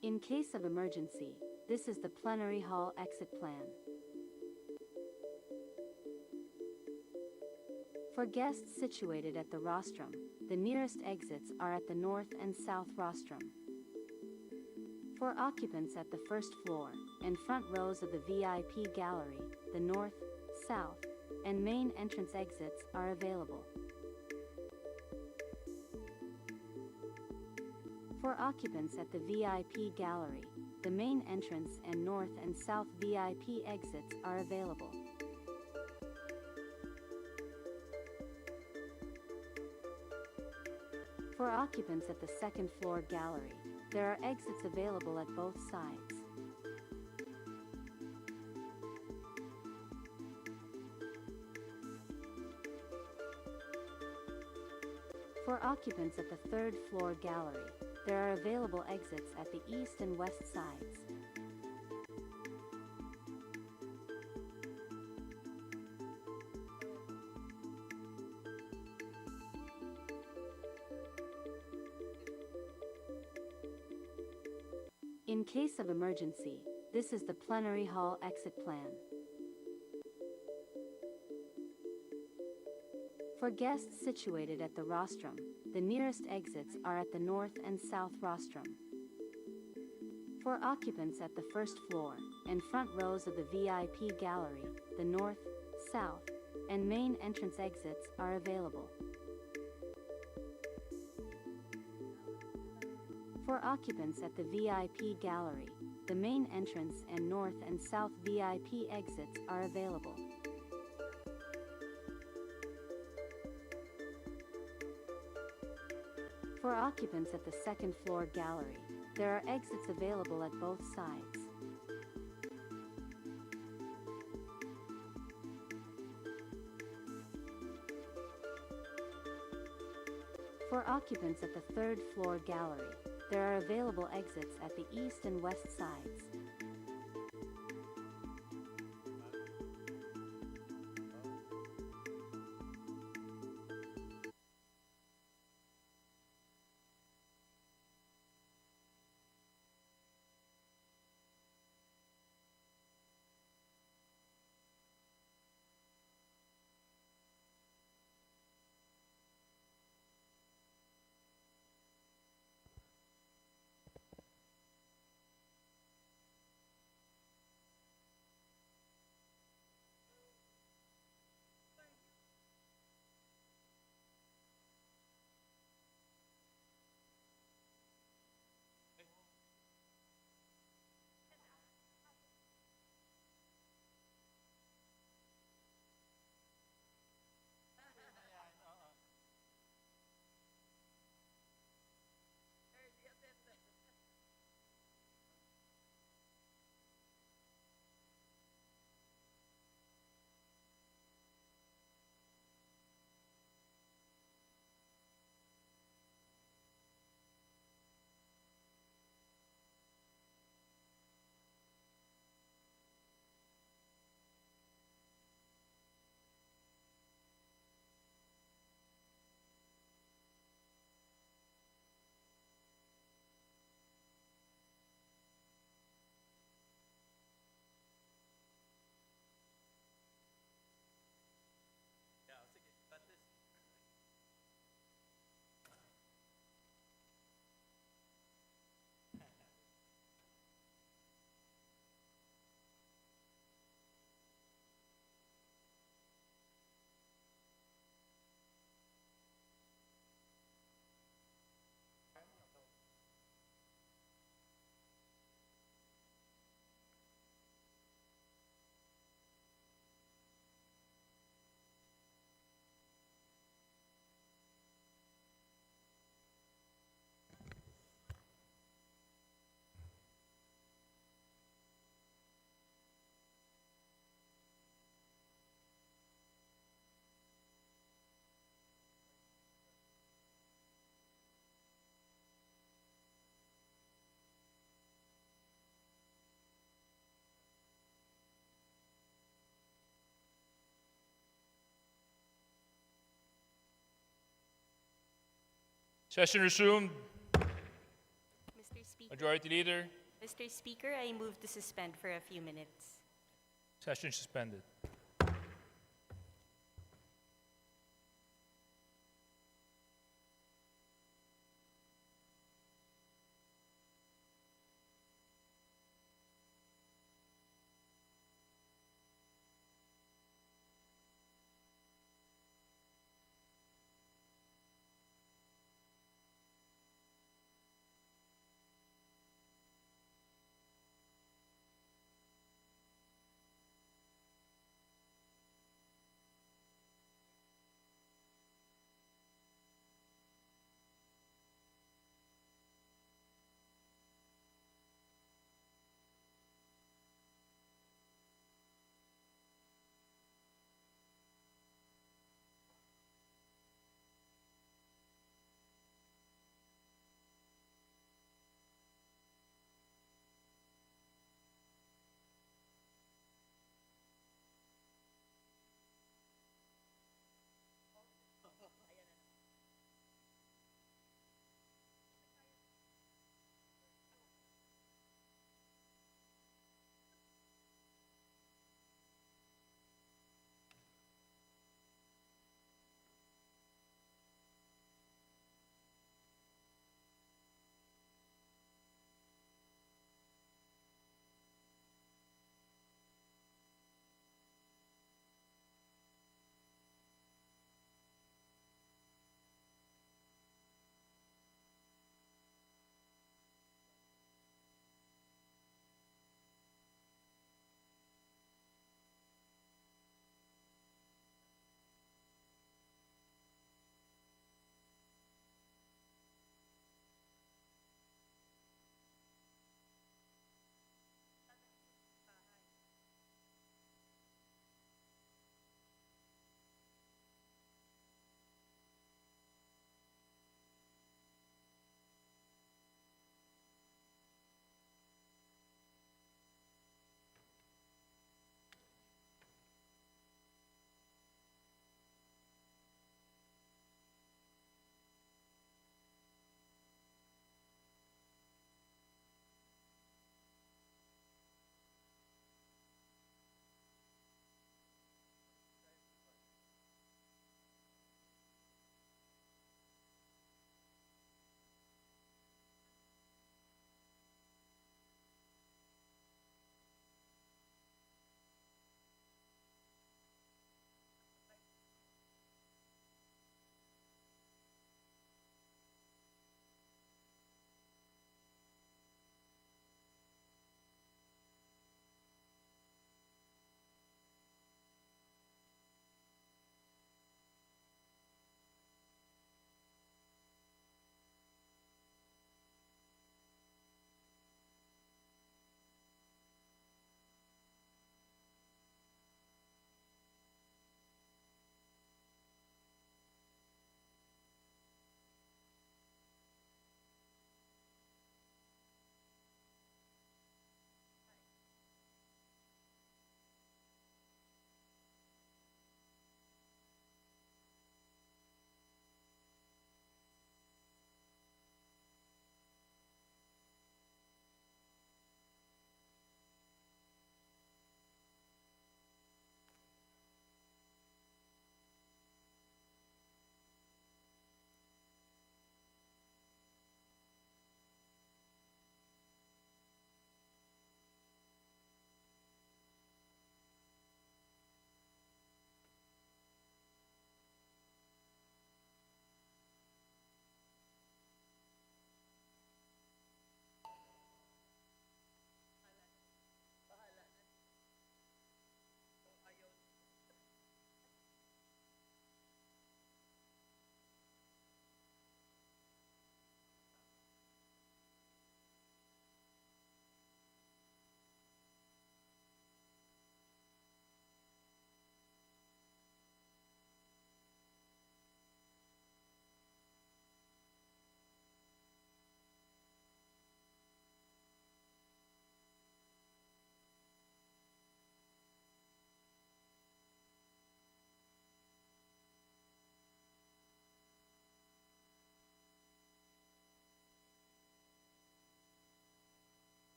In case of emergency, this is the plenary hall exit plan. For guests situated at the rostrum, the nearest exits are at the north and south rostrum. For occupants at the first floor and front rows of the VIP gallery, the north, south, and main entrance exits are available. For occupants at the VIP gallery, the main entrance and north and south VIP exits are available. For occupants at the second floor gallery, there are exits available at both sides. For occupants at the third floor gallery, there are available exits at the east and west sides. In case of emergency, this is the plenary hall exit plan. For guests situated at the rostrum, the nearest exits are at the north and south rostrum. For occupants at the first floor and front rows of the VIP gallery, the north, south, and main entrance exits are available. For occupants at the VIP gallery, the main entrance and north and south VIP exits are available. For occupants at the second floor gallery, there are exits available at both sides. For occupants at the third floor gallery, there are available exits at the east and west sides. Session resumed. Mr. Speaker, Majority Leader, Mr. Speaker, I move to suspend for a few minutes. session suspended.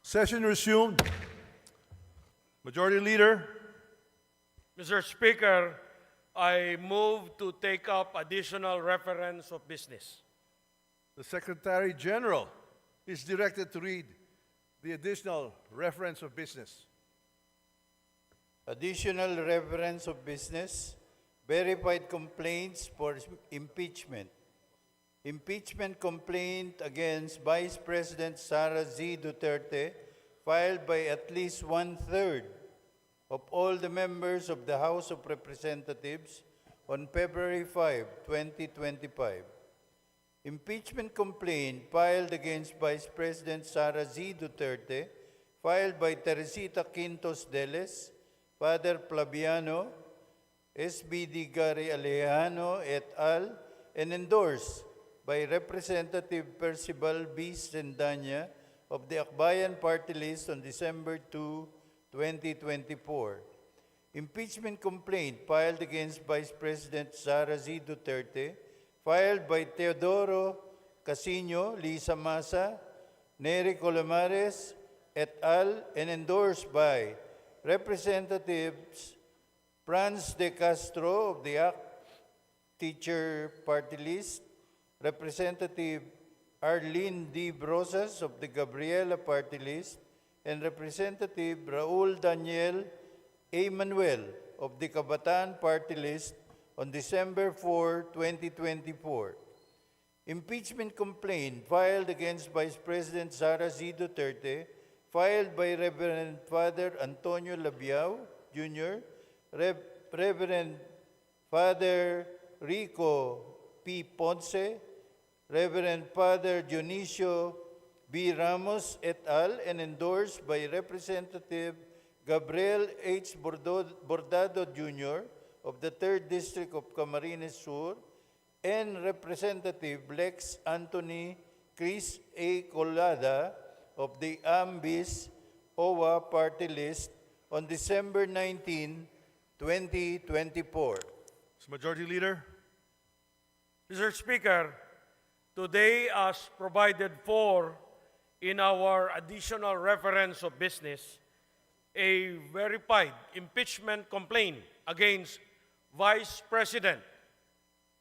Session resumed. Majority Leader, Mr. Speaker, I move to take up additional reference of business. the Secretary General is directed to read the additional reference of business. Additional reference of business, verified complaints for impeachment. Impeachment complaint against Vice President Sara Z. Duterte filed by at least one-third of all the members of the House of Representatives on February 5, 2025. Impeachment complaint filed against Vice President Sara Z. Duterte filed by Teresita Quintos Deles, Father Flaviano, SBD Gary Alejano et al., and endorsed by Representative Percival B. Sendanya of the Akbayan Party List on December 2, 2024. Impeachment complaint filed against Vice President Sara Z. Duterte, filed by Teodoro Casino, Lisa Masa, Nery Colomares et al., and endorsed by Representatives Franz de Castro of the ACT Teacher Party List, Representative Arlene D. Brosas of the Gabriela Party List, and Representative Raul Daniel A. Manuel of the Kabataan Party List on December 4, 2024. Impeachment complaint filed against Vice President Sara Z. Duterte, filed by Reverend Father Antonio Labiao Jr., Reverend Father Rico P. Ponce, Reverend Father Dionisio B. Ramos et al., and endorsed by Representative Gabriel H. Bordado Jr. of the 3rd District of Camarines Sur, and Representative Lex Anthony Chris A. Colada of the AMBIS OWA Party List on December 19, 2024. Majority Leader, Mr. Speaker, today, as provided for in our additional reference of business, a verified impeachment complaint against Vice President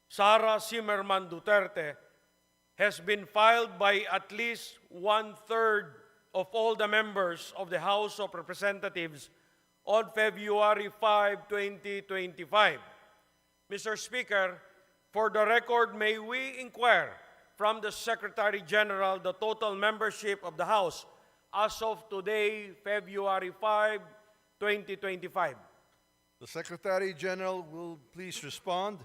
Sara Zimmerman Duterte has been filed by at least one-third of all the members of the House of Representatives on February 5, 2025. Mr. Speaker, for the record, may we inquire from the Secretary General the total membership of the House as of today, February 5, 2025. the Secretary General will please respond.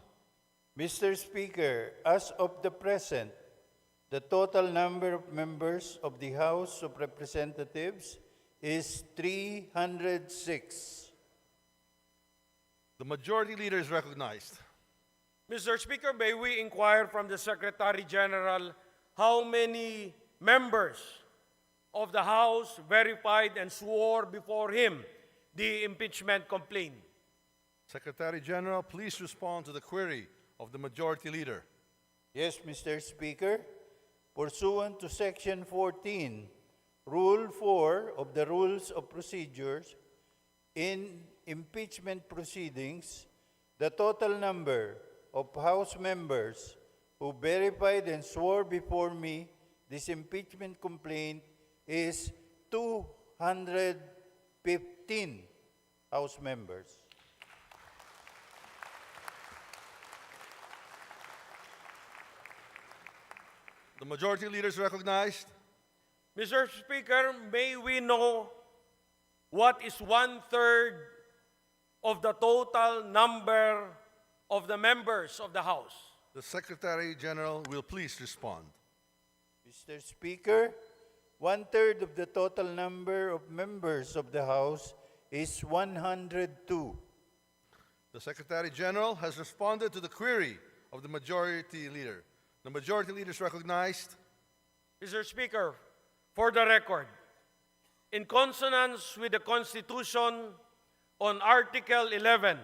Mr. Speaker, as of the present, the total number of members of the House of Representatives is 306. The Majority Leader is recognized. Mr. Speaker, may we inquire from the Secretary General how many members of the House verified and swore before him the impeachment complaint? Secretary General, please respond to the query of the Majority Leader. Yes, Mr. Speaker. Pursuant to Section 14, Rule 4 of the Rules of Procedures, in impeachment proceedings, the total number of House members who verified and swore before me this impeachment complaint is 215 House members. The Majority Leader is recognized. Mr. Speaker, may we know what is 1/3 of the total number of the members of the House? The Secretary General will please respond. Mr. Speaker, 1/3 of the total number of members of the House is 102. The Secretary General has responded to the query of the Majority Leader. The Majority Leader is recognized. Mr. Speaker, for the record, in consonance with the Constitution on Article 11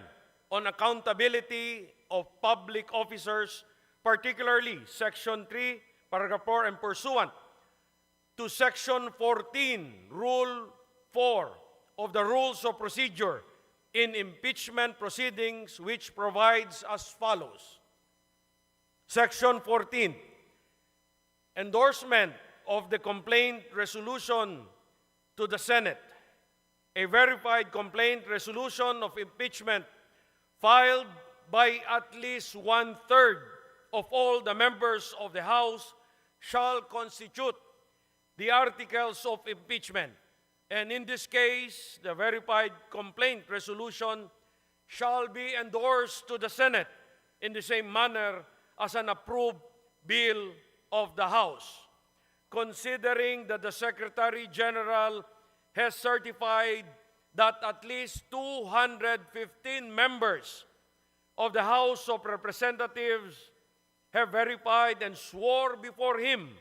on accountability of public officers, particularly Section 3, Paragraph 4, and pursuant to Section 14, Rule 4 of the Rules of Procedure in impeachment proceedings, which provides as follows. Section 14, endorsement of the complaint resolution to the Senate. A verified complaint resolution of impeachment filed by at least 1/3 of all the members of the House shall constitute the articles of impeachment. And in this case, the verified complaint resolution shall be endorsed to the Senate in the same manner as an approved bill of the House. Considering that the Secretary General has certified that at least 215 members of the House of Representatives have verified and swore before him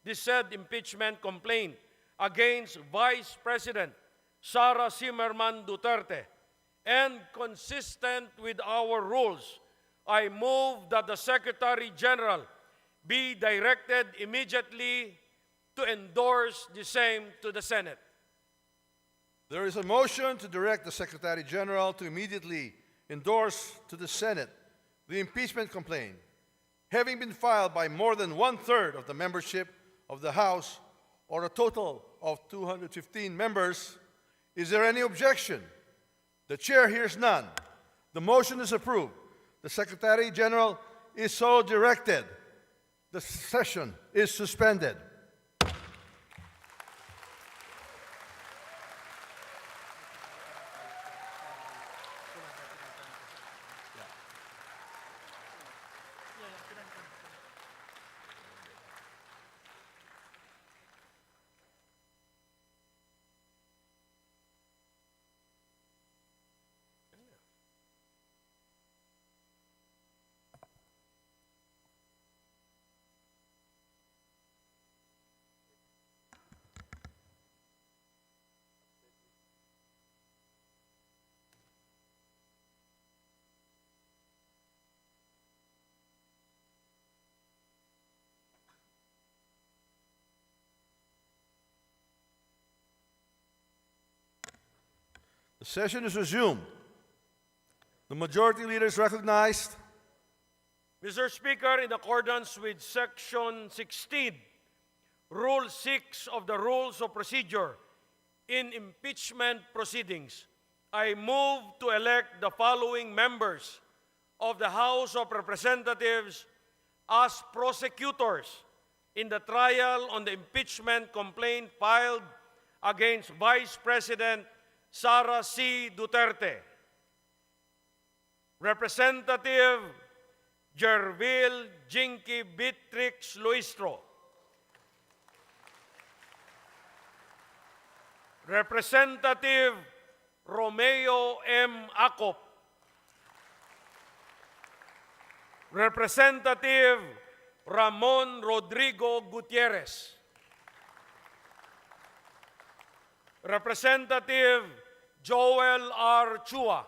the said impeachment complaint against Vice President Sara Zimmerman Duterte, and consistent with our rules, I move that the Secretary General be directed immediately to endorse the same to the Senate. There is a motion to direct the Secretary General to immediately endorse to the Senate the impeachment complaint, having been filed by more than 1/3 of the membership of the House, or a total of 215 members. Is there any objection? The Chair hears none. The motion is approved. The Secretary General is so directed. The session is suspended. The session is resumed. The Majority Leader is recognized. Mr. Speaker, in accordance with Section 16, Rule 6 of the Rules of Procedure in impeachment proceedings, I move to elect the following members of the House of Representatives as prosecutors in the trial on the impeachment complaint filed against Vice President Sara C. Duterte. Representative Jervil Jinky Beatrix Luistro. Representative Romeo M. Acop. Representative Ramon Rodrigo Gutierrez. Representative Joel R. Chua.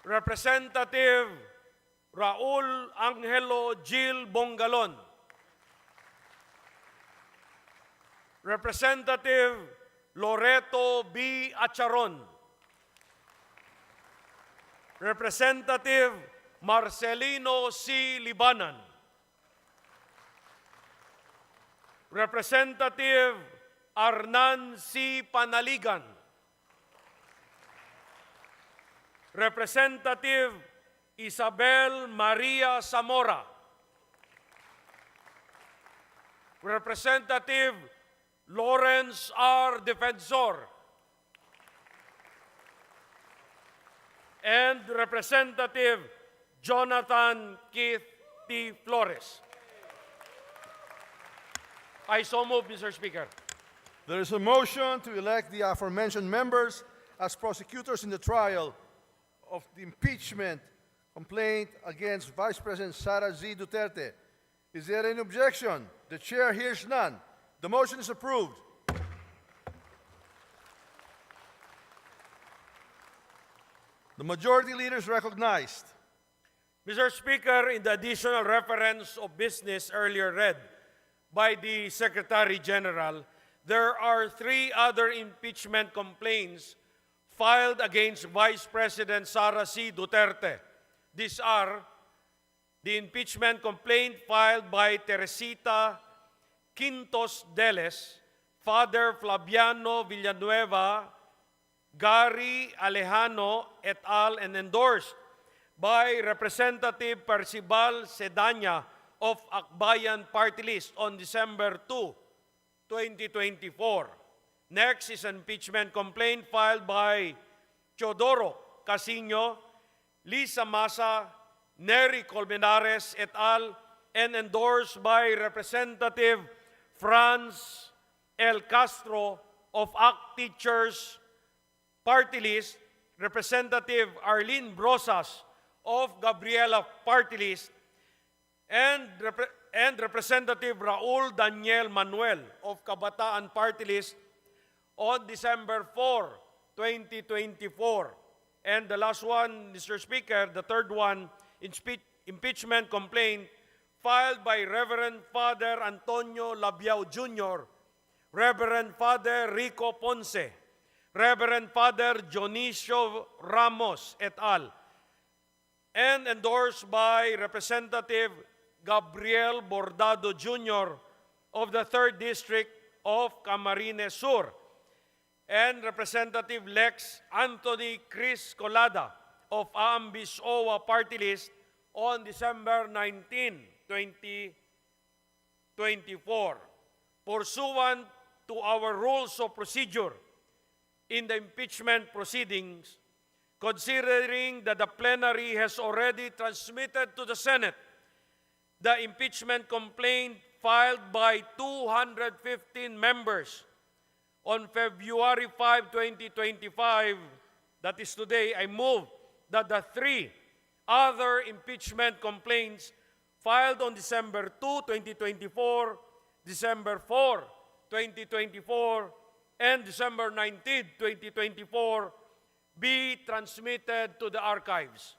Representative Raul Angelo Gil Bongalon. Representative Loreto B. Acharon. Representative Marcelino C. Libanan. Representative Arnan C. Panaligan. Representative Isabel Maria Zamora. Representative Lawrence R. Defensor. And Representative Jonathan Keith T. Flores. I so move, Mr. Speaker. There is a motion to elect the aforementioned members as prosecutors in the trial of the impeachment complaint against Vice President Sara Z. Duterte. Is there any objection? The chair hears none. The motion is approved. The majority leader is recognized. Mr. Speaker, in the additional reference of business earlier read by the Secretary General, there are 3 other impeachment complaints filed against Vice President Sara C. Duterte. These are the impeachment complaint filed by Teresita Quintos Deles, Father Flaviano Villanueva, Gary Alejano et al. And endorsed by Representative Percival Sedanya of Akbayan Party List on December 2, 2024. Next is an impeachment complaint filed by Teodoro Casino, Lisa Masa, Nery Colmenares et al. And endorsed by Representative Franz L. Castro of ACT Teachers Party List, Representative Arlene Brosas of Gabriela Party List, and Representative Raul Daniel Manuel of Kabataan Party List on December 4, 2024. And the last one, Mr. Speaker, the third one, impeachment complaint filed by Reverend Father Antonio Labiao Jr., Reverend Father Rico Ponce, Reverend Father Dionisio Ramos et al., and endorsed by Representative Gabriel Bordado Jr. of the 3rd District of Camarines Sur, and Representative Lex Anthony Chris Colada of Aambis OWA Party List on December 19, 2024. Pursuant to our rules of procedure in the impeachment proceedings, considering that the plenary has already transmitted to the Senate the impeachment complaint filed by 215 members on February 5, 2025, that is today, I move that the 3 other impeachment complaints filed on December 2, 2024, December 4, 2024, and December 19, 2024, be transmitted to the archives.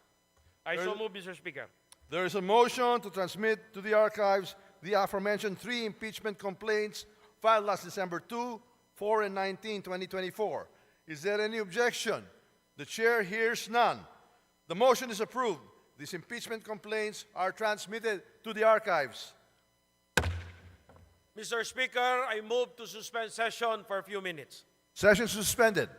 I so move, Mr. Speaker. There is a motion to transmit to the archives the aforementioned 3 impeachment complaints filed last December 2, 4, and 19, 2024. Is there any objection? The chair hears none. The motion is approved. These impeachment complaints are transmitted to the archives. Mr. Speaker, I move to suspend session for a few minutes. Session suspended.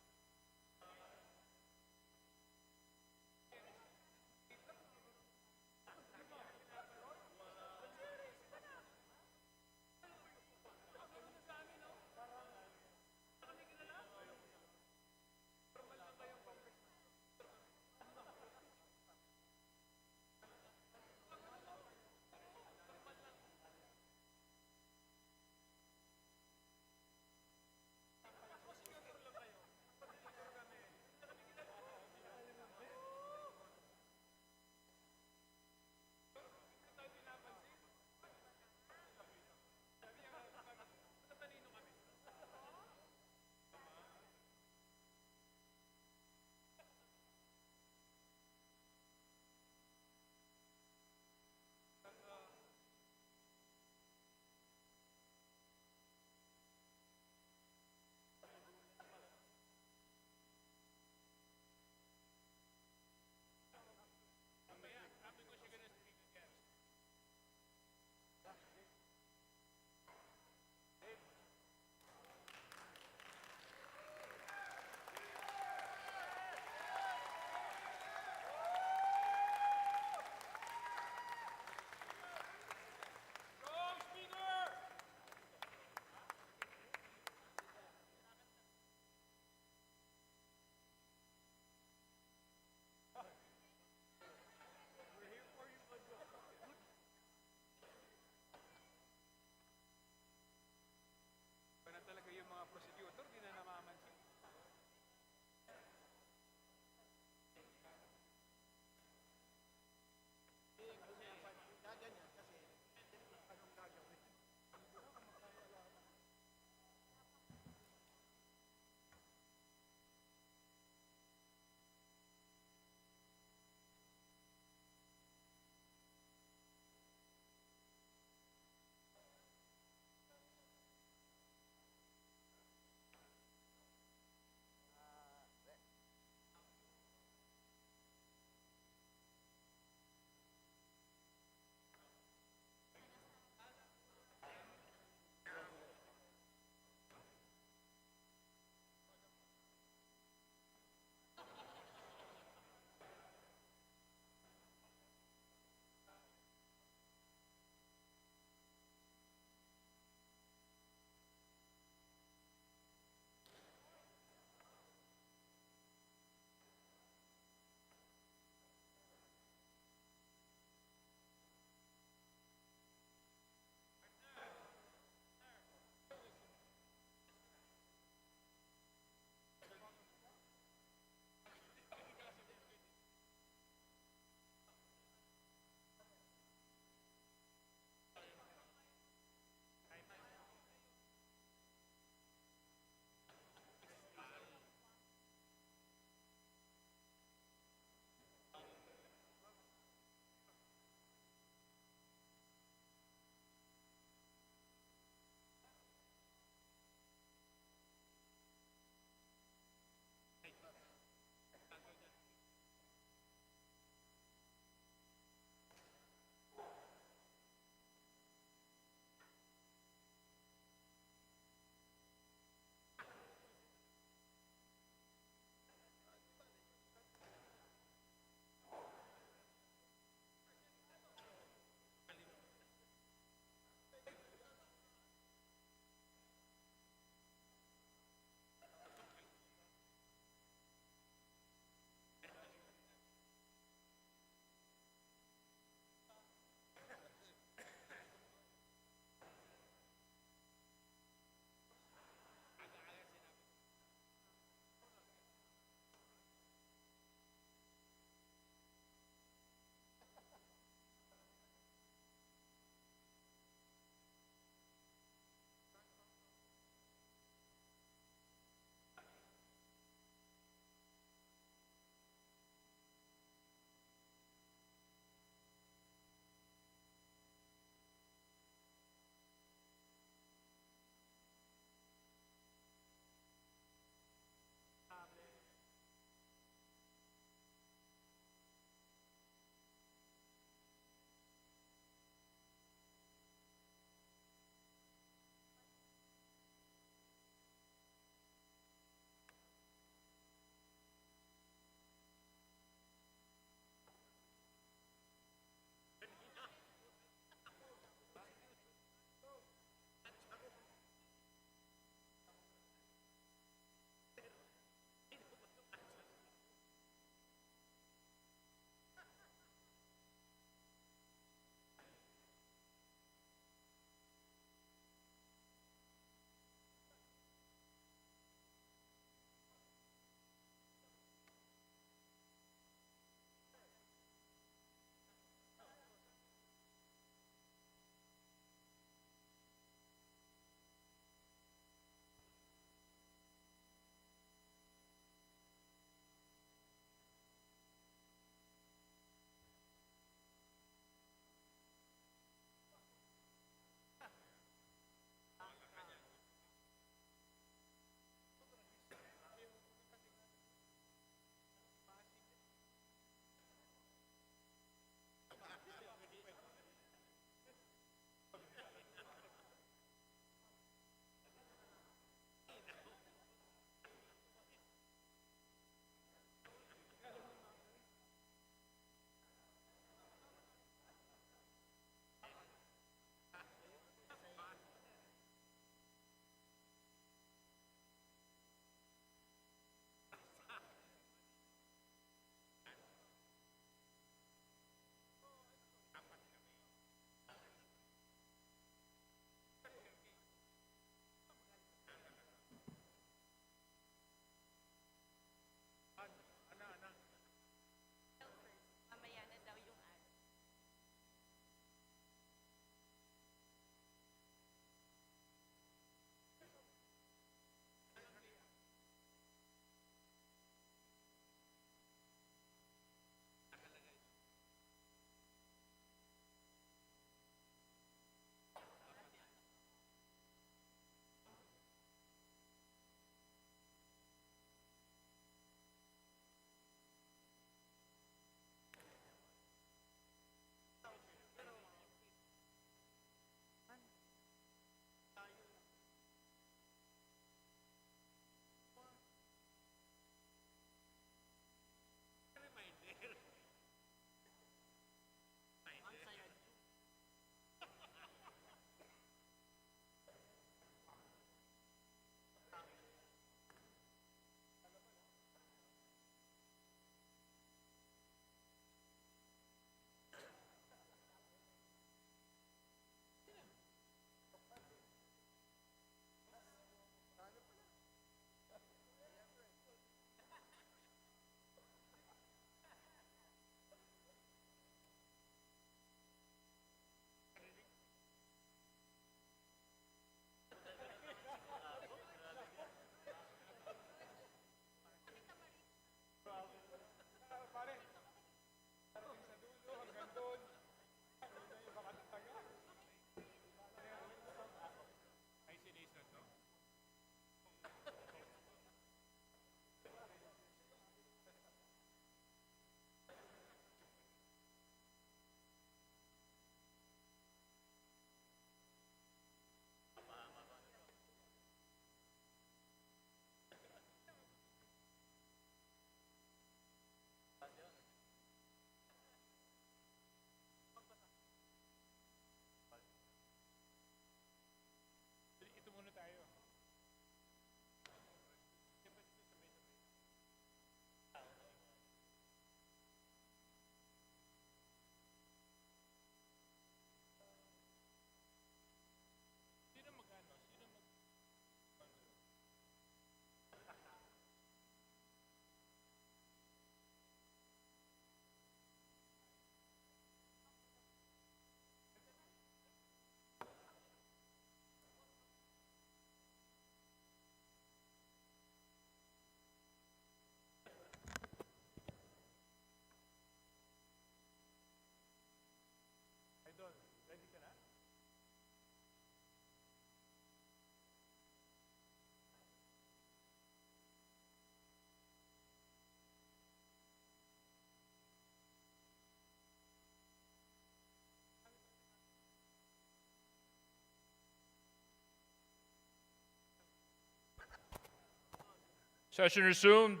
Session resumed.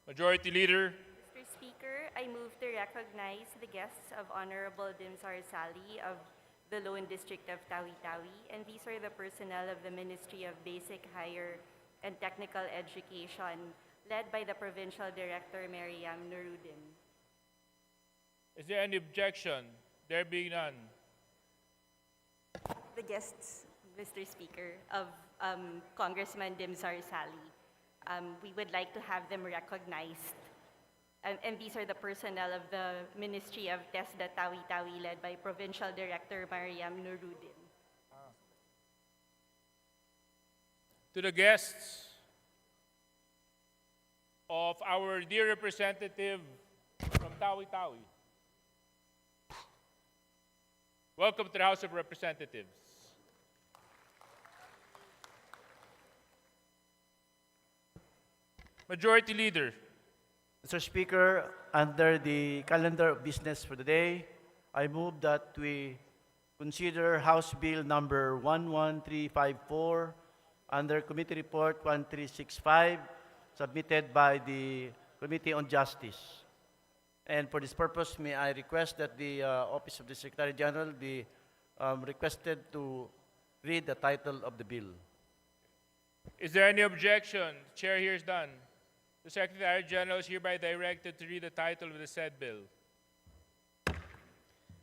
Majority Leader. Mr. Speaker, I move to recognize the guests of Honorable Dimsar Sali of the Lone District of Tawi-Tawi, and these are the personnel of the Ministry of Basic, Higher, and Technical Education, led by the Provincial Director, Mariam Nuruddin. Is there any objection? There being none. The guests, Mr. Speaker, of Congressman Dimsar Sali, we would like to have them recognized. And these are the personnel of the Ministry of TESDA Tawi-Tawi, led by Provincial Director Mariam Nuruddin. To the guests of our dear representative from Tawi-Tawi. Welcome to the House of Representatives. Majority Leader. Mr. Speaker, under the calendar of business for the day, I move that we consider House Bill number 11354 under Committee Report 1365 submitted by the Committee on Justice. And for this purpose, may I request that the Office of the Secretary General be requested to read the title of the bill. Is there any objection? The chair hears none. The Secretary General is hereby directed to read the title of the said bill.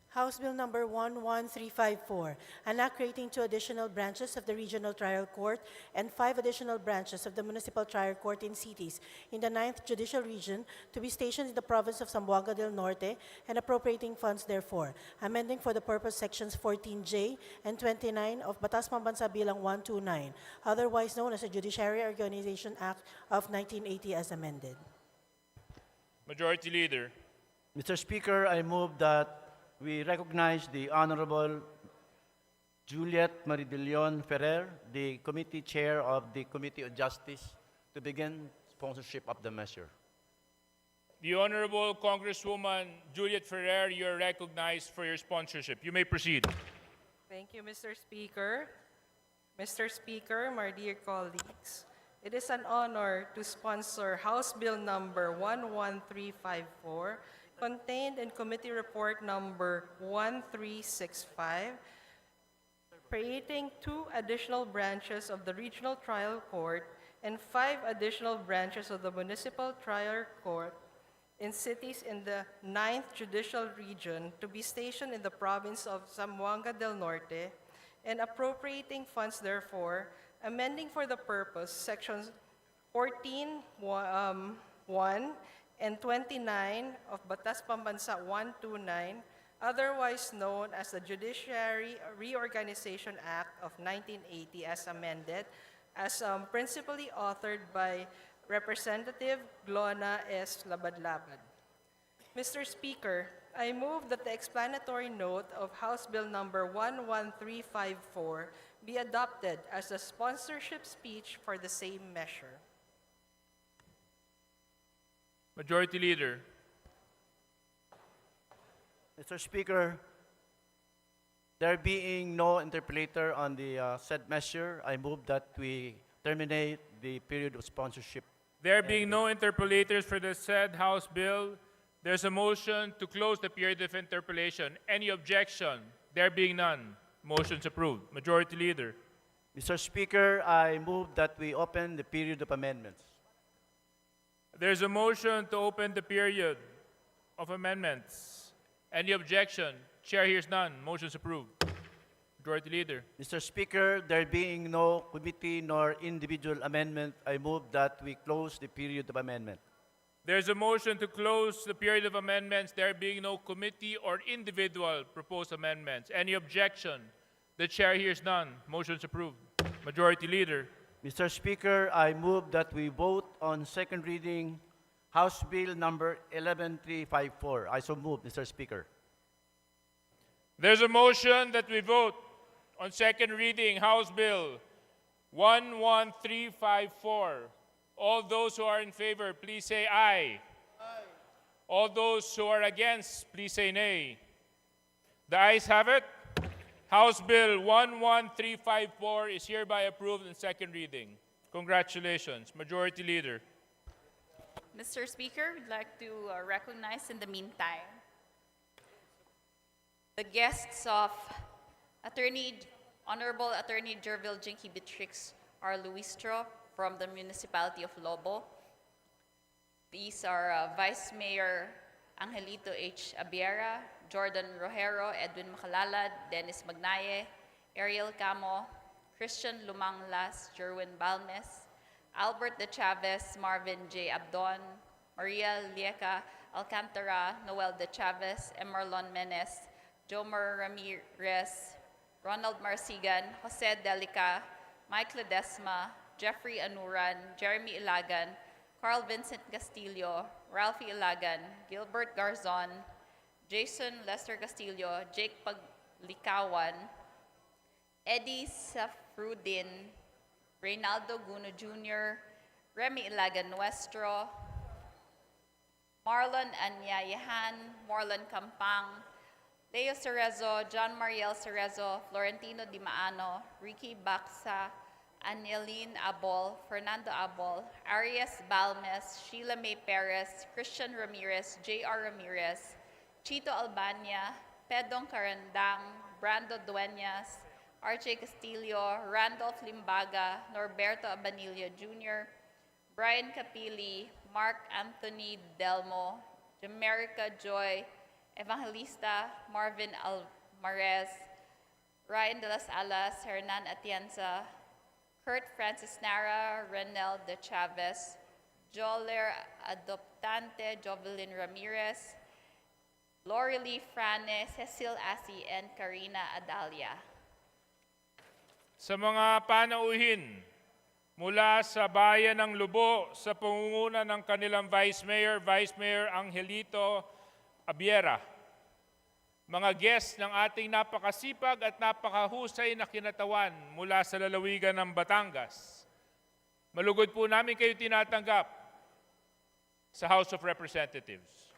House Bill number 11354, an act creating 2 additional branches of the Regional Trial Court and 5 additional branches of the Municipal Trial Court in cities in the 9th Judicial Region to be stationed in the province of Zamboanga del Norte and appropriating funds therefore, amending for the purpose sections 14J and 29 of Batas Pambansa Bilang 129, otherwise known as the Judiciary Organization Act of 1980 as amended. Majority Leader. Mr. Speaker, I move that we recognize the Honorable Juliet Maridilion Ferrer, the Committee Chair of the Committee on Justice, to begin sponsorship of the measure. The Honorable Congresswoman Juliet Ferrer, you are recognized for your sponsorship. You may proceed. Thank you, Mr. Speaker. Mr. Speaker, my dear colleagues, it is an honor to sponsor House Bill number 11354, contained in Committee Report number 1365, creating 2 additional branches of the Regional Trial Court and 5 additional branches of the Municipal Trial Court in cities in the 9th Judicial Region to be stationed in the province of Zamboanga del Norte, and appropriating funds therefore, amending for the purpose sections 14(1) and 29 of Batas Pambansa 129, otherwise known as the Judiciary Reorganization Act of 1980 as amended, as principally authored by Representative Glona S. Labad-Labad. Mr. Speaker, I move that the explanatory note of House Bill number 11354 be adopted as a sponsorship speech for the same measure. Majority Leader. Mr. Speaker, there being no interpolator on the said measure, I move that we terminate the period of sponsorship. There being no interpolators for the said House bill, there's a motion to close the period of interpolation. Any objection? There being none, motion's approved. Majority Leader. Mr. Speaker, I move that we open the period of amendments. There's a motion to open the period of amendments. Any objection? Chair hears none. Motion's approved. Majority Leader. Mr. Speaker, there being no committee nor individual amendment, I move that we close the period of amendment. There's a motion to close the period of amendments, there being no committee or individual proposed amendments. Any objection? The chair hears none. Motion's approved. Majority Leader. Mr. Speaker, I move that we vote on second reading House Bill number 11354. I so move, Mr. Speaker. There's a motion that we vote on second reading House Bill 11354. All those who are in favor, please say aye. Aye. All those who are against, please say nay. The ayes have it. House Bill 11354 is hereby approved in second reading. Congratulations. Majority Leader. Mr. Speaker, we'd like to recognize in the meantime the guests of Honorable Attorney Jervil Jinky Beatrix R. Luistro from the Municipality of Lobo. These are Vice Mayor Angelito H. Abiera, Jordan Rojero, Edwin Macalalad, Dennis Magnaye, Ariel Camo, Christian Lumanglas, Jerwin Balmes, Albert De Chavez, Marvin J. Abdon, Maria Lieca Alcantara, Noel De Chavez, Emerlon Menes, Jomer Ramirez, Ronald Marsigan, Jose Delica, Mike Ledesma, Jeffrey Anuran, Jeremy Ilagan, Carl Vincent Castillo, Ralphie Ilagan, Gilbert Garzon, Jason Lester Castillo, Jake Paglikawan, Eddie Safrudin, Reynaldo Guno Jr., Remy Ilagan Nuestro, Marlon Anyayahan, Morlon Campang, Leo Cerezo, John Mariel Cerezo, Florentino Di Maano, Ricky Baxa, Anieline Abol, Fernando Abol, Arias Balmes, Sheila May Perez, Christian Ramirez, J.R. Ramirez, Chito Albania, Pedong Carandang, Brando Dueñas, RJ Castillo, Randolph Limbaga, Norberto Abanillo Jr., Brian Capili, Mark Anthony Delmo, Jamerica Joy, Evangelista Marvin Almarez, Ryan de las Alas, Hernan Atienza, Kurt Francis Nara, Renel De Chavez, Joler Adoptante, Jovelyn Ramirez, Lorely Frane, Cecil Asi, and Karina Adalia. Sa mga panauhin mula sa bayan ng Lubo sa pangunguna ng kanilang Vice Mayor Angelito Abiera, mga guests ng ating napakasipag at napakahusay na kinatawan mula sa lalawigan ng Batangas, malugod po namin kayo tinatanggap sa House of Representatives.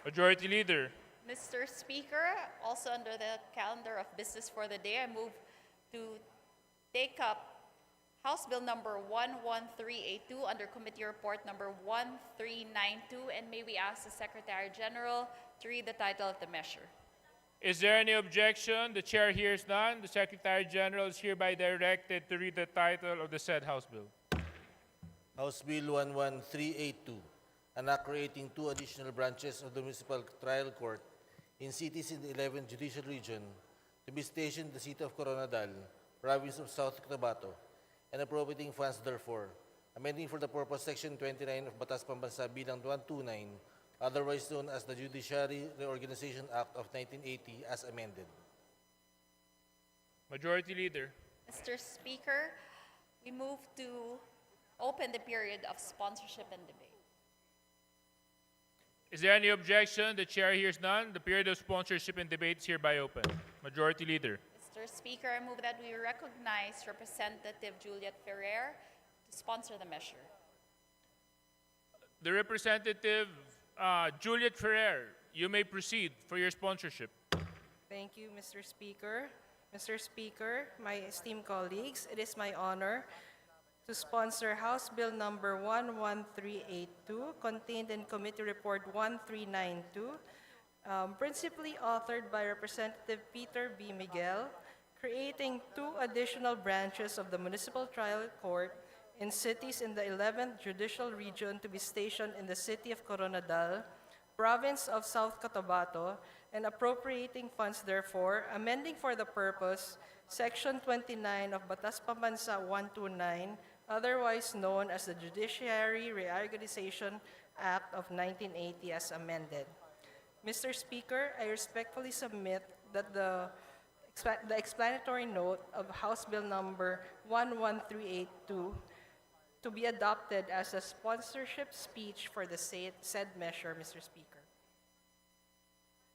Majority Leader. Mr. Speaker, also under the calendar of business for the day, I move to take up House Bill number 11382 under Committee Report number 1392, and may we ask the Secretary General to read the title of the measure. Is there any objection? The Chair hears none. The Secretary General is hereby directed to read the title of the said House Bill. House Bill 11382, an act creating 2 additional branches of the Municipal Trial Court in cities in the 11th Judicial Region to be stationed in the city of Coronadal, province of South Cotabato, and appropriating funds therefore, amending for the purpose Section 29 of Batas Pambansa Bilang 129, otherwise known as the Judiciary Reorganization Act of 1980 as amended. Majority Leader. Mr. Speaker, we move to open the period of sponsorship and debate. Is there any objection? The Chair hears none. The period of sponsorship and debate is hereby open. Majority Leader. Mr. Speaker, I move that we recognize Representative Juliet Ferrer to sponsor the measure. The Representative Juliet Ferrer, you may proceed for your sponsorship. Thank you, Mr. Speaker. Mr. Speaker, my esteemed colleagues, it is my honor to sponsor House Bill number 11382, contained in Committee Report 1392, principally authored by Representative Peter B. Miguel, creating 2 additional branches of the Municipal Trial Court in cities in the 11th Judicial Region to be stationed in the city of Coronadal, province of South Cotabato, and appropriating funds therefore, amending for the purpose Section 29 of Batas Pambansa 129, otherwise known as the Judiciary Reorganization Act of 1980 as amended. Mr. Speaker, I respectfully submit that the explanatory note of House Bill number 11382 to be adopted as a sponsorship speech for the said measure, Mr. Speaker.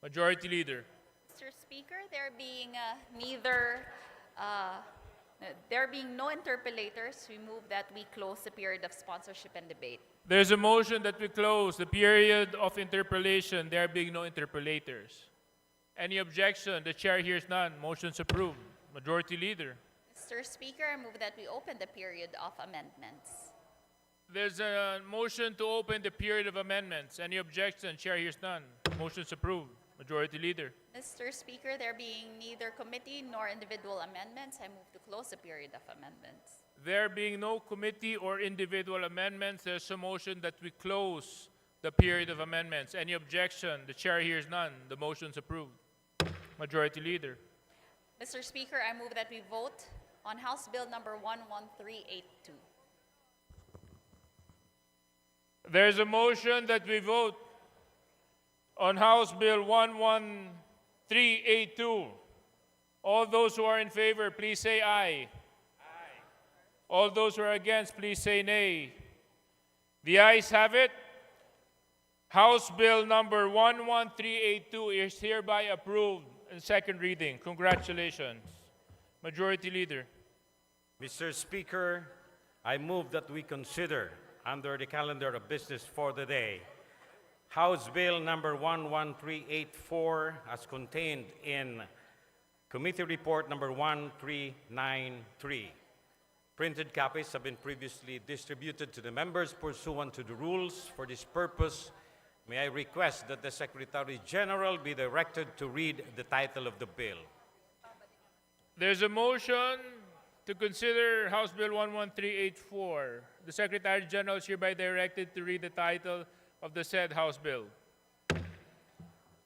Majority Leader. Mr. Speaker, there being no interpellators, we move that we close the period of sponsorship and debate. There's a motion that we close the period of interpellation, there being no interpellators. Any objection? The Chair hears none. Motion's approved. Majority Leader. Mr. Speaker, I move that we open the period of amendments. There's a motion to open the period of amendments. Any objection? Chair hears none. Motion's approved. Majority Leader. Mr. Speaker, there being neither committee nor individual amendments, I move to close the period of amendments. There being no committee or individual amendments, there's a motion that we close the period of amendments. Any objection? The chair hears none. The motion's approved. Majority Leader. Mr. Speaker, I move that we vote on House Bill number 11382. There's a motion that we vote on House Bill 11382. All those who are in favor, please say aye. All those who are against, please say nay. The ayes have it. House Bill number 11382 is hereby approved in second reading. Congratulations. Majority Leader. Mr. Speaker, I move that we consider, under the calendar of business for the day, House Bill number 11384 as contained in Committee Report number 1393. Printed copies have been previously distributed to the members pursuant to the rules. For this purpose, may I request that the Secretary General be directed to read the title of the bill. There's a motion to consider House Bill 11384. The Secretary General is hereby directed to read the title of the said House Bill.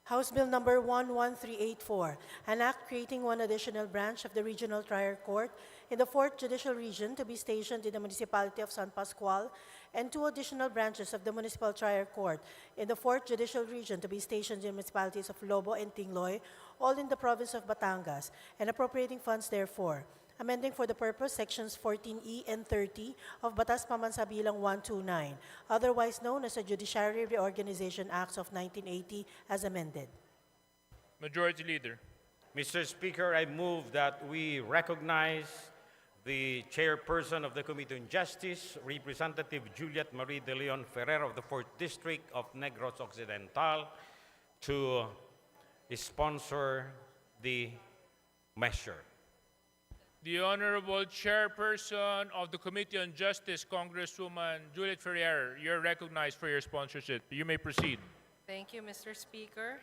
House Bill number 11384, an act creating one additional branch of the Regional Trial Court in the 4th Judicial Region to be stationed in the municipality of San Pascual, and 2 additional branches of the Municipal Trial Court in the 4th Judicial Region to be stationed in the municipalities of Lobo and Tingloy, all in the province of Batangas, and appropriating funds therefore. Amending for the purpose sections 14E and 30 of Batas Pamansabilang 129, otherwise known as the Judiciary Reorganization Acts of 1980 as amended. Majority Leader. Mr. Speaker, I move that we recognize the chairperson of the Committee on Justice, Representative Juliet Marie de Leon Ferrer of the 4th District of Negros Occidental, to sponsor the measure. The Honorable Chairperson of the Committee on Justice, Congresswoman Juliet Ferrer, you're recognized for your sponsorship. You may proceed. Thank you, Mr. Speaker.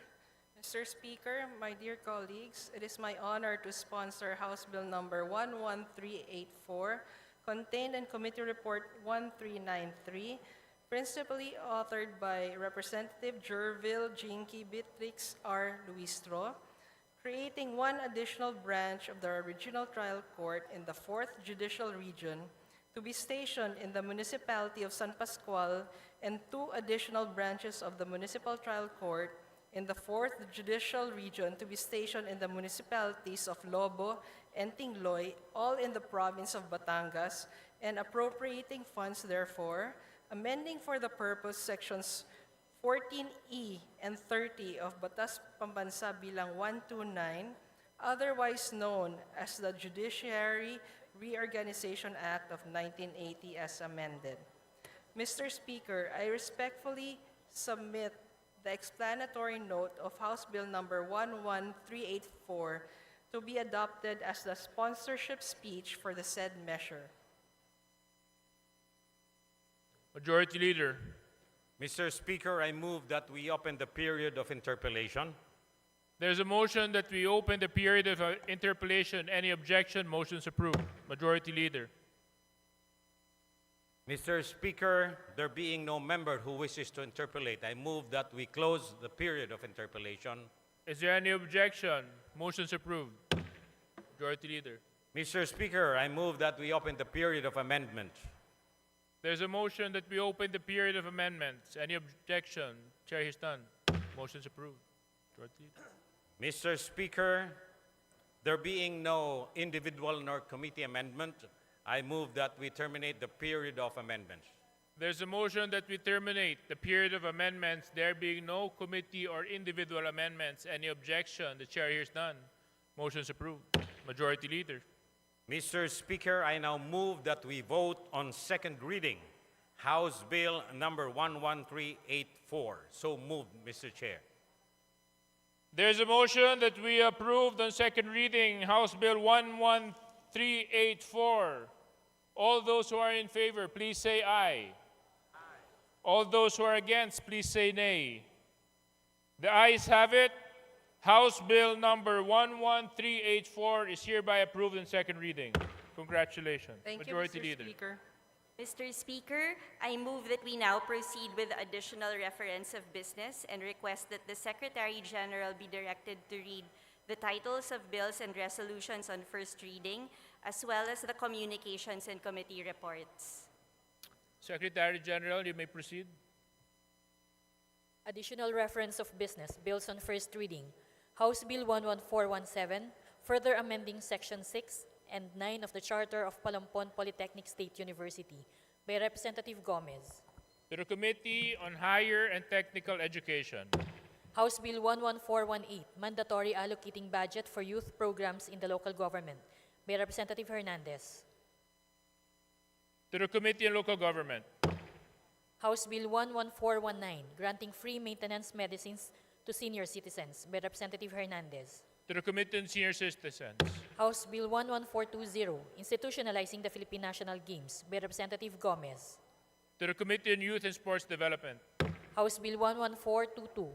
Mr. Speaker, my dear colleagues, it is my honor to sponsor House Bill number 11384, contained in Committee Report 1393, principally authored by Representative Jervil Jinky Beatrix R. Luistro, creating one additional branch of the Regional Trial Court in the 4th Judicial Region to be stationed in the municipality of San Pascual, and 2 additional branches of the Municipal Trial Court in the 4th Judicial Region to be stationed in the municipalities of Lobo and Tingloy, all in the province of Batangas, and appropriating funds therefore, amending for the purpose sections 14E and 30 of Batas Pambansa Bilang 129, otherwise known as the Judiciary Reorganization Act of 1980 as amended. Mr. Speaker, I respectfully submit the explanatory note of House Bill number 11384 to be adopted as the sponsorship speech for the said measure. Majority Leader. Mr. Speaker, I move that we open the period of interpellation. There's a motion that we open the period of interpellation. Any objection? Motion's approved. Majority Leader. Mr. Speaker, there being no member who wishes to interpellate, I move that we close the period of interpellation. Is there any objection? Motion's approved. Majority Leader. Mr. Speaker, I move that we open the period of amendment. There's a motion that we open the period of amendments. Any objection? Chair hears none. Motion's approved. Majority Leader. Mr. Speaker, there being no individual nor committee amendment, I move that we terminate the period of amendments. There's a motion that we terminate the period of amendments, there being no committee or individual amendments. Any objection? The chair hears none. Motion's approved. Majority Leader. Mr. Speaker, I now move that we vote on second reading, House Bill number 11384. So moved, Mr. Chair. There's a motion that we approved on second reading House Bill 11384. All those who are in favor, please say aye. All those who are against, please say nay. The ayes have it. House Bill number 11384 is hereby approved in second reading. Congratulations. Thank Majority you, Mr. Leader. Speaker. Mr. Speaker, I move that we now proceed with additional reference of business and request that the Secretary General be directed to read the titles of bills and resolutions on first reading, as well as the communications and committee reports. Secretary General, you may proceed. Additional reference of business, bills on first reading. House Bill 11417, further amending Section 6 and 9 of the Charter of Palampon Polytechnic State University by Representative Gomez. To the Committee on Higher and Technical Education. House Bill 11418, mandatory allocating budget for youth programs in the local government by Representative Hernandez. To the Committee on Local Government. House Bill 11419, granting free maintenance medicines to senior citizens by Representative Hernandez. To the Committee on Senior Citizens. House Bill 11420, institutionalizing the Philippine National Games by Representative Gomez. To the Committee on Youth and Sports Development. House Bill 11422,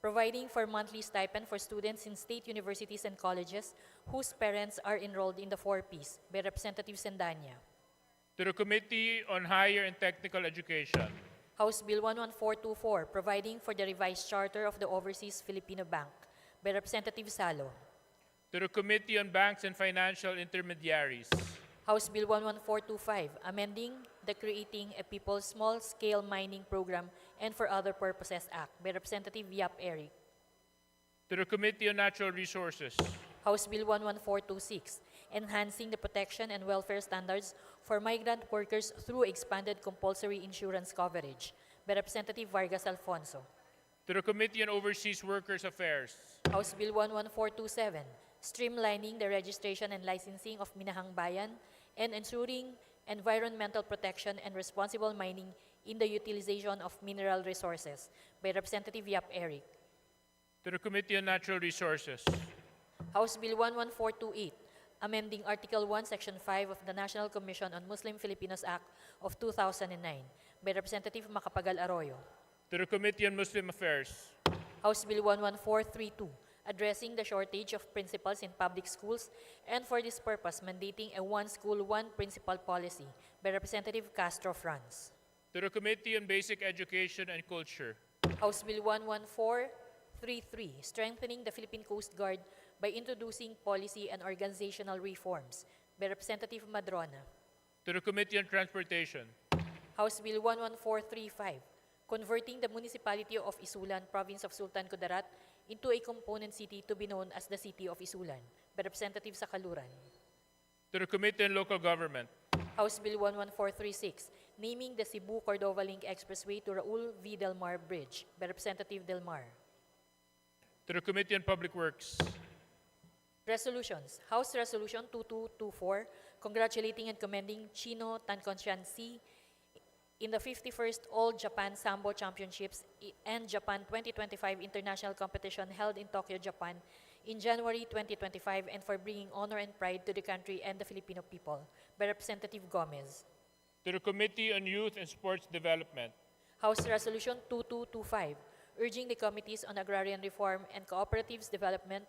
providing for monthly stipend for students in state universities and colleges whose parents are enrolled in the 4Ps by Representative Sendanya. To the Committee on Higher and Technical Education. House Bill 11424, providing for the revised charter of the Overseas Filipino Bank by Representative Salo. To the Committee on Banks and Financial Intermediaries. House Bill 11425, amending the Creating a People's Small-Scale Mining Program and for Other Purposes Act by Representative Yap Eric. To the Committee on Natural Resources. House Bill 11426, enhancing the protection and welfare standards for migrant workers through expanded compulsory insurance coverage by Representative Vargas Alfonso. To the Committee on Overseas Workers Affairs. House Bill 11427, streamlining the registration and licensing of Minahang Bayan and ensuring environmental protection and responsible mining in the utilization of mineral resources by Representative Yap Eric. To the Committee on Natural Resources. House Bill 11428, amending Article 1, Section 5 of the National Commission on Muslim Filipinos Act of 2009 by Representative Macapagal Arroyo. To the Committee on Muslim Affairs. House Bill 11432, addressing the shortage of principals in public schools and for this purpose mandating a one school, one principal policy by Representative Castro Franz. To the Committee on Basic Education and Culture. House Bill 11433, strengthening the Philippine Coast Guard by introducing policy and organizational reforms by Representative Madrona. To the Committee on Transportation. House Bill 11435, converting the municipality of Isulan, province of Sultan Kudarat, into a component city to be known as the City of Isulan by Representative Sakaluran. To the Committee on Local Government. House Bill 11436, naming the Cebu-Cordova Link Expressway to Raul V. Del Mar Bridge by Representative Del Mar. To the Committee on Public Works. Resolutions. House Resolution 2224, congratulating and commending Chino Tankoncian C. in the 51st All Japan Sambo Championships and Japan 2025 International Competition held in Tokyo, Japan in January 2025 and for bringing honor and pride to the country and the Filipino people by Representative Gomez. To the Committee on Youth and Sports Development. House Resolution 2225, urging the Committees on Agrarian Reform and Cooperatives Development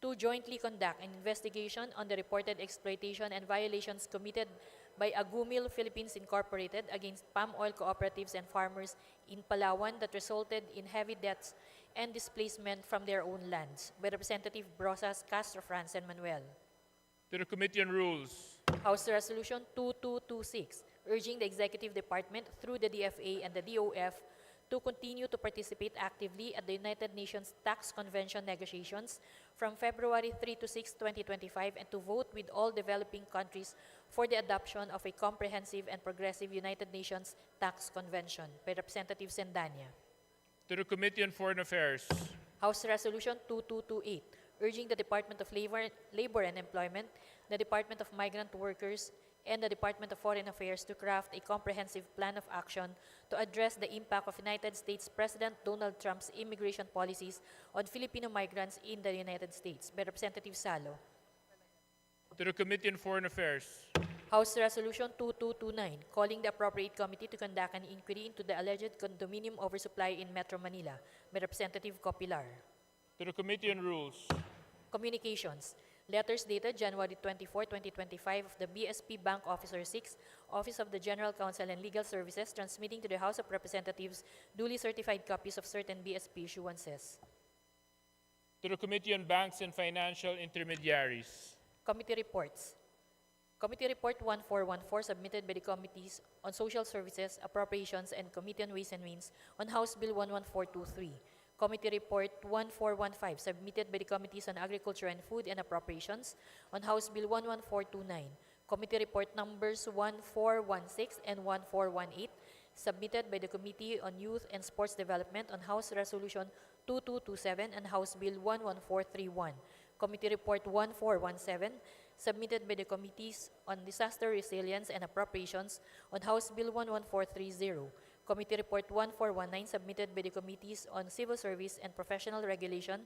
to jointly conduct an investigation on the reported exploitation and violations committed by Agumil Philippines Incorporated against palm oil cooperatives and farmers in Palawan that resulted in heavy deaths and displacement from their own lands by Representative Brosas Castro Franz and Manuel. To the Committee on Rules. House Resolution 2226, urging the Executive Department through the DFA and the DOF to continue to participate actively at the United Nations Tax Convention negotiations from February 3 to 6, 2025, and to vote with all developing countries for the adoption of a comprehensive and progressive United Nations Tax Convention by Representative Sendanya. To the Committee on Foreign Affairs. House Resolution 2228, urging the Department of Labor and Employment, the Department of Migrant Workers, and the Department of Foreign Affairs to craft a comprehensive plan of action to address the impact of United States President Donald Trump's immigration policies on Filipino migrants in the United States by Representative Salo. To the Committee on Foreign Affairs. House Resolution 2229, calling the appropriate committee to conduct an inquiry into the alleged condominium oversupply in Metro Manila by Representative Copilar. To the Committee on Rules. Communications. Letters dated January 24, 2025 of the BSP Bank Officer 6, Office of the General Counsel and Legal Services, transmitting to the House of Representatives duly certified copies of certain BSP issuances. To the Committee on Banks and Financial Intermediaries. Committee reports. Committee Report 1414 submitted by the Committees on Social Services, Appropriations, and Committee on Ways and Means on House Bill 11423. Committee Report 1415 submitted by the Committees on Agriculture and Food and Appropriations on House Bill 11429. Committee Report numbers 1416 and 1418 submitted by the Committee on Youth and Sports Development on House Resolution 2227 and House Bill 11431. Committee Report 1417 submitted by the Committees on Disaster Resilience and Appropriations on House Bill 11430. Committee Report 1419 submitted by the Committees on Civil Service and Professional Regulation,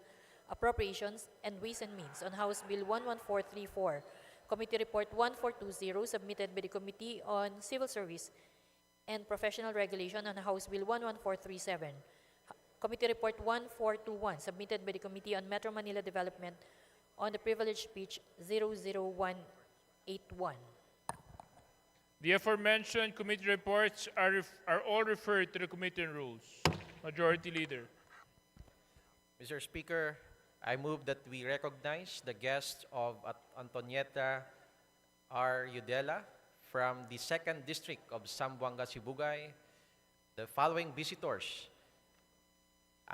Appropriations, and Ways and Means on House Bill 11434. Committee Report 1420 submitted by the Committee on Civil Service and Professional Regulation on House Bill 11437. Committee Report 1421 submitted by the Committee on Metro Manila Development on the Privileged Speech 00181. The aforementioned committee reports are all referred to the Committee on Rules. Majority Leader. Mr. Speaker, I move that we recognize the guests of Antonieta R. Udela from the 2nd District of Zamboanga, Sibugay. The following visitors: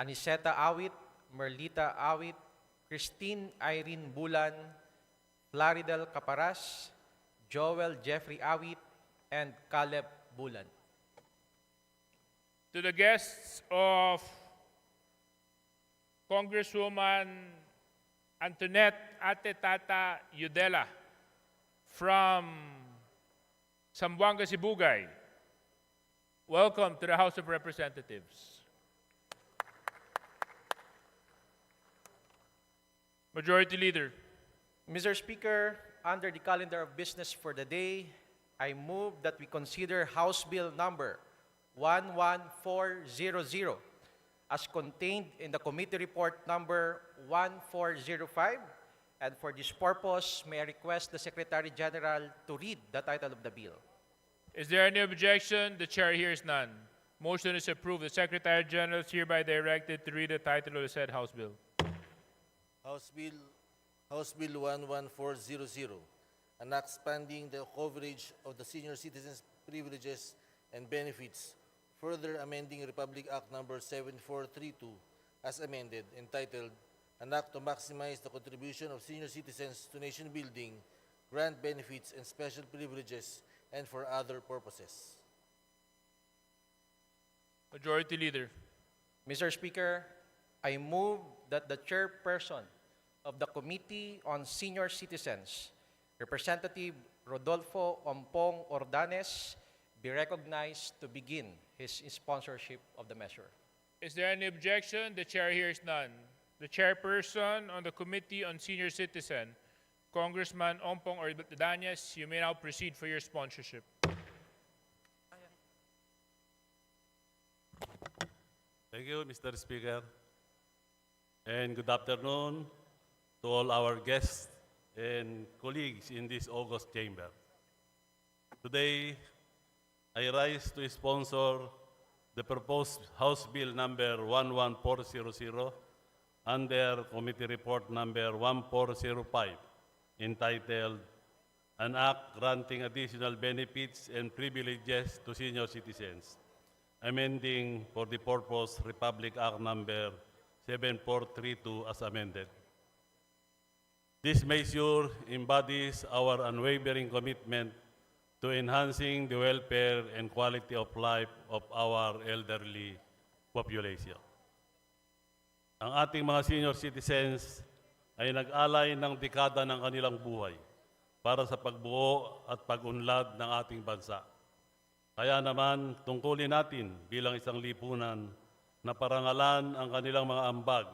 Aniseta Awit, Merlita Awit, Christine Irene Bulan, Plaridel Caparas, Joel Jeffrey Awit, and Caleb Bulan. To the guests of Congresswoman Antoinette Ate Tata Udela from Zamboanga, Sibugay, welcome to the House of Representatives. Majority Leader. Mr. Speaker, under the calendar of business for the day, I move that we consider House Bill number 11400 as contained in the Committee Report number 1405, and for this purpose, may I request the Secretary General to read the title of the bill. Is there any objection? The chair hears none. Motion is approved. The Secretary General is hereby directed to read the title of the said House Bill. House Bill 11400, an act expanding the coverage of the senior citizens' privileges and benefits, further amending Republic Act Number 7432 as amended, entitled, an act to maximize the contribution of senior citizens to nation building, grant benefits and special privileges, and for other purposes. Majority Leader. Mr. Speaker, I move that the chairperson of the Committee on Senior Citizens, Representative Rodolfo Ompong Ordanes, be recognized to begin his sponsorship of the measure. Is there any objection? The chair hears none. The chairperson on the Committee on Senior Citizen, Congressman Ompong Ordanes, you may now proceed for your sponsorship. Thank you, Mr. Speaker. And good afternoon to all our guests and colleagues in this august chamber. Today, I rise to sponsor the proposed House Bill number 11400 under Committee Report number 1405, entitled, an act granting additional benefits and privileges to senior citizens, amending for the purpose Republic Act number 7432 as amended. This measure embodies our unwavering commitment to enhancing the welfare and quality of life of our elderly population. Ang ating mga senior citizens ay nag-alay ng dekada ng kanilang buhay para sa pagbuo at pag-unlad ng ating bansa. Kaya naman, tungkulin natin bilang isang lipunan na parangalan ang kanilang mga ambag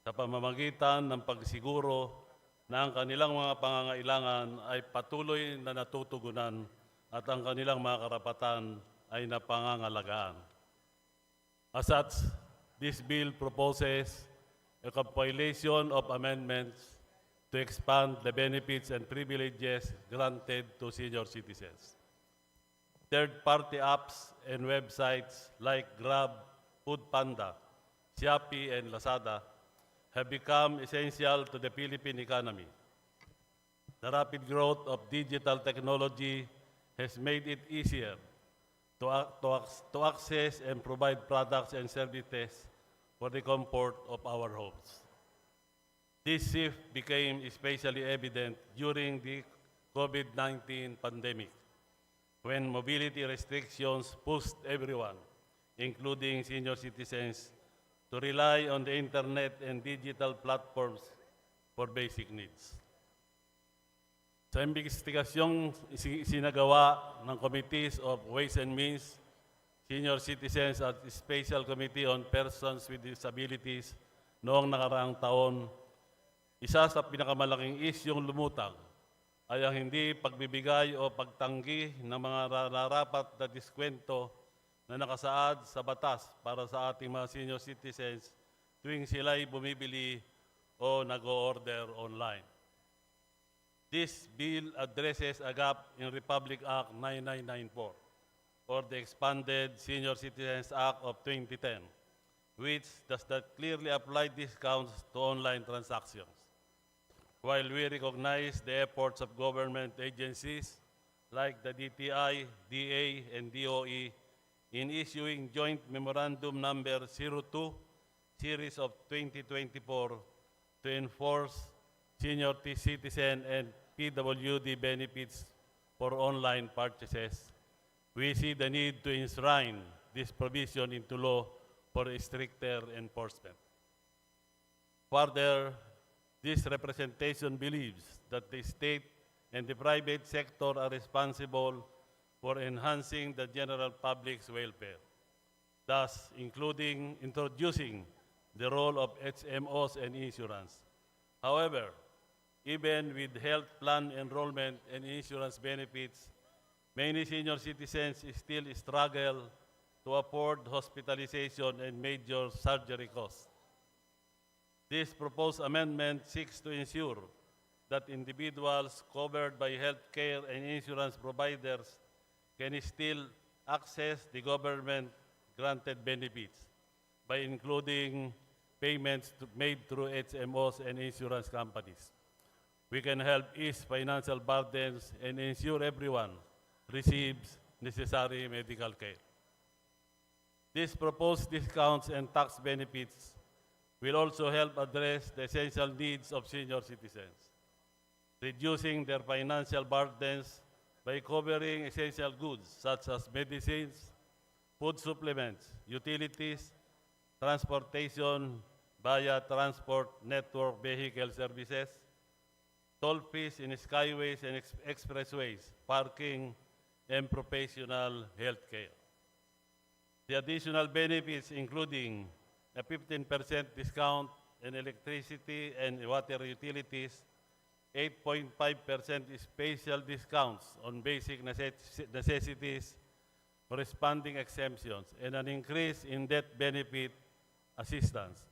sa pamamagitan ng pagsiguro na ang kanilang mga pangangailangan ay patuloy na natutugunan at ang kanilang mga karapatan ay napangangalagaan. As such, this bill proposes a compilation of amendments to expand the benefits and privileges granted to senior citizens. Third-party apps and websites like Grab, Foodpanda, Shopee, and Lazada have become essential to the Philippine economy. The rapid growth of digital technology has made it easier to access and provide products and services for the comfort of our homes. This shift became especially evident during the COVID-19 pandemic, when mobility restrictions pushed everyone, including senior citizens, to rely on the internet and digital platforms for basic needs. Sa investigasyong sinagawa ng Committees of Ways and Means, Senior Citizens at Special Committee on Persons with Disabilities noong nakaraang taon, isa sa pinakamalaking isyong lumutang ay ang hindi pagbibigay o pagtanggi ng mga nararapat na diskwento na nakasaad sa batas para sa ating mga senior citizens tuwing sila'y bumibili o nag-o-order online. This bill addresses a gap in Republic Act 9994 or the expanded Senior Citizens Act of 2010, which does not clearly apply discounts to online transactions. While we recognize the efforts of government agencies like the DTI, DA, and DOE in issuing Joint Memorandum Number 02, Series of 2024 to enforce senior citizen and PWD benefits for online purchases, we see the need to enshrine this provision into law for stricter enforcement. Further, this representation believes that the state and the private sector are responsible for enhancing the general public's welfare, thus introducing the role of HMOs and insurance. However, even with health plan enrollment and insurance benefits, many senior citizens still struggle to afford hospitalization and major surgery costs. This proposed amendment seeks to ensure that individuals covered by healthcare and insurance providers can still access the government-granted benefits by including payments made through HMOs and insurance companies. We can help ease financial burdens and ensure everyone receives necessary medical care. These proposed discounts and tax benefits will also help address the essential needs of senior citizens, reducing their financial burdens by covering essential goods such as medicines, food supplements, utilities, transportation via transport network vehicle services, toll fees in skyways and expressways, parking, and professional health care. The additional benefits including a 15% discount in electricity and water utilities, 8.5% special discounts on basic necessities, corresponding exemptions, and an increase in debt benefit assistance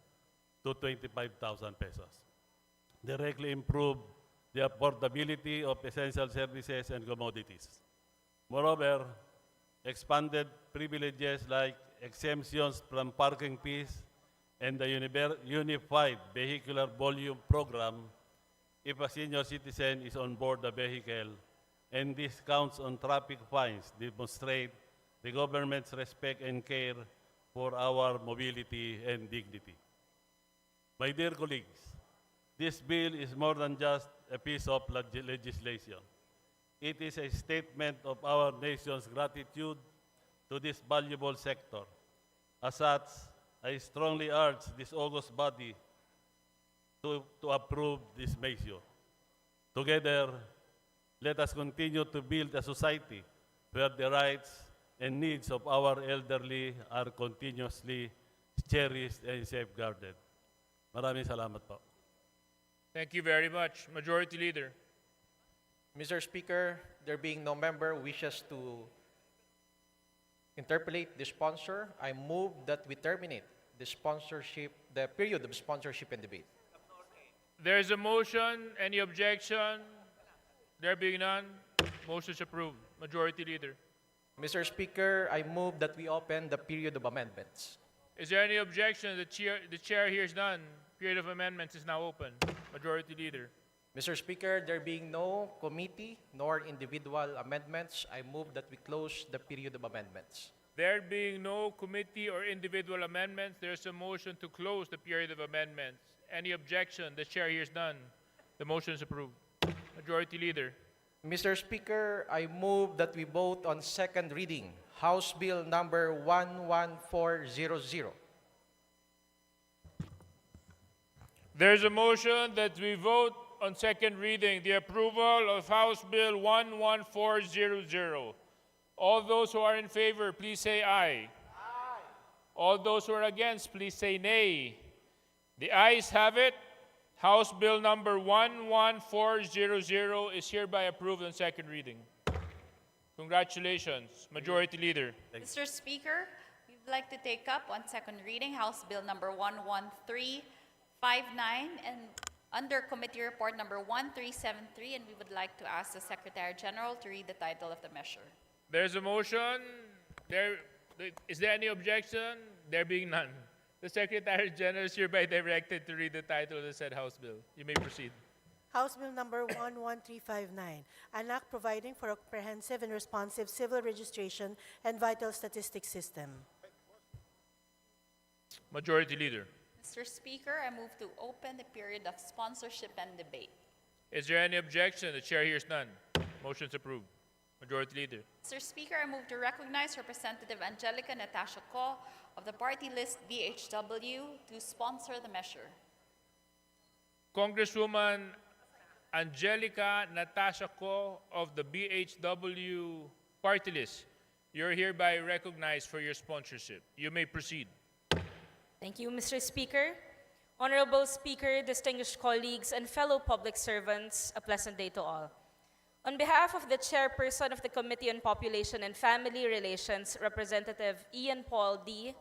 to 25,000 pesos. Directly improve the affordability of essential services and commodities. Moreover, expanded privileges like exemptions from parking fees and the Unified Vehicular Volume Program if a senior citizen is on board the vehicle, and discounts on traffic fines demonstrate the government's respect and care for our mobility and dignity. My dear colleagues, this bill is more than just a piece of legislation. It is a statement of our nation's gratitude to this valuable sector. As such, I strongly urge this august body to approve this measure. Together, let us continue to build a society where the rights and needs of our elderly are continuously cherished and safeguarded. Maraming salamat po. Thank you very much. Majority Leader. Mr. Speaker, there being no member who wishes to interpolate the sponsor, I move that we terminate the period of sponsorship and debate. There is a motion. Any objection? There being none, motion is approved. Majority Leader. Mr. Speaker, I move that we open the period of amendments. Is there any objection? The chair hears none. Period of amendments is now open. Majority Leader. Mr. Speaker, there being no committee nor individual amendments, I move that we close the period of amendments. There being no committee or individual amendments, there is a motion to close the period of amendments. Any objection? The chair hears none. The motion is approved. Majority Leader. Mr. Speaker, I move that we vote on second reading, House Bill number 11400. There's a motion that we vote on second reading the approval of House Bill 11400. All those who are in favor, please say aye. Aye. All those who are against, please say nay. The ayes have it. House Bill number 11400 is hereby approved on second reading. Congratulations, Majority Leader. Mr. Speaker, we'd like to take up on second reading House Bill number 11359 and under Committee Report number 1373, and we would like to ask the Secretary General to read the title of the measure. There's a motion. Is there any objection? There being none. The Secretary General is hereby directed to read the title of the said House Bill. You may proceed. House Bill number 11359, an act providing for a comprehensive and responsive civil registration and vital statistics system. Majority Leader. Mr. Speaker, I move to open the period of sponsorship and debate. Is there any objection? The chair hears none. Motion is approved. Majority Leader. Mr. Speaker, I move to recognize Representative Angelica Natasha Ko of the party list BHW to sponsor the measure. Congresswoman Angelica Natasha Ko of the BHW party list, you're hereby recognized for your sponsorship. You may proceed. Thank you, Mr. Speaker. Honorable Speaker, distinguished colleagues, and fellow public servants, a pleasant day to all. On behalf of the chairperson of the Committee on Population and Family Relations, Representative Ian Paul D.,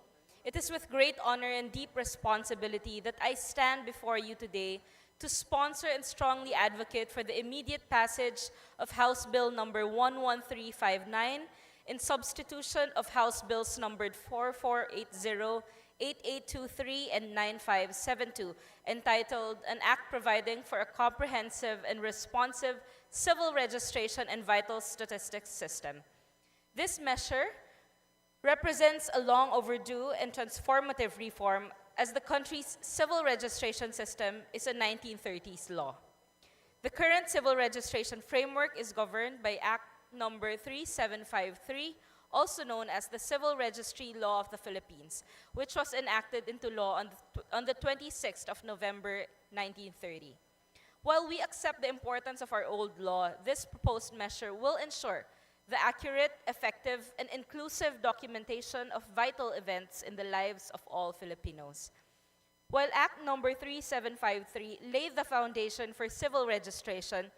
it is with great honor and deep responsibility that I stand before you today to sponsor and strongly advocate for the immediate passage of House Bill number 11359 in substitution of House Bills numbered 4480, 8823, and 9572, entitled An Act Providing for a Comprehensive and Responsive Civil Registration and Vital Statistics System. This measure represents a long overdue and transformative reform as the country's civil registration system is a 1930s law. The current civil registration framework is governed by Act number 3753, also known as the Civil Registry Law of the Philippines, which was enacted into law on the 26th of November 1930. While we accept the importance of our old law, this proposed measure will ensure the accurate, effective, and inclusive documentation of vital events in the lives of all Filipinos. While Act number 3753 laid the foundation for civil registration,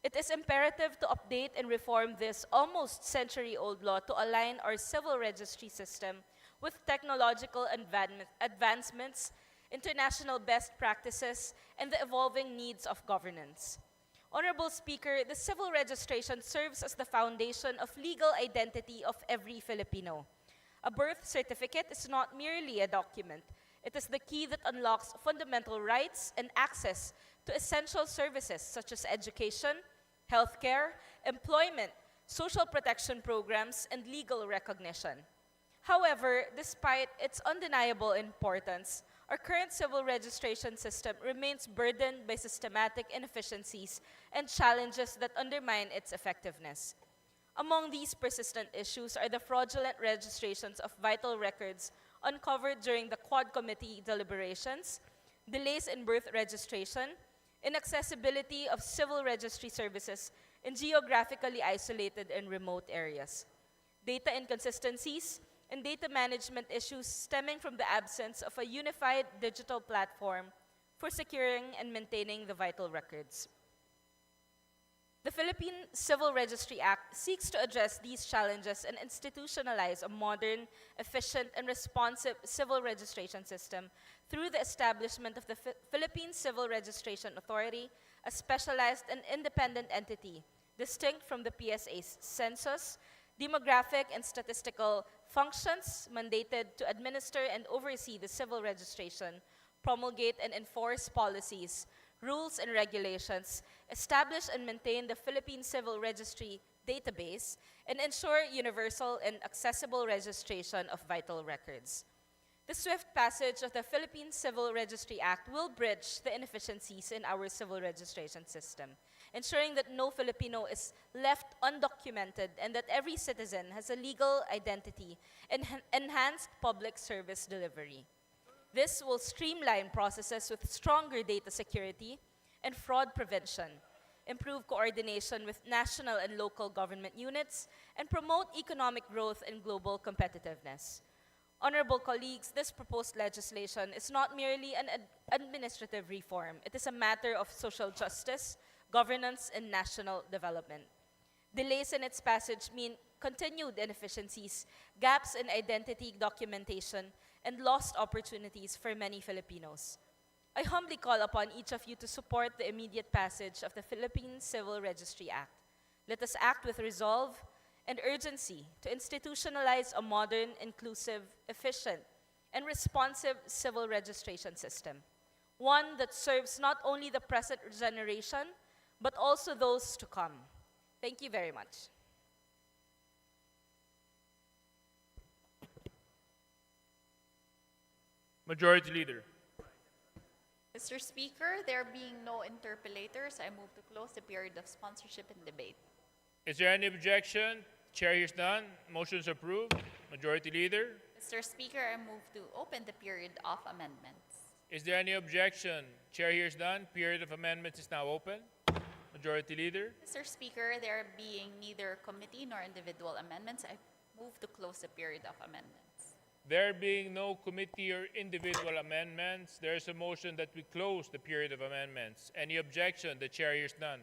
it is imperative to update and reform this almost century-old law to align our civil registry system with technological advancements, international best practices, and the evolving needs of governance. Honorable Speaker, the civil registration serves as the foundation of legal identity of every Filipino. A birth certificate is not merely a document. It is the key that unlocks fundamental rights and access to essential services such as education, healthcare, employment, social protection programs, and legal recognition. However, despite its undeniable importance, our current civil registration system remains burdened by systematic inefficiencies and challenges that undermine its effectiveness. Among these persistent issues are the fraudulent registrations of vital records uncovered during the Quad Committee deliberations, delays in birth registration, inaccessibility of civil registry services, in geographically isolated and remote areas. Data inconsistencies and data management issues stemming from the absence of a unified digital platform for securing and maintaining the vital records. The Philippine Civil Registry Act seeks to address these challenges and institutionalize a modern, efficient, and responsive civil registration system through the establishment of the Philippine Civil Registration Authority, a specialized and independent entity distinct from the PSA's census, demographic, and statistical functions mandated to administer and oversee the civil registration, promulgate and enforce policies, rules and regulations, establish and maintain the Philippine Civil Registry database, and ensure universal and accessible registration of vital records. The swift passage of the Philippine Civil Registry Act will bridge the inefficiencies in our civil registration system, ensuring that no Filipino is left undocumented and that every citizen has a legal identity and enhanced public service delivery. This will streamline processes with stronger data security and fraud prevention, improve coordination with national and local government units, and promote economic growth and global competitiveness. Honorable colleagues, this proposed legislation is not merely an administrative reform. It is a matter of social justice, governance, and national development. Delays in its passage mean continued inefficiencies, gaps in identity documentation, and lost opportunities for many Filipinos. I humbly call upon each of you to support the immediate passage of the Philippine Civil Registry Act. Let us act with resolve and urgency to institutionalize a modern, inclusive, efficient, and responsive civil registration system, one that serves not only the present generation, but also those to come. Thank you very much. Majority Leader. Mr. Speaker, there being no interpellators, I move to close the period of sponsorship and debate. Is there any objection? Chair hears none. Motion is approved. Majority Leader. Mr. Speaker, I move to open the period of amendments. Is there any objection? Chair hears none. Period of amendments is now open. Majority Leader. Mr. Speaker, there being neither committee nor individual amendments, I move to close the period of amendments. There being no committee or individual amendments, there is a motion that we close the period of amendments. Any objection? The chair hears none.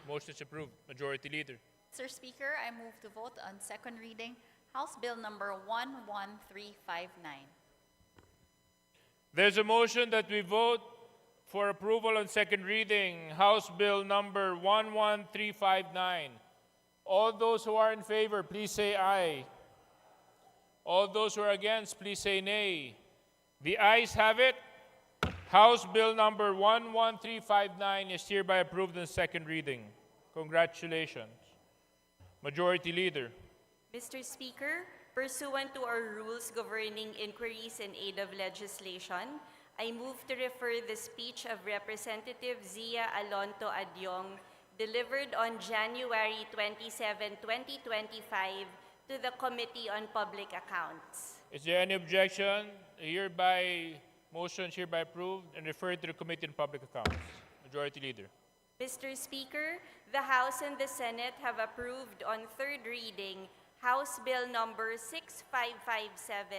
Motion is approved. Majority Leader. Mr. Speaker, I move to vote on second reading House Bill number 11359. There's a motion that we vote for approval on second reading House Bill number 11359. All those who are in favor, please say aye. All those who are against, please say nay. The ayes have it. House Bill number 11359 is hereby approved in second reading. Congratulations. Majority Leader. Mr. Speaker, pursuant to our rules governing inquiries in aid of legislation, I move to refer the speech of Representative Zia Alonto Adyong, delivered on January 27, 2025, to the Committee on Public Accounts. Is there any objection? Motion is hereby approved and referred to the Committee on Public Accounts. Majority Leader. Mr. Speaker, the House and the Senate have approved on third reading House Bill number 6557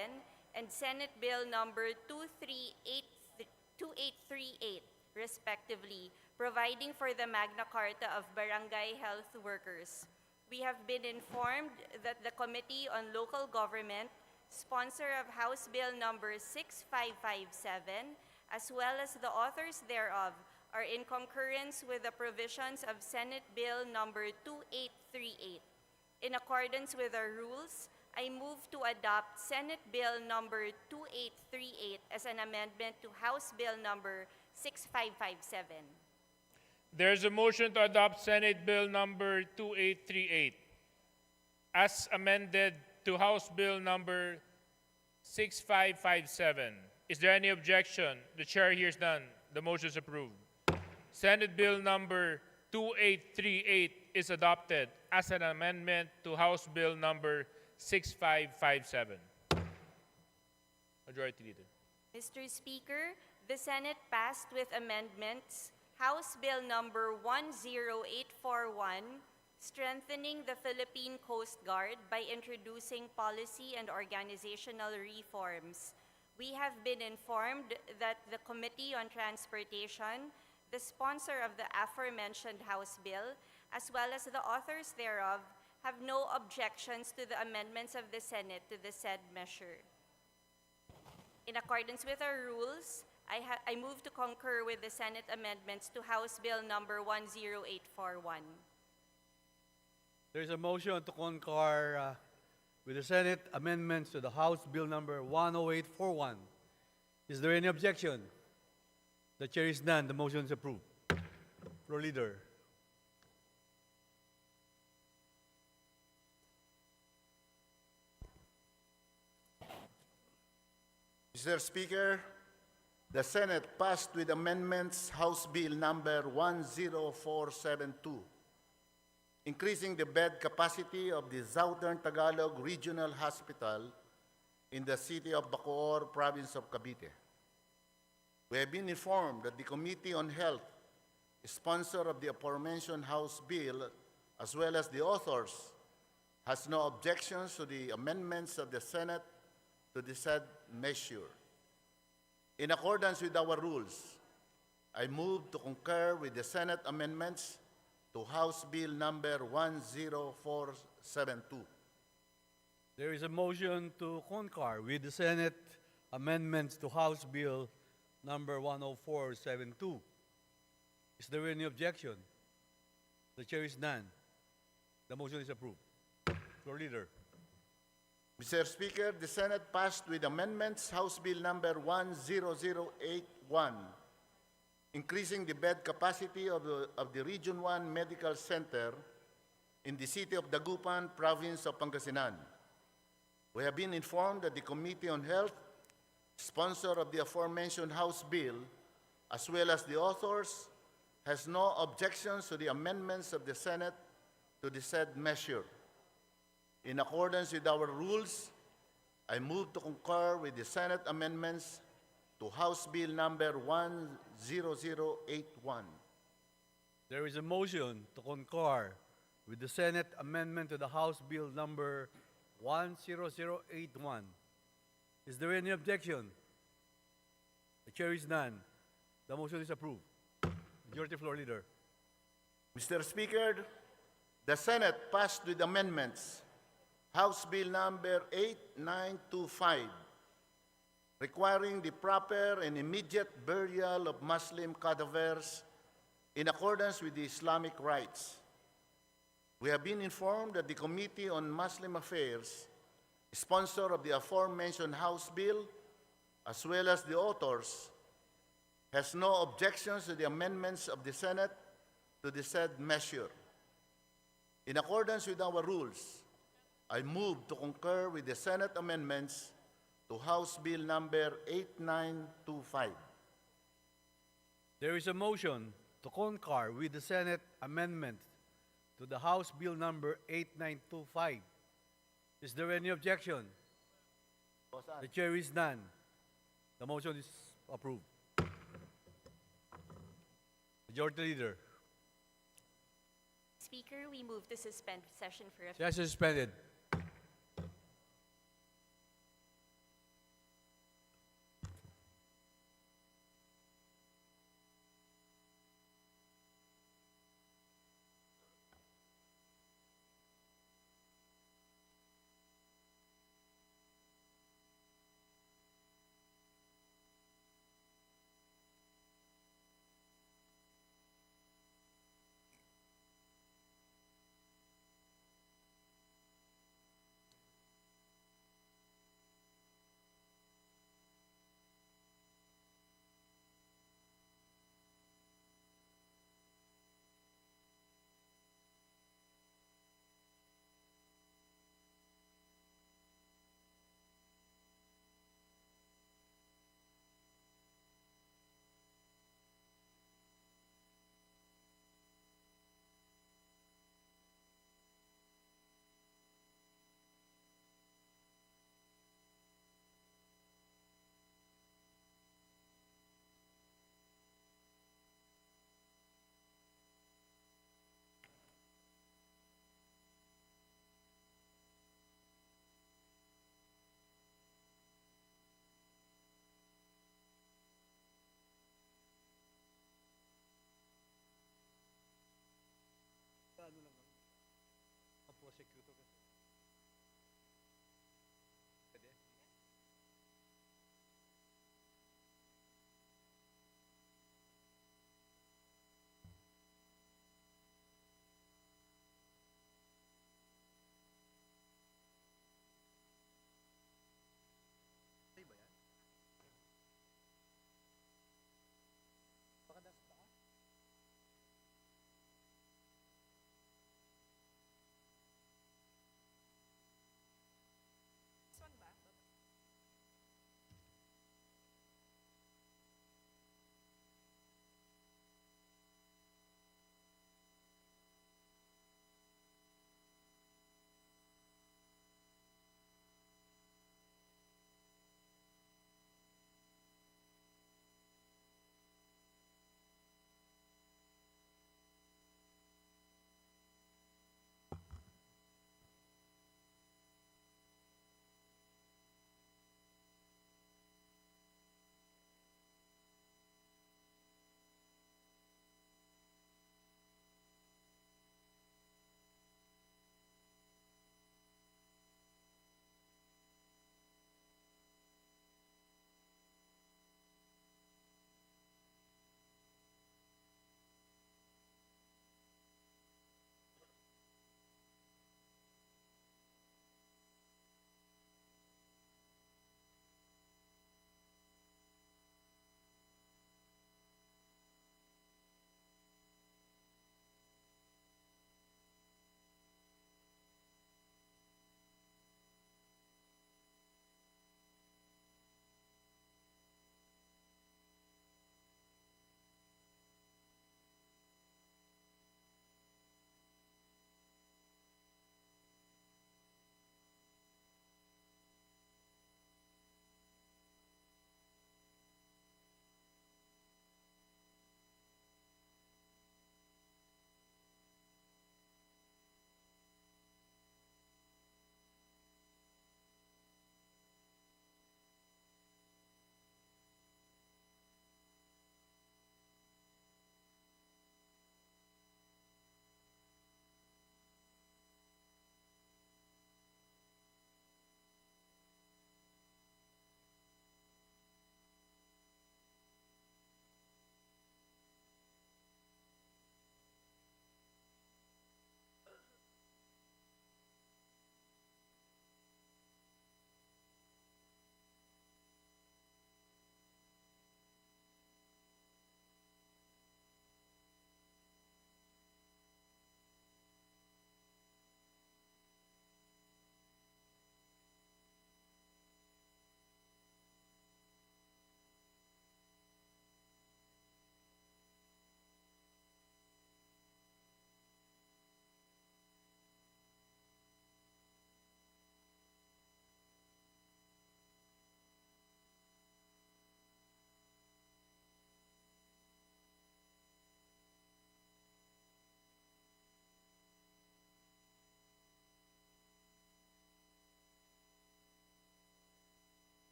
and Senate Bill number 2838, respectively, providing for the Magna Carta of Barangay Health Workers. We have been informed that the Committee on Local Government, sponsor of House Bill number 6557, as well as the authors thereof, are in concurrence with the provisions of Senate Bill number 2838. In accordance with our rules, I move to adopt Senate Bill number 2838 as an amendment to House Bill number 6557. There's a motion to adopt Senate Bill number 2838 as amended to House Bill number 6557. Is there any objection? The chair hears none. The motion is approved. Senate Bill number 2838 is adopted as an amendment to House Bill number 6557. Majority Leader. Mr. Speaker, the Senate passed with amendments House Bill number 10841, strengthening the Philippine Coast Guard by introducing policy and organizational reforms. We have been informed that the Committee on Transportation, the sponsor of the aforementioned House Bill, as well as the authors thereof, have no objections to the amendments of the Senate to the said measure. In accordance with our rules, I move to concur with the Senate amendments to House Bill number 10841. There is a motion to concur with the Senate amendments to the House Bill number 10841. Is there any objection? The chair is none. The motion is approved. Floor leader. Mr. Speaker, the Senate passed with amendments House Bill number 10472, increasing the bed capacity of the Southern Tagalog Regional Hospital in the city of Bacoor, province of Cavite. We have been informed that the Committee on Health, sponsor of the aforementioned House Bill, as well as the authors, has no objections to the amendments of the Senate to the said measure. In accordance with our rules, I move to concur with the Senate amendments to House Bill number 10472. There is a motion to concur with the Senate amendments to House Bill number 10472. Is there any objection? The chair is none. The motion is approved. Floor leader. Mr. Speaker, the Senate passed with amendments House Bill number 10081, increasing the bed capacity of the Region 1 Medical Center in the city of Dagupan, province of Pangasinan. We have been informed that the Committee on Health, sponsor of the aforementioned House Bill, as well as the authors, has no objections to the amendments of the Senate to the said measure. In accordance with our rules, I move to concur with the Senate amendments to House Bill number 10081. There is a motion to concur with the Senate amendment to the House Bill number 10081. Is there any objection? The chair is none. The motion is approved. Majority Floor Leader. Mr. Speaker, the Senate passed with amendments House Bill number 8925, requiring the proper and immediate burial of Muslim cadavers in accordance with the Islamic rites. We have been informed that the Committee on Muslim Affairs, sponsor of the aforementioned House Bill, as well as the authors, has no objections to the amendments of the Senate to the said measure. In accordance with our rules, I move to concur with the Senate amendments to House Bill number 8925. There is a motion to concur with the Senate amendment to the House Bill number 8925. Is there any objection? The chair is none. The motion is approved. Majority Leader. Speaker, we move to suspend session for a few Session suspended.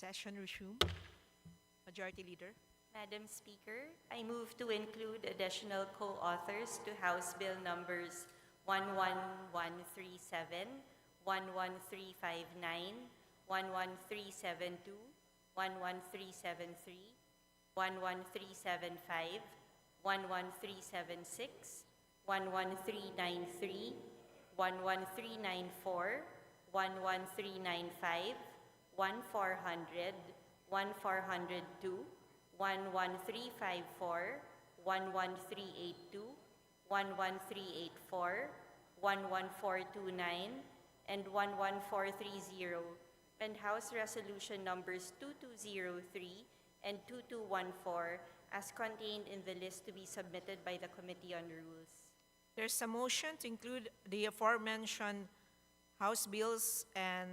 Session resume. Majority Leader. Madam Speaker, I move to include additional co-authors to House Bill numbers 11137, 11359, 11372, 11373, 11375, 11376, 11393, 11394, 11395, 1400, 1402, 11354, 11382, 11384, 11429, and 11430, and House Resolution numbers 2203 and 2214 as contained in the list to be submitted by the Committee on Rules. There's a motion to include the aforementioned House bills and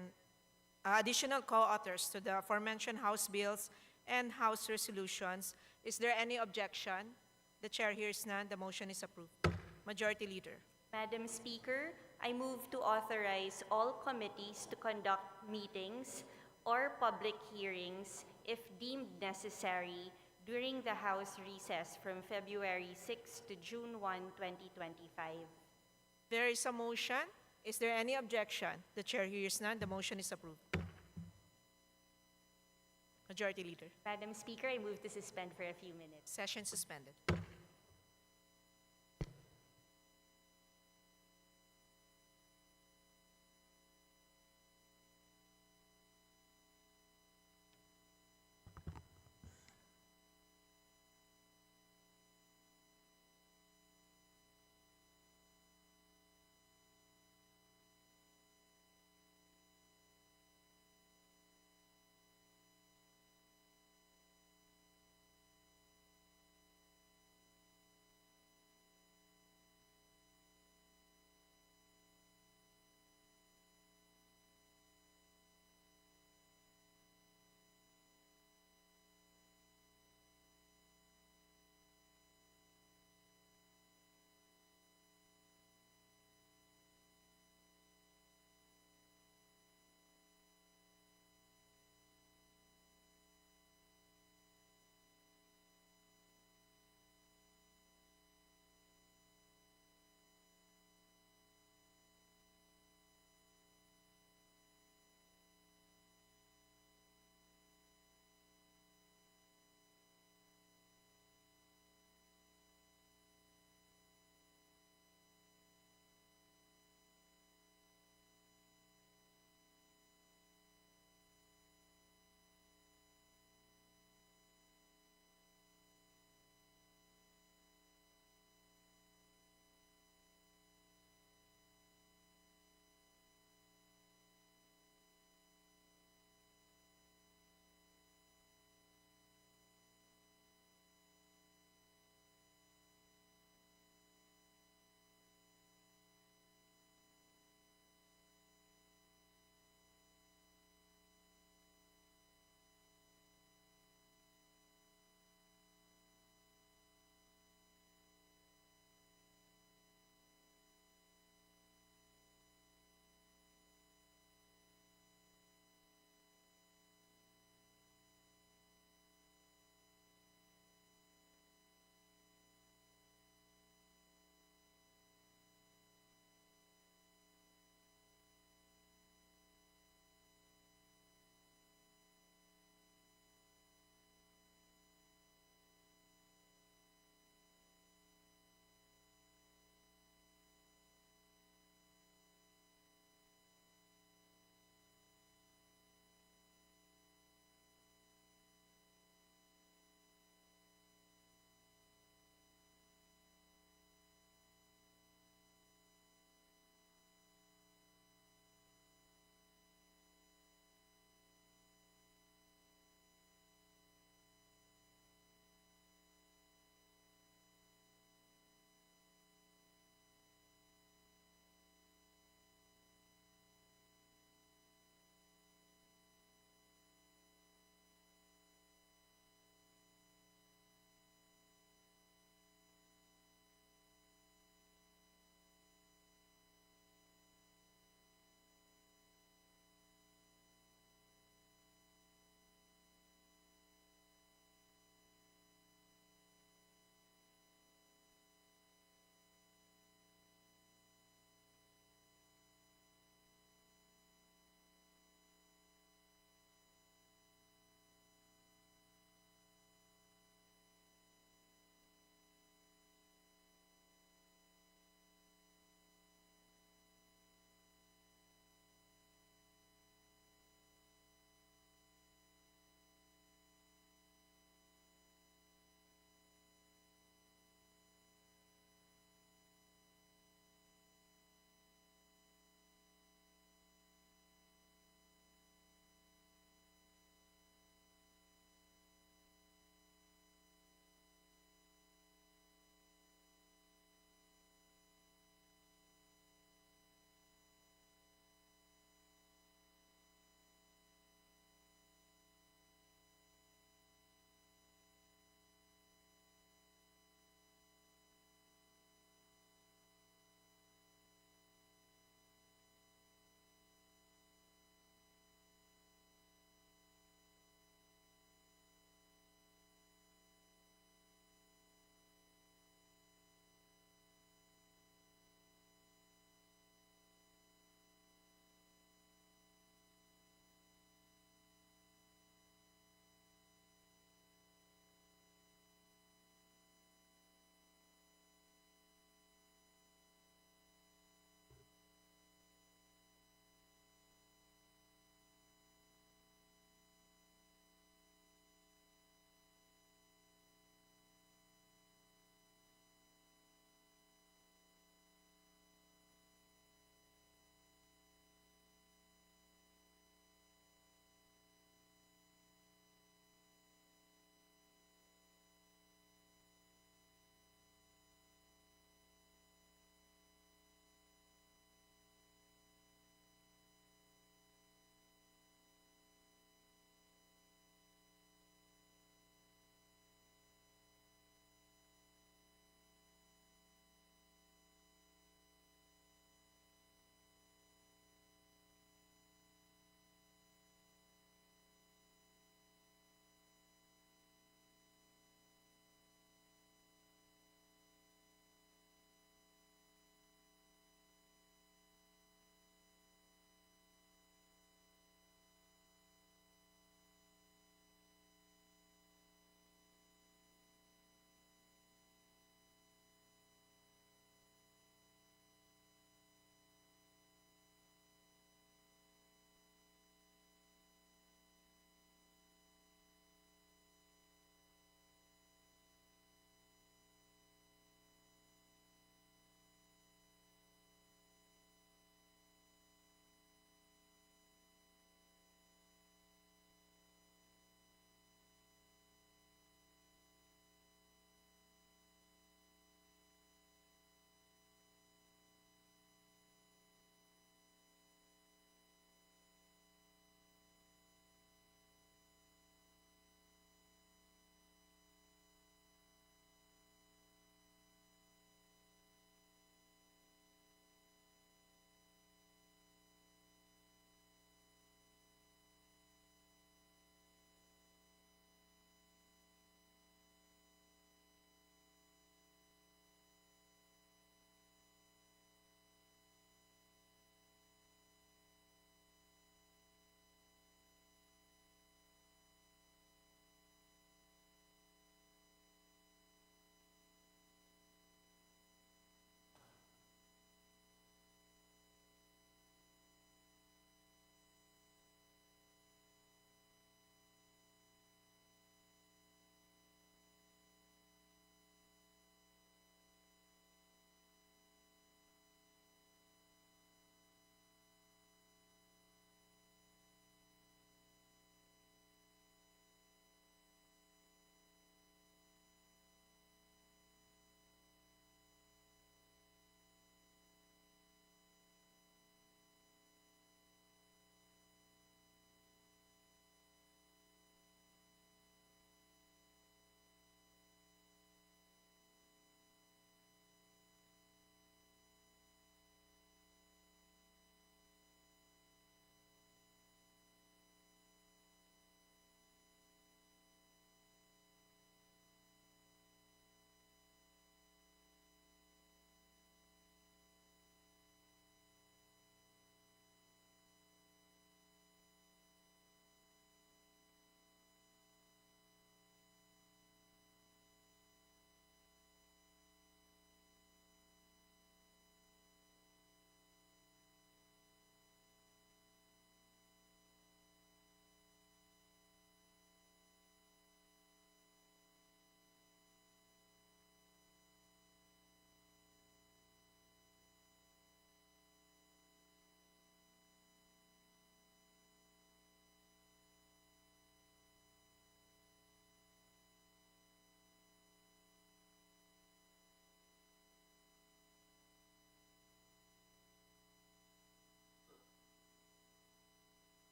additional co-authors to the aforementioned House bills and House resolutions. Is there any objection? The Chair hears none. The motion is approved. Majority Leader. Madam Speaker, I move to authorize all committees to conduct meetings or public hearings if deemed necessary during the House recess from February 6 to June 1, 2025. There is a motion. Is there any objection? The Chair hears none. The motion is approved. Majority Leader. Madam Speaker, I move to suspend for a few minutes. Session suspended.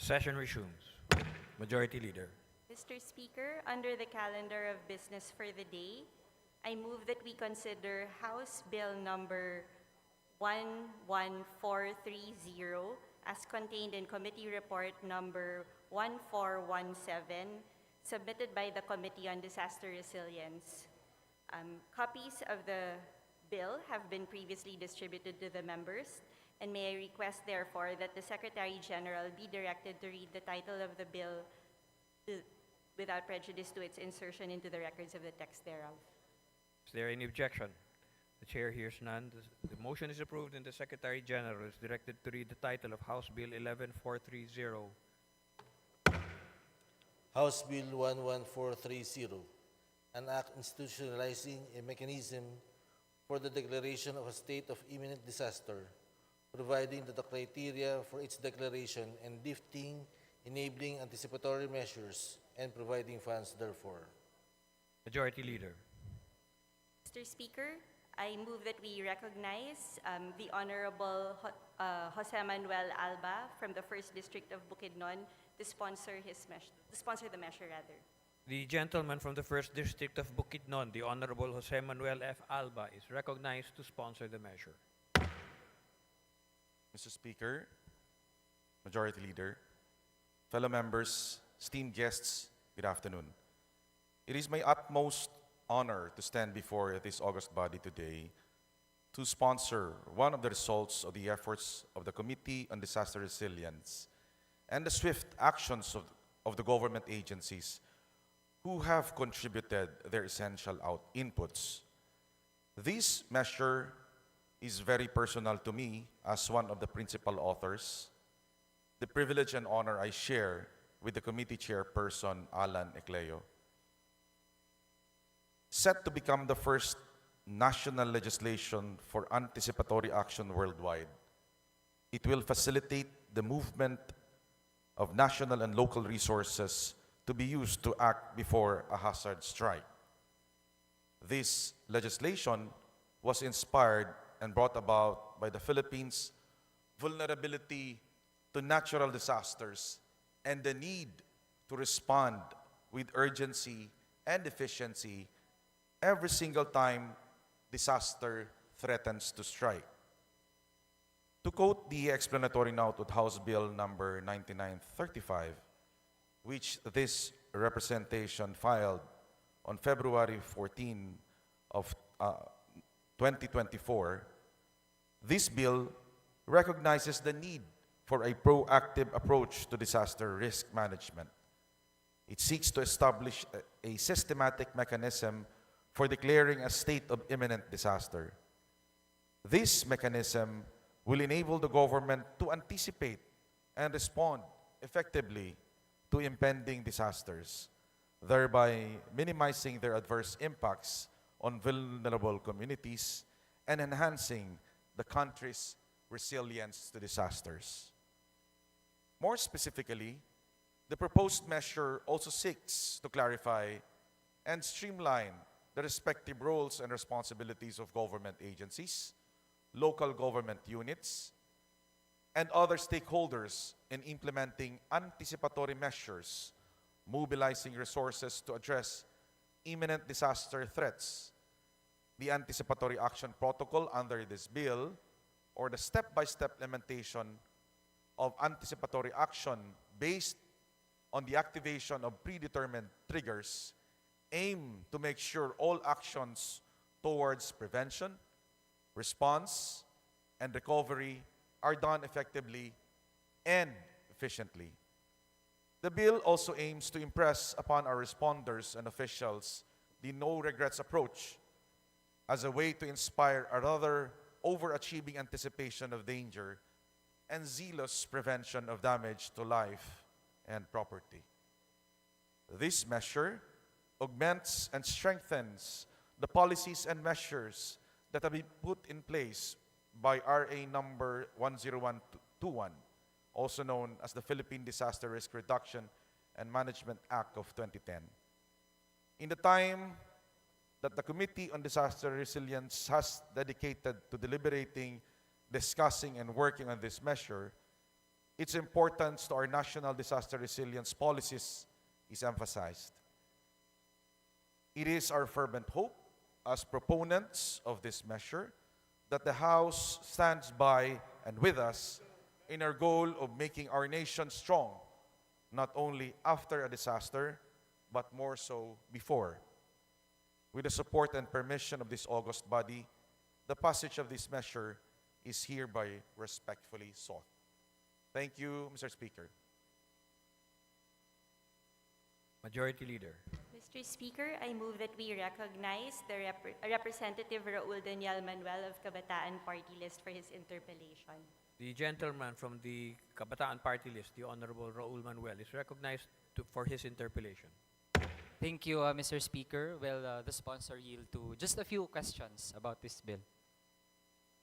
Session resumes. Majority Leader. Mr. Speaker, under the calendar of business for the day, I move that we consider House Bill number 11430 as contained in Committee Report number 1417, submitted by the Committee on Disaster Resilience. Copies of the bill have been previously distributed to the members, and may I request, therefore, that the Secretary General be directed to read the title of the bill without prejudice to its insertion into the records of the text thereof. Is there any objection? The Chair hears none. The motion is approved and the Secretary General is directed to read the title of House Bill 11430. House Bill 11430, an act institutionalizing a mechanism for the declaration of a state of imminent disaster, providing that the criteria for its declaration and lifting, enabling anticipatory measures, and providing funds therefor. Majority Leader. Mr. Speaker, I move that we recognize the Honorable Jose Manuel Alba from the 1st District of Bukidnon to sponsor the measure. The gentleman from the 1st District of Bukidnon, the Honorable Jose Manuel F. Alba, is recognized to sponsor the measure. Mr. Speaker, Majority Leader, fellow members, esteemed guests, good afternoon. It is my utmost honor to stand before this august body today to sponsor one of the results of the efforts of the Committee on Disaster Resilience and the swift actions of the government agencies who have contributed their essential inputs. This measure is very personal to me as one of the principal authors, the privilege and honor I share with the committee chairperson, Alan Ecleo. Set to become the first national legislation for anticipatory action worldwide, it will facilitate the movement of national and local resources to be used to act before a hazard strike. This legislation was inspired and brought about by the Philippines' vulnerability to natural disasters and the need to respond with urgency and efficiency every single time disaster threatens to strike. To quote the explanatory note of House Bill number 9935, which this representation filed on February 14 of 2024, this bill recognizes the need for a proactive approach to disaster risk management. It seeks to establish a systematic mechanism for declaring a state of imminent disaster. This mechanism will enable the government to anticipate and respond effectively to impending disasters, thereby minimizing their adverse impacts on vulnerable communities and enhancing the country's resilience to disasters. More specifically, the proposed measure also seeks to clarify and streamline the respective roles and responsibilities of government agencies, local government units, and other stakeholders in implementing anticipatory measures, mobilizing resources to address imminent disaster threats. The anticipatory action protocol under this bill, or the step-by-step implementation of anticipatory action based on the activation of predetermined triggers, aim to make sure all actions towards prevention, response, and recovery are done effectively and efficiently. The bill also aims to impress upon our responders and officials the no-regrets approach as a way to inspire a rather overachieving anticipation of danger and zealous prevention of damage to life and property. This measure augments and strengthens the policies and measures that have been put in place by RA number 10121, also known as the Philippine Disaster Risk Reduction and Management Act of 2010. In the time that the Committee on Disaster Resilience has dedicated to deliberating, discussing, and working on this measure, its importance to our national disaster resilience policies is emphasized. It is our fervent hope as proponents of this measure that the House stands by and with us in our goal of making our nation strong, not only after a disaster, but more so before. With the support and permission of this august body, the passage of this measure is hereby respectfully sought. Thank you, Mr. Speaker. Majority Leader. Mr. Speaker, I move that we recognize the Representative Raul Daniel Manuel of Kabataan Party List for his interpellation. The gentleman from the Kabataan Party List, the Honorable Raul Manuel, is recognized for his interpellation. Thank you, Mr. Speaker. Well, the sponsor yield to just a few questions about this bill.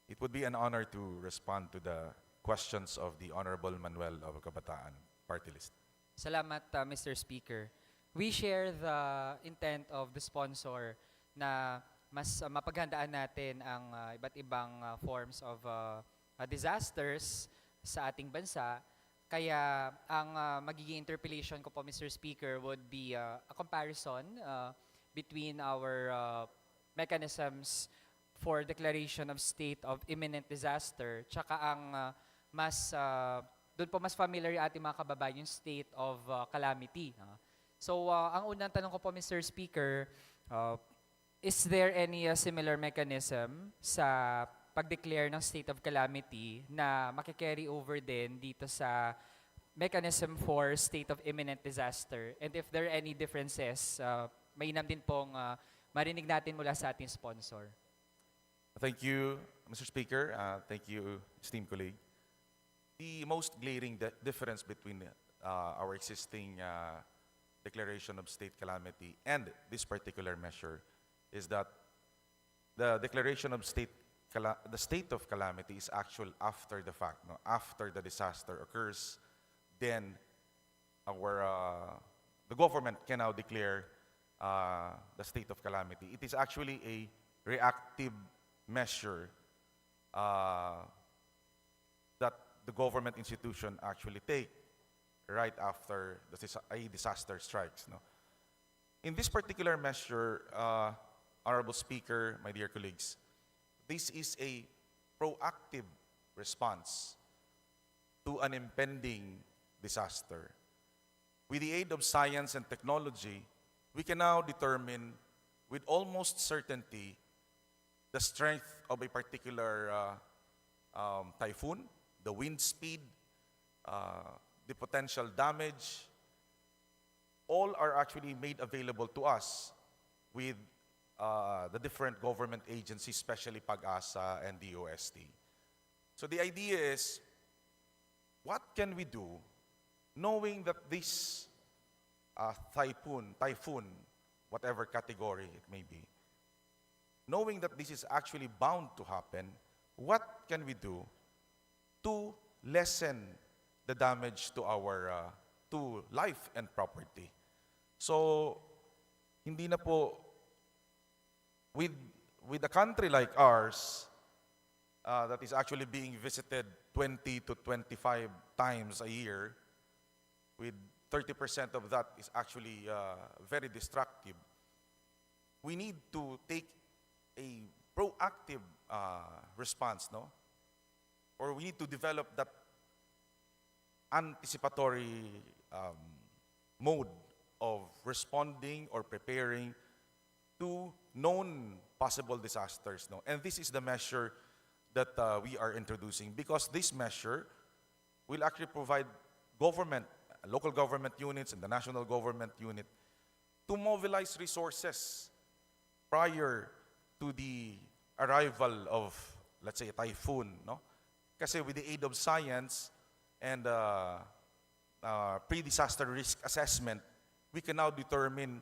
It would be an honor to respond to the questions of the Honorable Manuel of Kabataan Party List. Salamat, Mr. Speaker. We share the intent of the sponsor na mas mapaghandaan natin ang iba't ibang forms of disasters sa ating bansa. Kaya ang magiging interpellation ko po, Mr. Speaker, would be a comparison between our mechanisms for declaration of state of imminent disaster, tsaka ang doon po mas familiar ating mga kababayan yung state of calamity. So, ang unang tanong ko po, Mr. Speaker, is there any similar mechanism sa pag-declare ng state of calamity na makikarry over din dito sa mechanism for state of imminent disaster? And if there are any differences, mainam din pong marinig natin mula sa ating sponsor. Thank you, Mr. Speaker. Thank you, esteemed colleague. The most glaring difference between our existing declaration of state calamity and this particular measure is that the declaration of the state of calamity is actual after the fact, no? After the disaster occurs, then the government can now declare the state of calamity. It is actually a reactive measure that the government institution actually take right after a disaster strikes. No? In this particular measure, Honorable Speaker, my dear colleagues, this is a proactive response to an impending disaster. With the aid of science and technology, we can now determine with almost certainty the strength of a particular typhoon, the wind speed, the potential damage. All are actually made available to us with the different government agencies, especially PAG-ASA and DOST. So the idea is, what can we do knowing that this typhoon, whatever category it may be, knowing that this is actually bound to happen, what can we do to lessen the damage to our to life and property? So, hindi na po, with a country like ours, that is actually being visited 20 to 25 times a year, with 30% of that is actually very destructive, we need to take a proactive response, no? Or we need to develop that anticipatory mode of responding or preparing to known possible disasters. No? And this is the measure that we are introducing, because this measure will actually provide government, local government units and the national government unit to mobilize resources prior to the arrival of, let's say, a typhoon. No? Kasi with the aid of science and pre-disaster risk assessment, we can now determine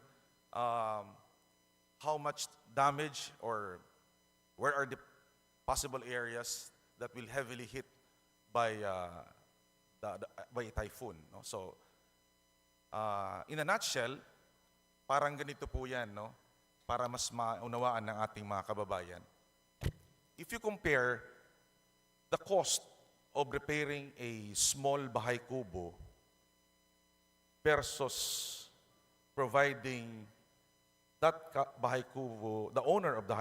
how much damage or where are the possible areas that will heavily hit by a typhoon. No? So, in a nutshell, parang ganito po yan, no? Para mas maunawaan ng ating mga kababayan. If you compare the cost of repairing a small bahay kubo versus providing that bahay kubo, the owner of the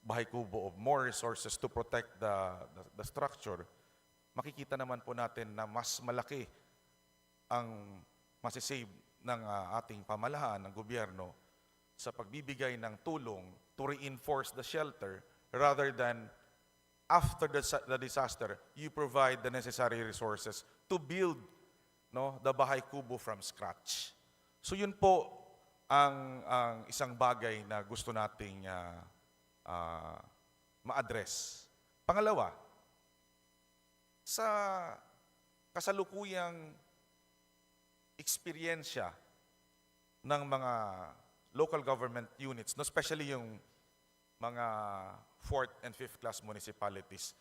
bahay kubo, of more resources to protect the structure, makikita naman po natin na mas malaki ang masisave ng ating pamahalaan, ng gobyerno, sa pagbibigay ng tulong to reinforce the shelter rather than after the disaster, you provide the necessary resources to build the bahay kubo from scratch. So yun po ang isang bagay na gusto nating ma-address. Pangalawa, sa kasalukuyang eksperyensya ng mga local government units, especially yung mga 4th and 5th class municipalities,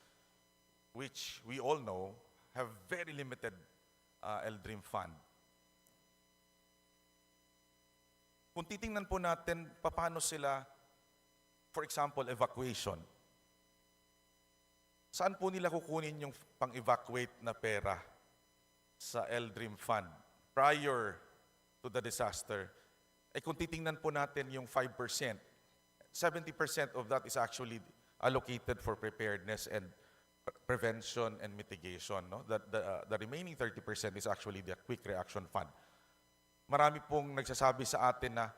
which we all know have very limited LDRIM fund. Kung titingnan po natin, paano sila, for example, evacuation. Saan po nila kukunin yung pang-evacuate na pera sa LDRIM fund prior to the disaster? Kung titingnan po natin yung 5%, 70% of that is actually allocated for preparedness and prevention and mitigation. No? The remaining 30% is actually the quick reaction fund. Marami pong nagsasabi sa atin na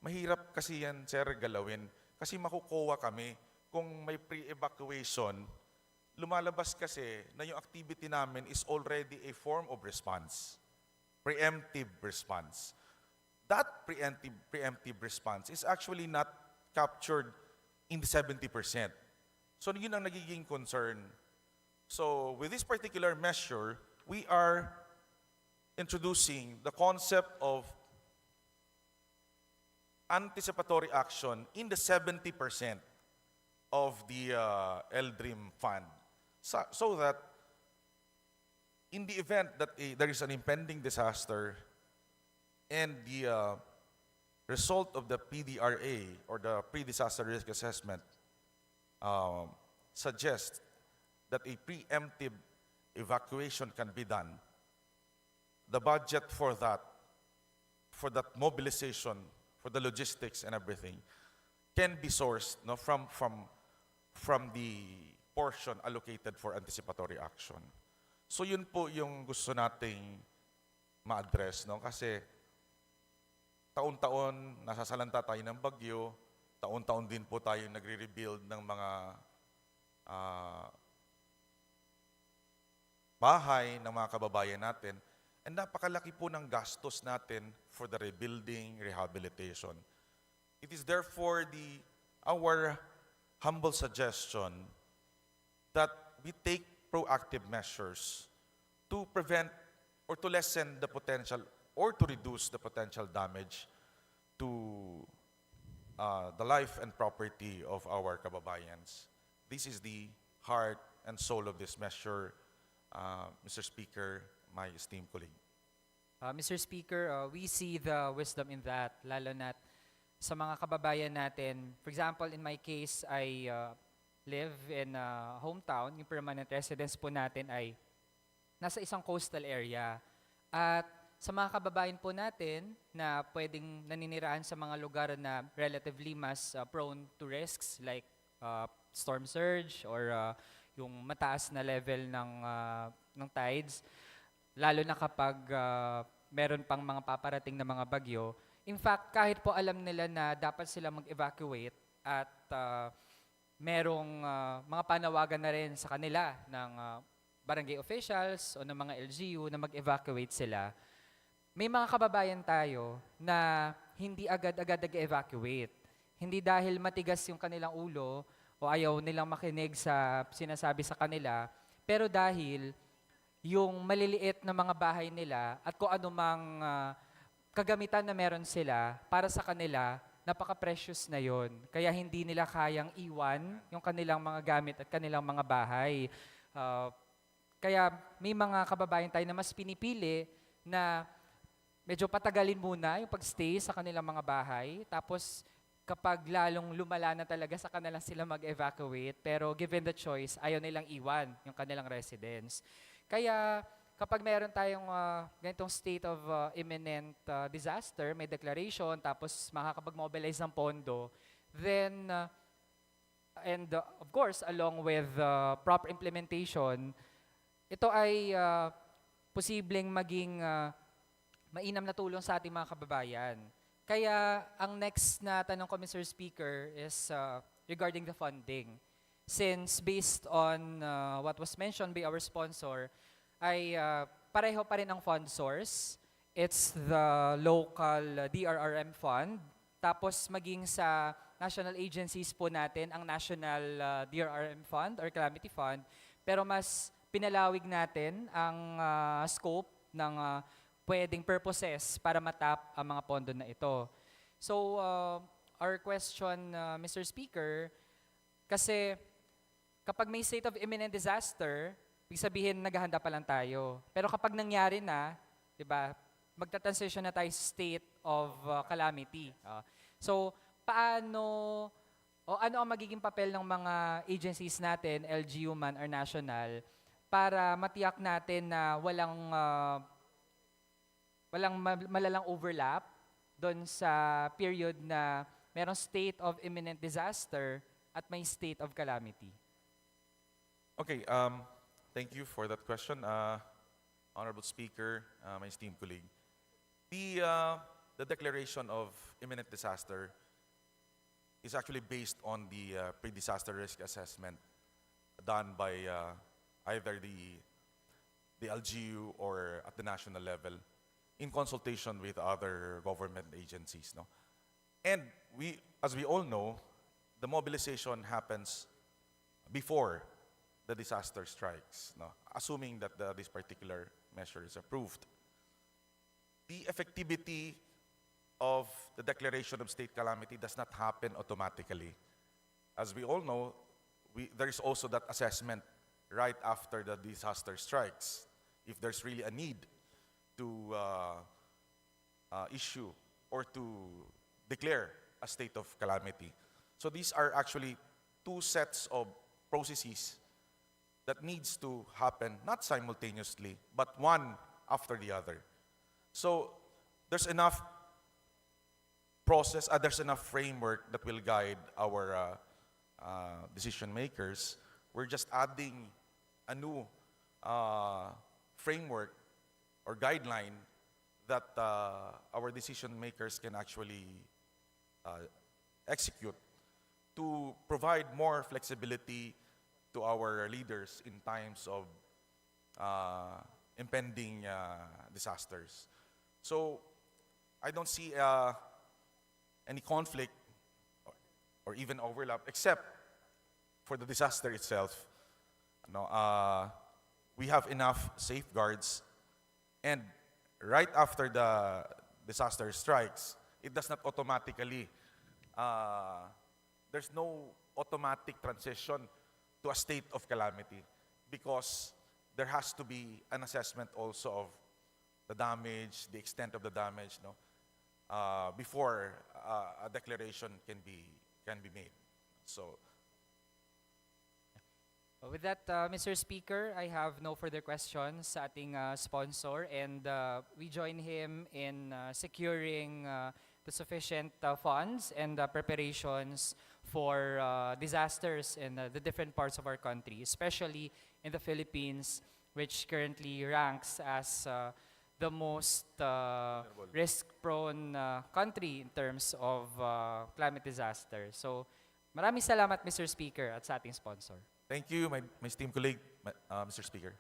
mahirap kasi yan, sir, galawin. Kasi makukuha kami kung may pre-evacuation. Lumalabas kasi na yung activity namin is already a form of response. Preemptive response. That preemptive response is actually not captured in the 70%. So yun ang nagiging concern. So with this particular measure, we are introducing the concept of anticipatory action in the 70% of the LDRIM fund. So that in the event that there is an impending disaster and the result of the PDRA or the pre-disaster risk assessment suggests that a preemptive evacuation can be done, the budget for that mobilization, for the logistics and everything, can be sourced from the portion allocated for anticipatory action. So yun po yung gusto nating ma-address, no? Kasi taon-taon nasasalanta tayo ng bagyo, taon-taon din po tayo nagre-rebuild ng mga bahay ng mga kababayan natin. And napakalaki po ng gastos natin for the rebuilding, rehabilitation. It is therefore our humble suggestion that we take proactive measures to prevent or to lessen the potential or to reduce the potential damage to the life and property of our kababayans. This is the heart and soul of this measure, Mr. Speaker, my esteemed colleague. Mr. Speaker, we see the wisdom in that, lalo na sa mga kababayan natin. For example, in my case, I live in hometown. Yung permanent residence po natin ay nasa isang coastal area. At sa mga kababayan po natin na pwedeng naninirahan sa mga lugar na relatively mas prone to risks like storm surge or yung mataas na level ng tides, lalo na kapag meron pang mga paparating na mga bagyo. In fact, kahit po alam nila na dapat sila mag-evacuate at merong mga panawagan na rin sa kanila ng barangay officials o ng mga LGU na mag-evacuate sila, may mga kababayan tayo na hindi agad-agad nag-evacuate. Hindi dahil matigas yung kanilang ulo o ayaw nilang makinig sa sinasabi sa kanila, pero dahil yung maliliit na mga bahay nila at kung anumang kagamitan na meron sila, para sa kanila, napaka-precious na yon. Kaya hindi nila kayang iwan yung kanilang mga gamit at kanilang mga bahay. Kaya may mga kababayan tayo na mas pinipili na medyo patagalin muna yung pagstay sa kanilang mga bahay, tapos kapag lalong lumala na talaga sa kanila sila mag-evacuate, pero given the choice, ayaw nilang iwan yung kanilang residence. Kaya kapag meron tayong ganitong state of imminent disaster, may declaration, tapos makakapag-mobilize ng pondo, then, of course, along with proper implementation, ito ay posibleng maging mainam na tulong sa ating mga kababayan. Kaya ang next na tanong ko, Mr. Speaker, is regarding the funding. Since based on what was mentioned by our sponsor, ay pareho pa rin ang fund source. It's the local DRRM fund. Tapos maging sa national agencies po natin, ang National DRRM Fund or Calamity Fund. Pero mas pinalawig natin ang scope ng pwedeng purposes para matap ang mga pondo na ito. So, our question, Mr. Speaker, kasi kapag may state of imminent disaster, ibig sabihin naghahanda pa lang tayo. Pero kapag nangyari na, di ba, magta-transition na tayo sa state of calamity. So, paano, o ano ang magiging papel ng mga agencies natin, LGU man or national, para matiyak natin na walang malalang overlap doon sa period na merong state of imminent disaster at may state of calamity? Okay, thank you for that question, Honorable Speaker, my esteemed colleague. The declaration of imminent disaster is actually based on the pre-disaster risk assessment done by either the LGU or at the national level, in consultation with other government agencies. No? And as we all know, the mobilization happens before the disaster strikes, no? Assuming that this particular measure is approved. The effectivity of the declaration of state calamity does not happen automatically. As we all know, there is also that assessment right after the disaster strikes, if there's really a need to issue or to declare a state of calamity. So these are actually two sets of processes that needs to happen, not simultaneously, but one after the other. So there's enough process, there's enough framework that will guide our decision makers. We're just adding a new framework or guideline that our decision makers can actually execute to provide more flexibility to our leaders in times of impending disasters. So I don't see any conflict or even overlap, except for the disaster itself. No, we have enough safeguards, and right after the disaster strikes, it does not automatically, there's no automatic transition to a state of calamity, because there has to be an assessment also of the damage, the extent of the damage, no, before a declaration can be made. So. With that, Mr. Speaker, I have no further questions sa ating sponsor, and we join him in securing the sufficient funds and preparations for disasters in the different parts of our country, especially in the Philippines, which currently ranks as the most risk-prone country in terms of climate disaster. So, maraming salamat, Mr. Speaker, at sa ating sponsor. Thank you, my esteemed colleague, Mr. Speaker.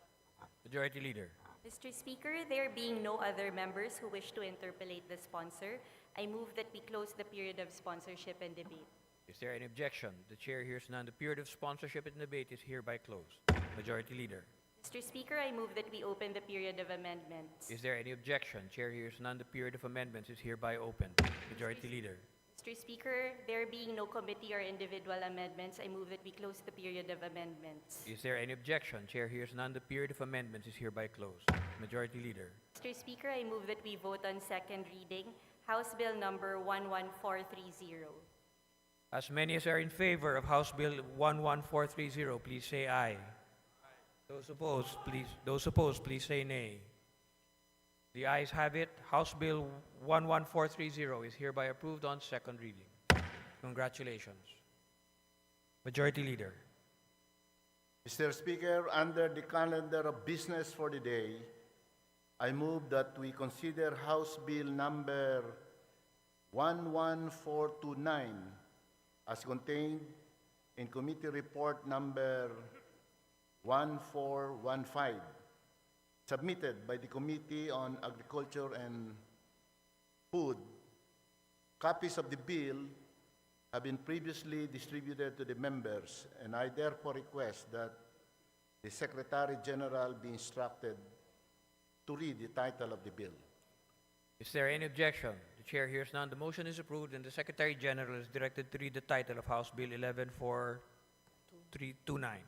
Majority Leader. Mr. Speaker, there being no other members who wish to interpolate the sponsor, I move that we close the period of sponsorship and debate. Is there any objection? The chair hears none. The period of sponsorship and debate is hereby closed. Majority Leader. Mr. Speaker, I move that we open the period of amendments. Is there any objection? Chair hears none. The period of amendments is hereby opened. Majority Leader. Mr. Speaker, there being no committee or individual amendments, I move that we close the period of amendments. Is there any objection? Chair hears none. The period of amendments is hereby closed. Majority Leader. Mr. Speaker, I move that we vote on second reading, House Bill number 11430. As many as are in favor of House Bill 11430, please say aye. Those opposed, please say nay. The ayes have it. House Bill 11430 is hereby approved on second reading. Congratulations. Majority Leader. Mr. Speaker, under the calendar of business for the day, I move that we consider House Bill number 11429 as contained in Committee Report number 1415, submitted by the Committee on Agriculture and Food. Copies of the bill have been previously distributed to the members, and I therefore request that the Secretary General be instructed to read the title of the bill. Is there any objection? The chair hears none. The motion is approved, and the Secretary General is directed to read the title of House Bill 114329.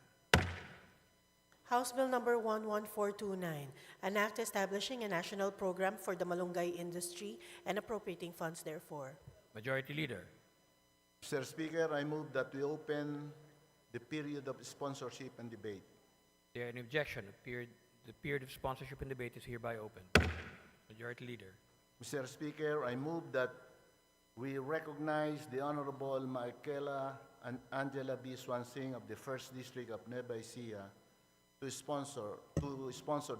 House Bill number 11429, an act establishing a national program for the Malunggay industry and appropriating funds therefore. Majority Leader. Mr. Speaker, I move that we open the period of sponsorship and debate. Is there any objection? The period of sponsorship and debate is hereby open. Majority Leader. Mr. Speaker, I move that we recognize the Honorable Michaela and Angela B. Swansing of the 1st District of Nueva Ecija to sponsor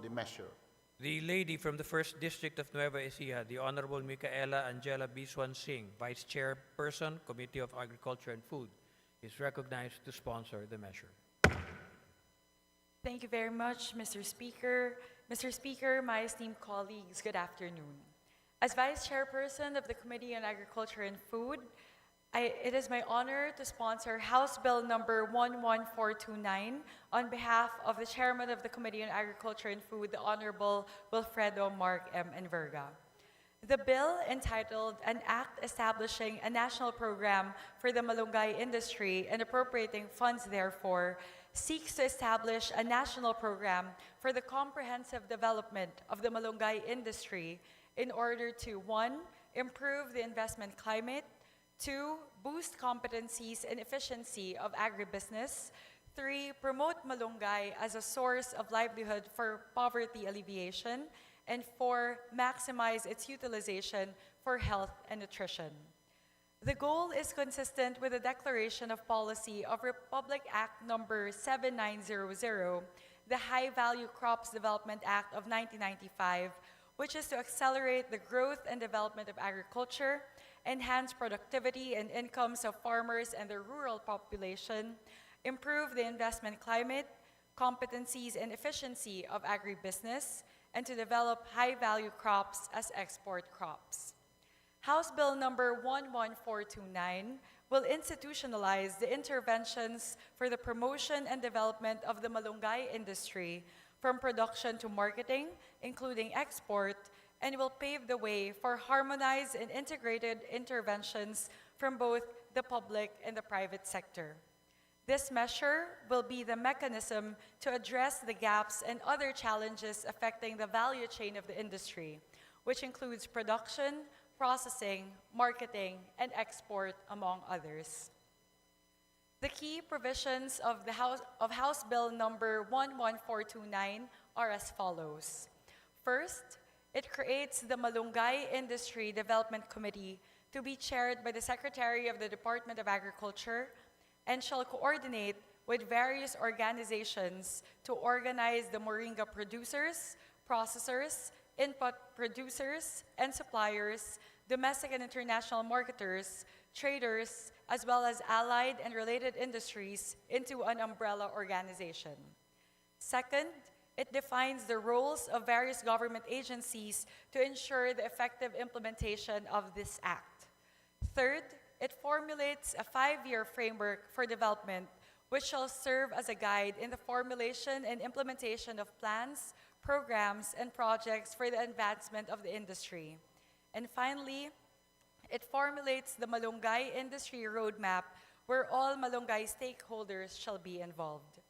the measure. The lady from the 1st District of Nueva Ecija, the Honorable Micaela Angela B. Swansing, Vice Chairperson, Committee of Agriculture and Food, is recognized to sponsor the measure. Thank you very much, Mr. Speaker. Mr. Speaker, my esteemed colleagues, good afternoon. As Vice Chairperson of the Committee on Agriculture and Food, it is my honor to sponsor House Bill number 11429 on behalf of the Chairman of the Committee on Agriculture and Food, the Honorable Wilfredo Mark M. Enverga. The bill, entitled An Act Establishing a National Program for the Malunggay Industry and Appropriating Funds Therefore, seeks to establish a national program for the comprehensive development of the Malunggay industry in order to 1. Improve the investment climate, 2. Boost competencies and efficiency of agribusiness, 3. Promote Malunggay as a source of livelihood for poverty alleviation, and 4. Maximize its utilization for health and nutrition. The goal is consistent with the Declaration of Policy of Republic Act Number 7900, the High Value Crops Development Act of 1995, which is to accelerate the growth and development of agriculture, enhance productivity and incomes of farmers and the rural population, improve the investment climate, competencies and efficiency of agribusiness, and to develop high-value crops as export crops. House Bill number 11429 will institutionalize the interventions for the promotion and development of the Malunggay industry from production to marketing, including export, and will pave the way for harmonized and integrated interventions from both the public and the private sector. This measure will be the mechanism to address the gaps and other challenges affecting the value chain of the industry, which includes production, processing, marketing, and export, among others. The key provisions of House Bill number 11429 are as follows. First, it creates the Malunggay Industry Development Committee to be chaired by the Secretary of the Department of Agriculture and shall coordinate with various organizations to organize the moringa producers, processors, input producers and suppliers, domestic and international marketers, traders, as well as allied and related industries into an umbrella organization. Second, it defines the roles of various government agencies to ensure the effective implementation of this act. Third, it formulates a 5-year framework for development which shall serve as a guide in the formulation and implementation of plans, programs, and projects for the advancement of the industry. And finally, it formulates the Malunggay Industry Roadmap where all Malunggay stakeholders shall be involved.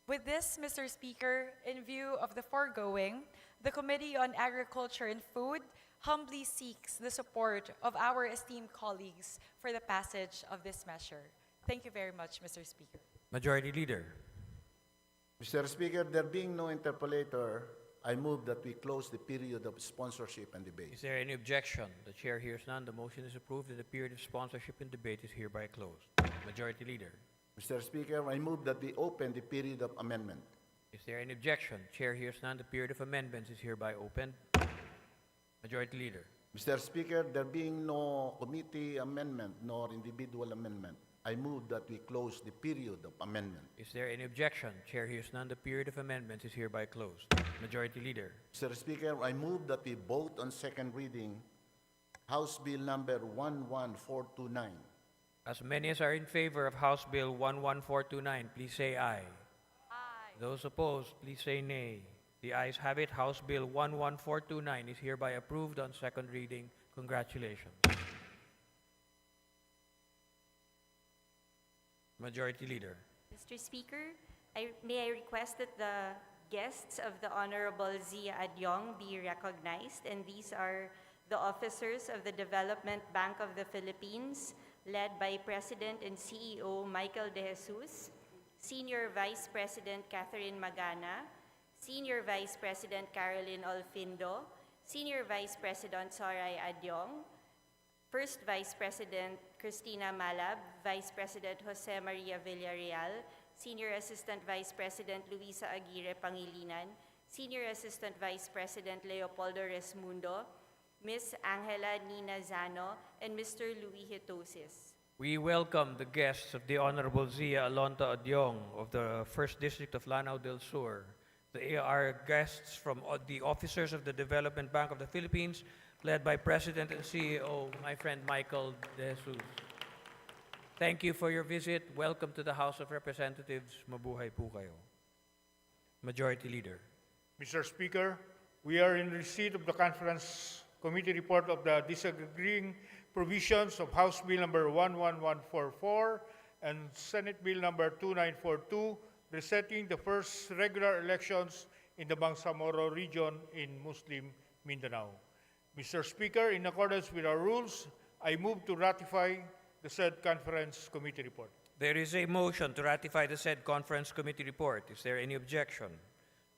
With this, Mr. Speaker, in view of the foregoing, the Committee on Agriculture and Food, humbly seeks the support of our esteemed colleagues for the passage of this measure. Thank you very much, Mr. Speaker. Majority Leader. Mr. Speaker, there being no interpolator, I move that we close the period of sponsorship and debate. Is there any objection? The chair hears none. The motion is approved and the period of sponsorship and debate is hereby closed. Majority Leader. Mr. Speaker, I move that we open the period of amendment. Is there any objection? Chair hears none. The period of amendments is hereby opened. Majority Leader. Mr. Speaker, there being no committee amendment nor individual amendment, I move that we close the period of amendment. Is there any objection? Chair hears none. The period of amendments is hereby closed. Majority Leader. Mr. Speaker, I move that we vote on second reading House Bill number 11429. As many as are in favor of House Bill 11429, please say aye. Aye. Those opposed, please say nay. The ayes have it. House Bill 11429 is hereby approved on second reading. Congratulations. Majority Leader. Mr. Speaker, may I request that the guests of the Honorable Zia Adyong be recognized, and these are the officers of the Development Bank of the Philippines, led by President and CEO Michael De Jesus, Senior Vice President Catherine Magana, Senior Vice President Caroline Olfindo, Senior Vice President Soray Adyong, First Vice President Cristina Malab, Vice President Jose Maria Villarreal, Senior Assistant Vice President Luisa Aguirre Pangilinan, Senior Assistant Vice President Leopoldo Resmundo, Ms. Angela Nina Zano, and Mr. Louis Hitosis. We welcome the guests of the Honorable Zia Alonta Adyong of the 1st District of Lanao del Sur. They are guests from the officers of the Development Bank of the Philippines, led by President and CEO, my friend Michael De Jesus. Thank you for your visit. Welcome to the House of Representatives. Mabuhay po kayo. Majority Leader. Mr. Speaker, we are in receipt of the Conference Committee report of the disagreeing provisions of House Bill number 11144 and Senate Bill number 2942, resetting the first regular elections in the Bangsamoro region in Muslim Mindanao. Mr. Speaker, in accordance with our rules, I move to ratify the said Conference Committee report. There is a motion to ratify the said Conference Committee report. Is there any objection?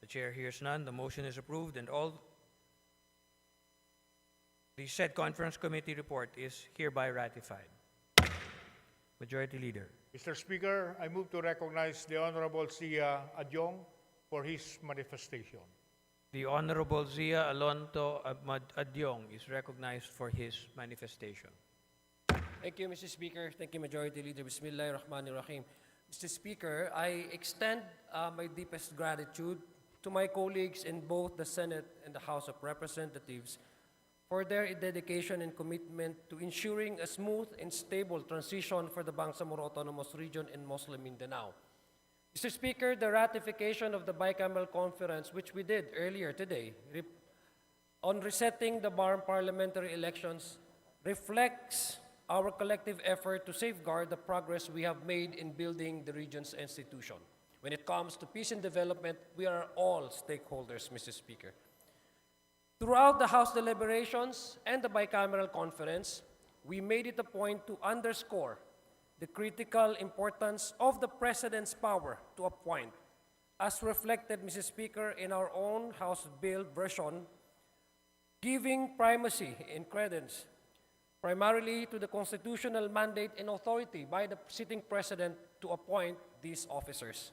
The chair hears none. The motion is approved and the said Conference Committee report is hereby ratified. Majority Leader. Mr. Speaker, I move to recognize the Honorable Zia Adyong for his manifestation. The Honorable Zia Alonto Adyong is recognized for his manifestation. Thank you, Mr. Speaker. Thank you, Majority Leader. Bismillahirrahmanirrahim. Mr. Speaker, I extend my deepest gratitude to my colleagues in both the Senate and the House of Representatives for their dedication and commitment to ensuring a smooth and stable transition for the Bangsamoro Autonomous Region in Muslim Mindanao. Mr. Speaker, the ratification of the bicameral conference, which we did earlier today, on resetting the parliamentary elections, reflects our collective effort to safeguard the progress we have made in building the region's institution. When it comes to peace and development, we are all stakeholders, Mr. Speaker. Throughout the House deliberations and the bicameral conference, we made it a point to underscore the critical importance of the President's power to appoint, as reflected, Mr. Speaker, in our own House bill version, giving primacy and credence primarily to the constitutional mandate and authority by the sitting President to appoint these officers,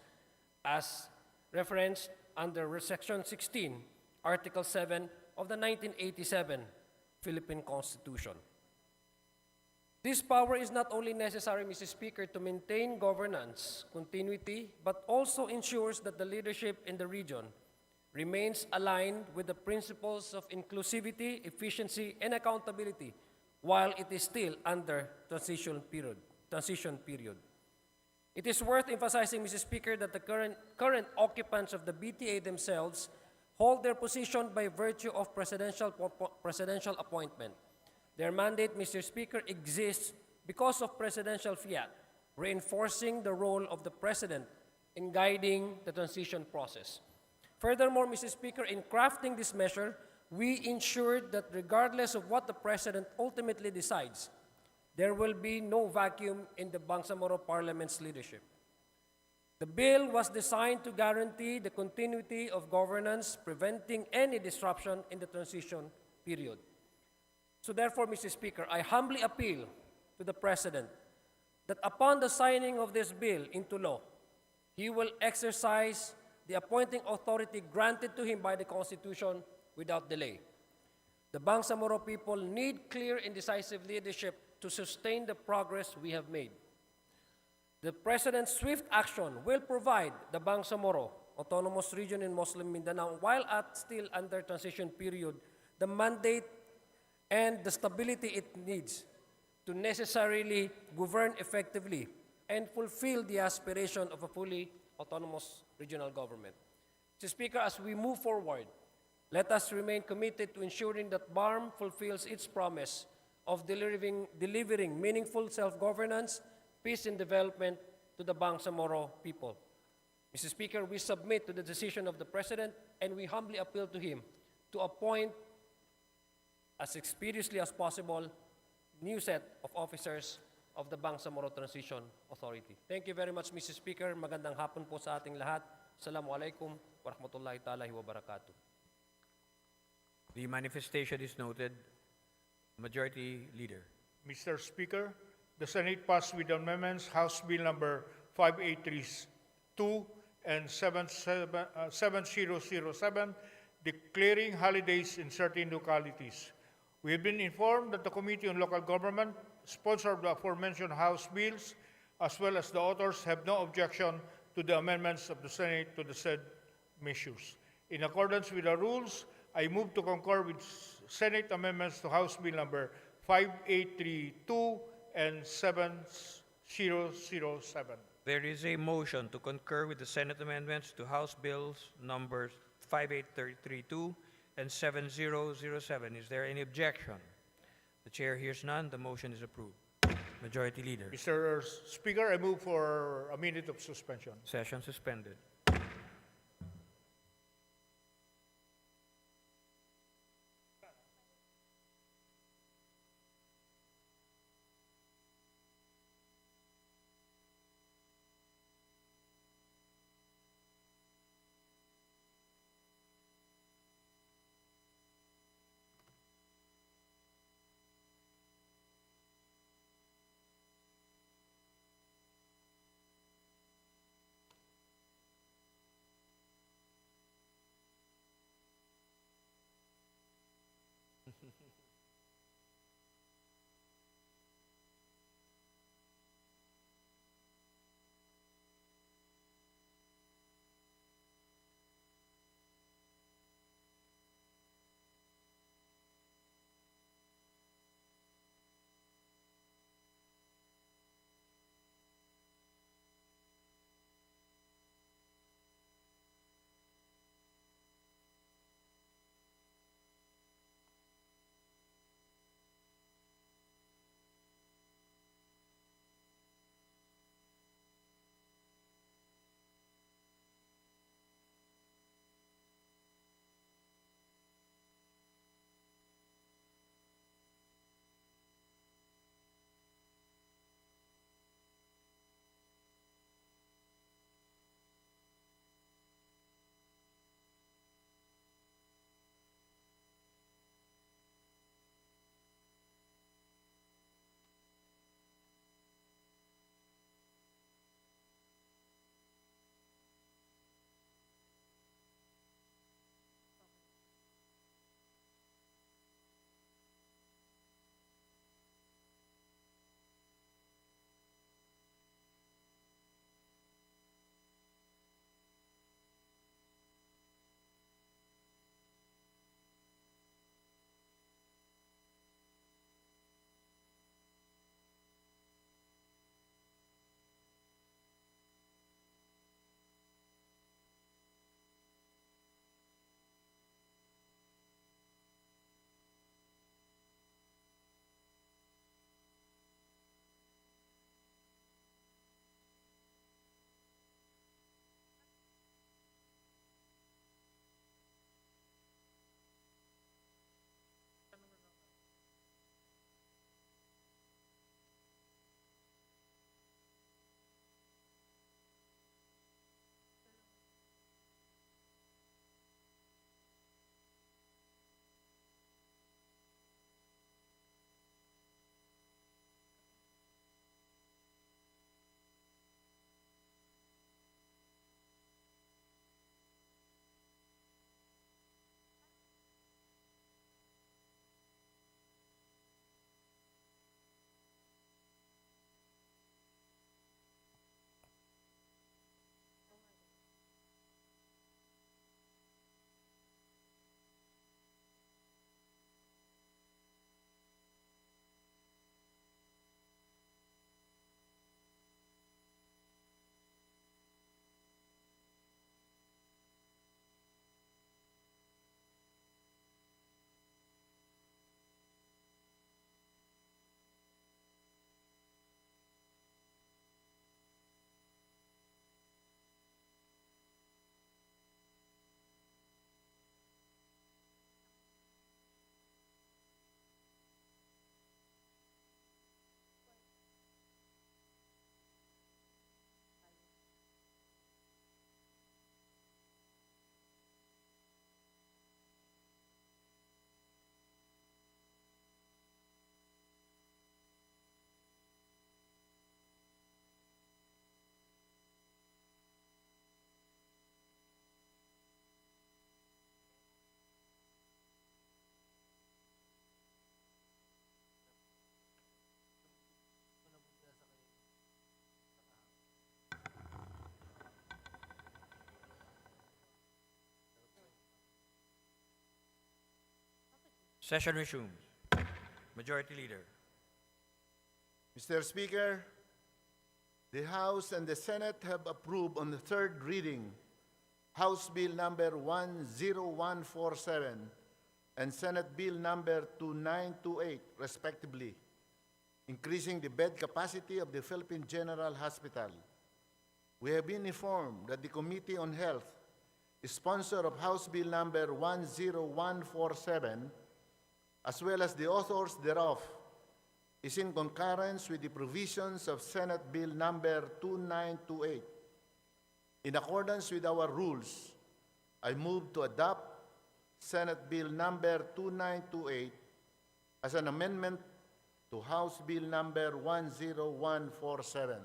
as referenced under Section 16, Article 7 of the 1987 Philippine Constitution. This power is not only necessary, Mr. Speaker, to maintain governance continuity, but also ensures that the leadership in the region remains aligned with the principles of inclusivity, efficiency, and accountability while it is still under transition period. It is worth emphasizing, Mr. Speaker, that the current occupants of the BTA themselves hold their position by virtue of presidential appointment. Their mandate, Mr. Speaker, exists because of presidential fiat, reinforcing the role of the President in guiding the transition process. Furthermore, Mr. Speaker, in crafting this measure, we ensured that regardless of what the President ultimately decides, there will be no vacuum in the Bangsamoro Parliament's leadership. The bill was designed to guarantee the continuity of governance, preventing any disruption in the transition period. So therefore, Mr. Speaker, I humbly appeal to the President that upon the signing of this bill into law, he will exercise the appointing authority granted to him by the Constitution without delay. The Bangsamoro people need clear and decisive leadership to sustain the progress we have made. The President's swift action will provide the Bangsamoro Autonomous Region in Muslim Mindanao, while still under transition period, the mandate and the stability it needs to necessarily govern effectively and fulfill the aspiration of a fully autonomous regional government. Mr. Speaker, as we move forward, let us remain committed to ensuring that BARM fulfills its promise of delivering meaningful self-governance, peace, and development to the Bangsamoro people. Mr. Speaker, we submit to the decision of the President, and we humbly appeal to him to appoint, as expeditiously as possible, new set of officers of the Bangsamoro Transition Authority. Thank you very much, Mr. Speaker. Magandang hapon po sa ating lahat. Assalamualaikum warahmatullahi ta'ala wabarakatuh. The manifestation is noted. Majority Leader. Mr. Speaker, the Senate passed with amendments House Bill number 5832 and 7007 declaring holidays in certain localities. We have been informed that the Committee on Local Government sponsored the aforementioned House bills, as well as the authors have no objection to the amendments of the Senate to the said measures. In accordance with the rules, I move to concur with Senate amendments to House Bill number 5832 and 7007. There is a motion to concur with the Senate amendments to House Bills numbers 5832 and 7007. Is there any objection? The chair hears none. The motion is approved. Majority Leader. Mr. Speaker, I move for a minute of suspension. Session suspended. Session resumes. Majority Leader. Mr. Speaker, the House and the Senate have approved on the third reading House Bill number 10147 and Senate Bill number 2928, respectively, increasing the bed capacity of the Philippine General Hospital. We have been informed that the Committee on Health, sponsor of House Bill number 10147, as well as the authors thereof, is in concurrence with the provisions of Senate Bill number 2928. In accordance with our rules, I move to adopt Senate Bill number 2928 as an amendment to House Bill number 10147.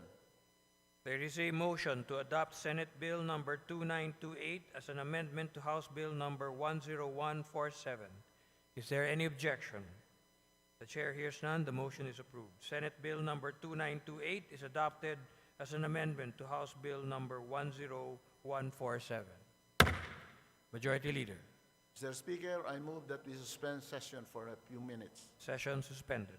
There is a motion to adopt Senate Bill number 2928 as an amendment to House Bill number 10147. Is there any objection? The chair hears none. The motion is approved. Senate Bill number 2928 is adopted as an amendment to House Bill number 10147. Majority Leader. Mr. Speaker, I move that we suspend session for a few minutes. Session suspended.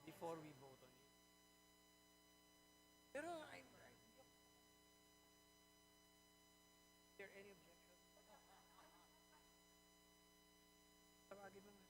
before we vote on it. Pero is there any objection? Tawagin mo nga.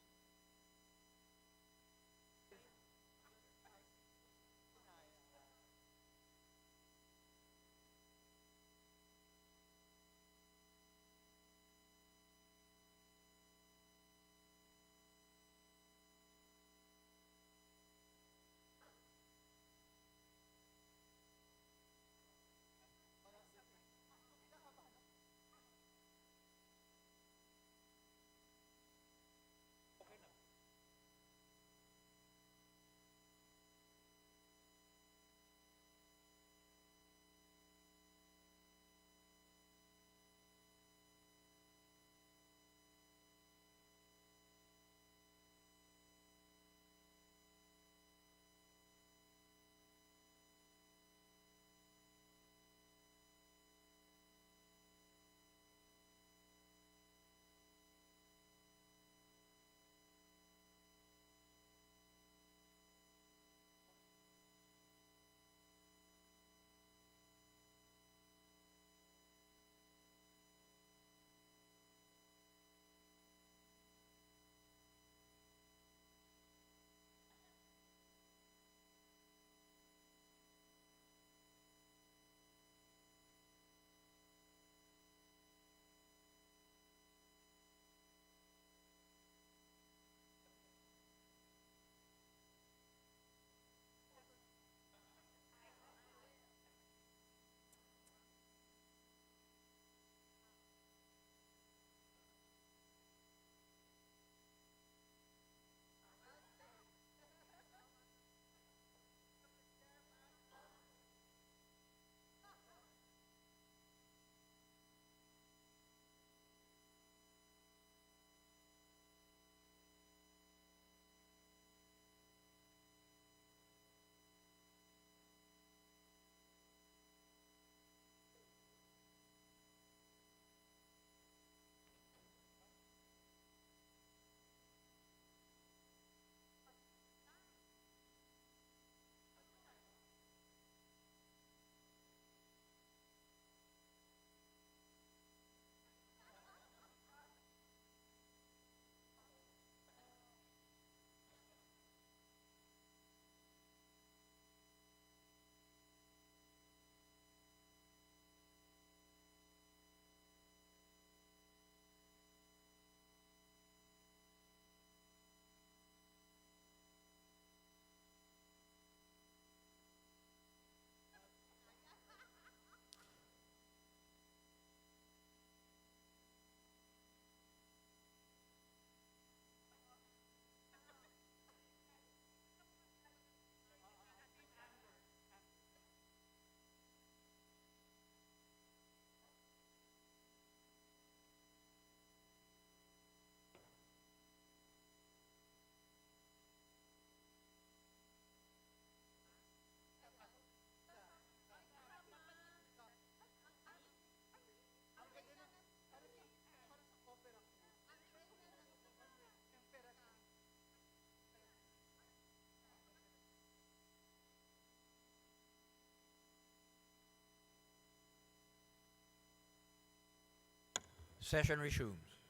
Session resumes.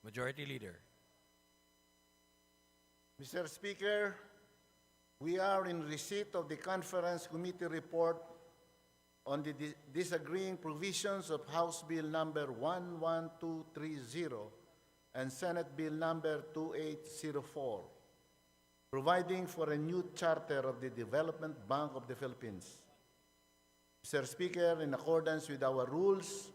Majority Leader. Mr. Speaker, we are in receipt of the Conference Committee report on the disagreeing provisions of House Bill number 11230 and Senate Bill number 2804, providing for a new charter of the Development Bank of the Philippines. Mr. Speaker, in accordance with our rules,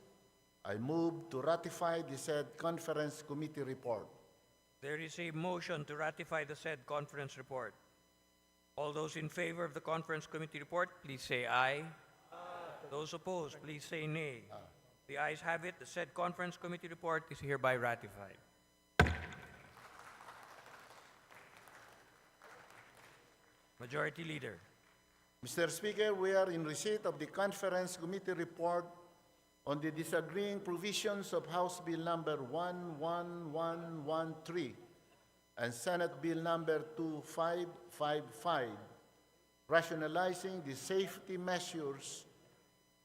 I move to ratify the said Conference Committee report. There is a motion to ratify the said conference report. All those in favor of the conference committee report, please say aye. Those opposed, please say nay. The ayes have it. The said conference committee report is hereby ratified. Majority Leader. Mr. Speaker, we are in receipt of the Conference Committee report on the disagreeing provisions of House Bill number 11113 and Senate Bill number 2555, rationalizing the safety measures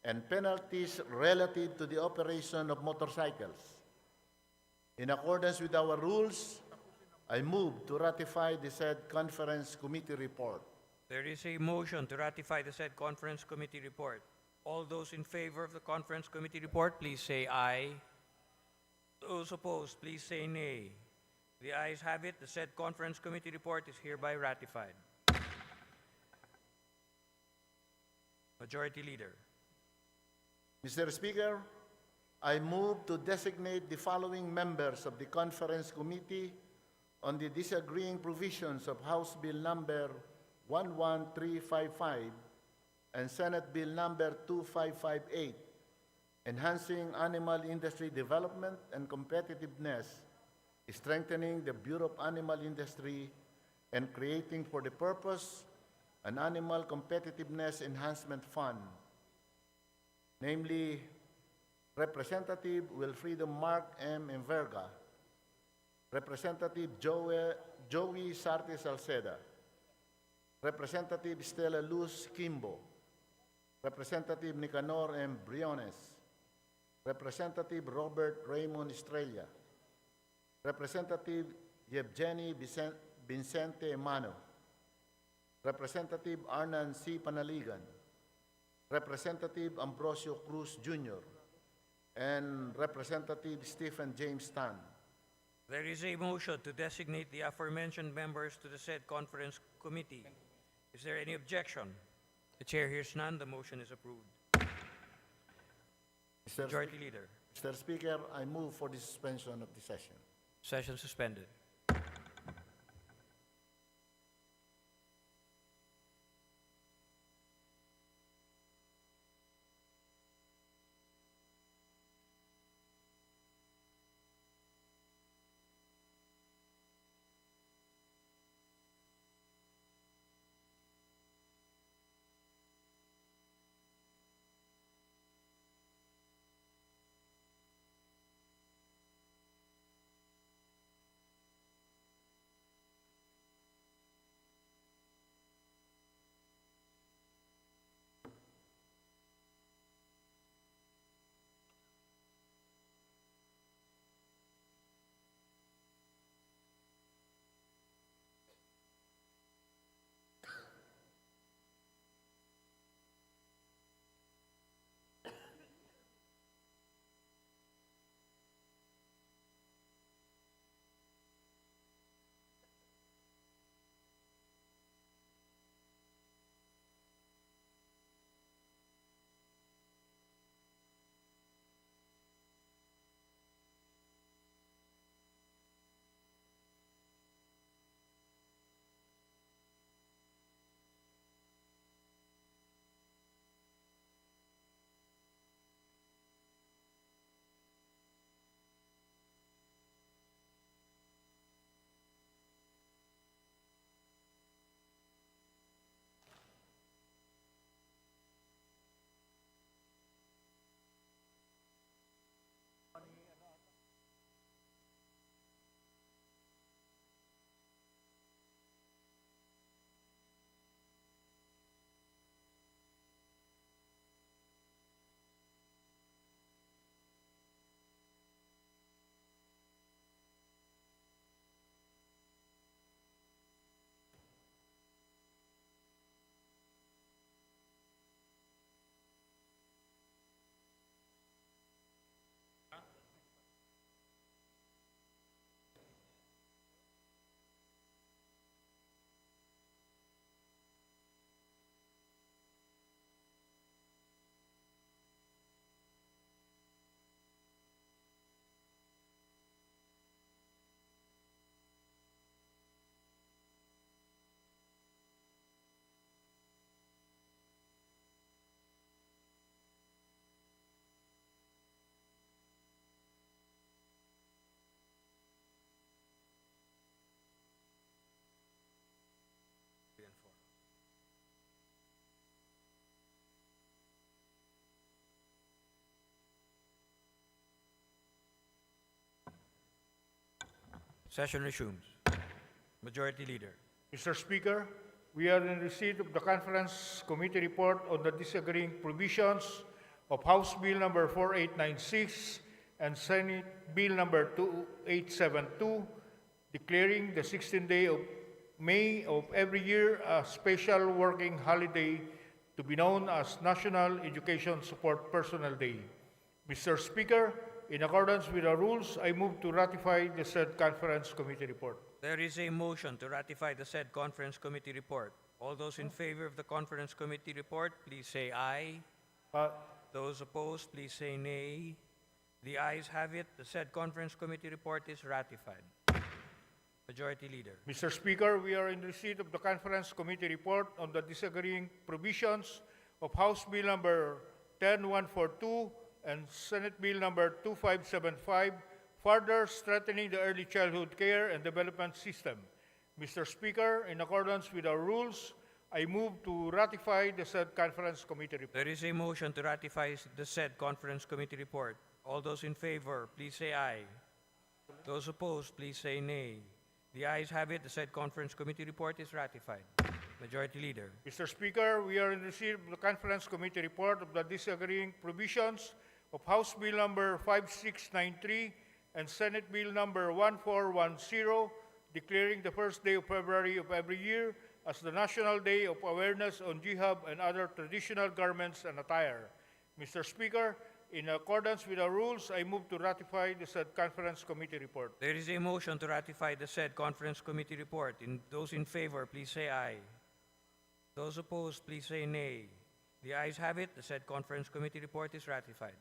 and penalties relative to the operation of motorcycles. In accordance with our rules, I move to ratify the said conference committee report. There is a motion to ratify the said conference committee report. All those in favor of the conference committee report, please say aye. Those opposed, please say nay. The ayes have it. The said conference committee report is hereby ratified. Majority Leader. Mr. Speaker, I move to designate the following members of the conference committee on the disagreeing provisions of House Bill number 11355 and Senate Bill number 2558, enhancing animal industry development and competitiveness, strengthening the Bureau of Animal Industry, and creating for the purpose an Animal Competitiveness Enhancement Fund, namely Representative Wilfredo Mark M. Enverga, Representative Joey Sarte Salceda, Representative Stella Luz Kimbo, Representative Nicanor M. Briones, Representative Robert Raymond Estrella, Representative Yevgeny Vincente Emano, Representative Arnan C. Panaligan, Representative Ambrosio Cruz Jr., and Representative Stephen James Tan. There is a motion to designate the aforementioned members to the said conference committee. Is there any objection? The chair hears none. The motion is approved. Majority Leader. Mr. Speaker, I move for the suspension of the session. Session suspended. Session resumes. Majority Leader. Mr. Speaker, we are in receipt of the Conference Committee report on the disagreeing provisions of House Bill number 4896 and Senate Bill number 2872, declaring the 16th day of May of every year a special working holiday to be known as National Education Support Personnel Day. Mr. Speaker, in accordance with the rules, I move to ratify the said Conference Committee report. There is a motion to ratify the said Conference Committee report. All those in favor of the Conference Committee report, please say aye. Those opposed, please say nay. The ayes have it. The said Conference Committee report is ratified. Majority Leader. Mr. Speaker, we are in receipt of the Conference Committee report on the disagreeing provisions of House Bill number 10142 and Senate Bill number 2575, further strengthening the early childhood care and development system. Mr. Speaker, in accordance with our rules, I move to ratify the said Conference Committee report. There is a motion to ratify the said Conference Committee report. All those in favor, please say aye. Those opposed, please say nay. The ayes have it. The said Conference Committee report is ratified. Majority Leader. Mr. Speaker, we are in receipt of the Conference Committee report of the disagreeing provisions of House Bill number 5693 and Senate Bill number 1410, declaring the first day of February of every year as the National Day of Awareness on Jihad and other traditional garments and attire. Mr. Speaker, in accordance with our rules, I move to ratify the said Conference Committee report. There is a motion to ratify the said Conference Committee report. Those in favor, please say aye. Those opposed, please say nay. The ayes have it. The said Conference Committee report is ratified.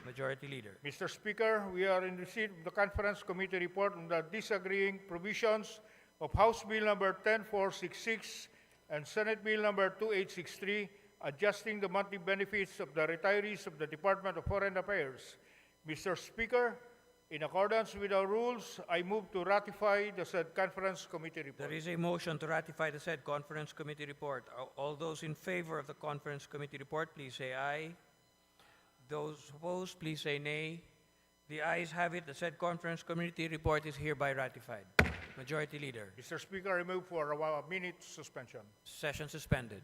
Majority Leader. Mr. Speaker, we are in receipt of the Conference Committee report on the disagreeing provisions of House Bill number 10466 and Senate Bill number 2863, adjusting the monthly benefits of the retirees of the Department of Foreign Affairs. Mr. Speaker, in accordance with our rules, I move to ratify the said Conference Committee report. There is a motion to ratify the said Conference Committee report. All those in favor of the Conference Committee report, please say aye. Those opposed, please say nay. The ayes have it. The said Conference Committee report is hereby ratified. Majority Leader. Mr. Speaker, I move for a minute suspension. Session suspended.